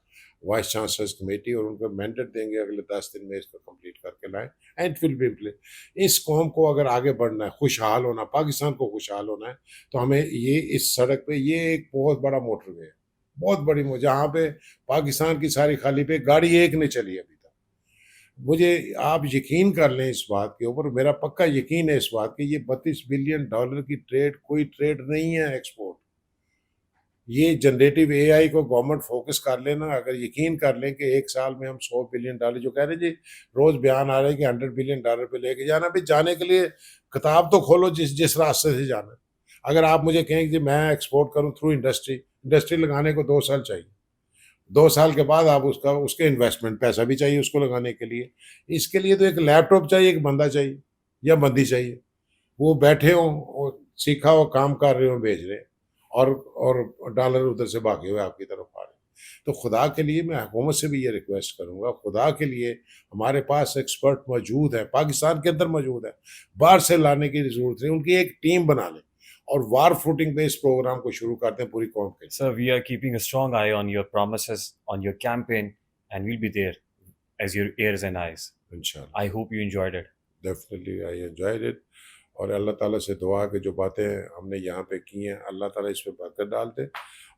S2: vice chancellor's committee, और उनको मैंडेट देंगे अगले 10 दिन में इसको कंप्लीट करके लाएं, एंड विल बी प्ले। इस कौम को अगर आगे बढ़ना है, खुशहाल होना, पाकिस्तान को खुशहाल होना है, तो हमें ये इस सड़क पे ये एक बहुत बड़ा मोटरवे है, बहुत बड़ी जहाँ पे पाकिस्तान की सारी खाली पे गाड़ी एक नहीं चली अभी तक। मुझे आप यकीन कर लें इस बात के ऊपर, मेरा पक्का यकीन है इस बात की, ये $32 बिलियन की ट्रेड कोई ट्रेड नहीं है एक्सपोर्ट। ये जनरेटिव एआई को गवर्नमेंट फोकस कर लेना, अगर यकीन कर लें कि एक साल में हम $100 बिलियन, जो कह रहे जी रोज बयान आ रहे हैं कि $100 बिलियन पे लेके जाना, भाई जाने के लिए किताब तो खोलो जिस जिस रास्ते से जाना है। अगर आप मुझे कहें कि मैं एक्सपोर्ट करूं थ्रू इंडस्ट्री, इंडस्ट्री लगाने को 2 साल चाहिए। 2 साल के बाद आप उसका उसके इन्वेस्टमेंट पैसा भी चाहिए उसको लगाने के लिए। इसके लिए तो एक लैपटॉप चाहिए, एक बंदा चाहिए या बंदी चाहिए, वो बैठे हों और सीखा हुआ काम कर रहे हों, भेज रहे हैं, और डॉलर उधर से भागे हुए आपकी तरफ आ रहे हैं। तो खुदा के लिए मैं हुकूमत से भी ये रिक्वेस्ट करूंगा, खुदा के लिए हमारे पास एक्सपर्ट मौजूद है, पाकिस्तान के अंदर मौजूद है, बाहर से लाने की ज़रूरत नहीं, उनकी एक टीम बना लें और वार फूटिंग पे इस प्रोग्राम को शुरू करते हैं पूरी कौम के लिए।
S1: Sir, we are keeping a strong eye on your promises, on your campaign, and we'll be there as your ears and eyes.
S2: इंशाल्लाह,
S1: I hope you enjoyed it.
S2: Definitely I enjoyed it. और अल्लाह ताला से दुआ कि जो बातें हमने यहाँ पे की हैं, अल्लाह ताला इस पे बरकत डाल दे,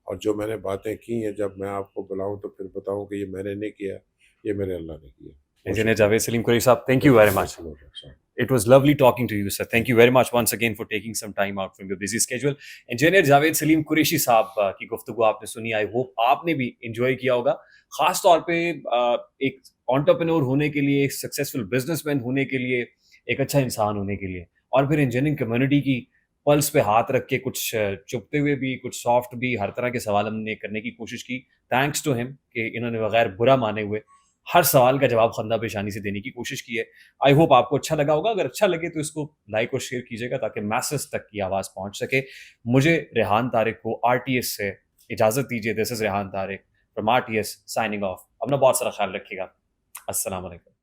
S2: और जो मैंने बातें की हैं जब मैं आपको बुलाऊं तो फिर बताऊं कि ये मैंने नहीं किया, ये मेरे अल्लाह ने किया।
S1: Engineer Javed Salim Qureshi Saab, thank you very much. It was lovely talking to you, sir. Thank you very much once again for taking some time out from your busy schedule. Engineer Javed Salim Qureshi साहब की गुफ्तगू आपने सुनी, I hope आपने भी enjoy किया होगा। खास तौर पे एक एंटरप्रेन्योर होने के लिए, एक सक्सेसफुल बिजनेसमैन होने के लिए, एक अच्छा इंसान होने के लिए, और फिर इंजीनियरिंग कम्युनिटी की पल्स पे हाथ रख के कुछ चुपते हुए भी, कुछ सॉफ्ट भी, हर तरह के सवाल हमने करने की कोशिश की। थैंक्स टू हिम कि इन्होंने बगैर बुरा माने हुए हर सवाल का जवाब खंदा पेशानी से देने की कोशिश की है। आई होप आपको अच्छा लगा होगा। अगर अच्छा लगे तो इसको लाइक और शेयर कीजिएगा ताकि मैसेज तक की आवाज़ पहुंच सके। मुझे रेहान तारिक को आरटीएस से इजाज़त दीजिए। This is Rehan Tariq from RTS signing off. अपना बहुत सारा ख्याल रखिएगा। अस्सलाम वालेकुम।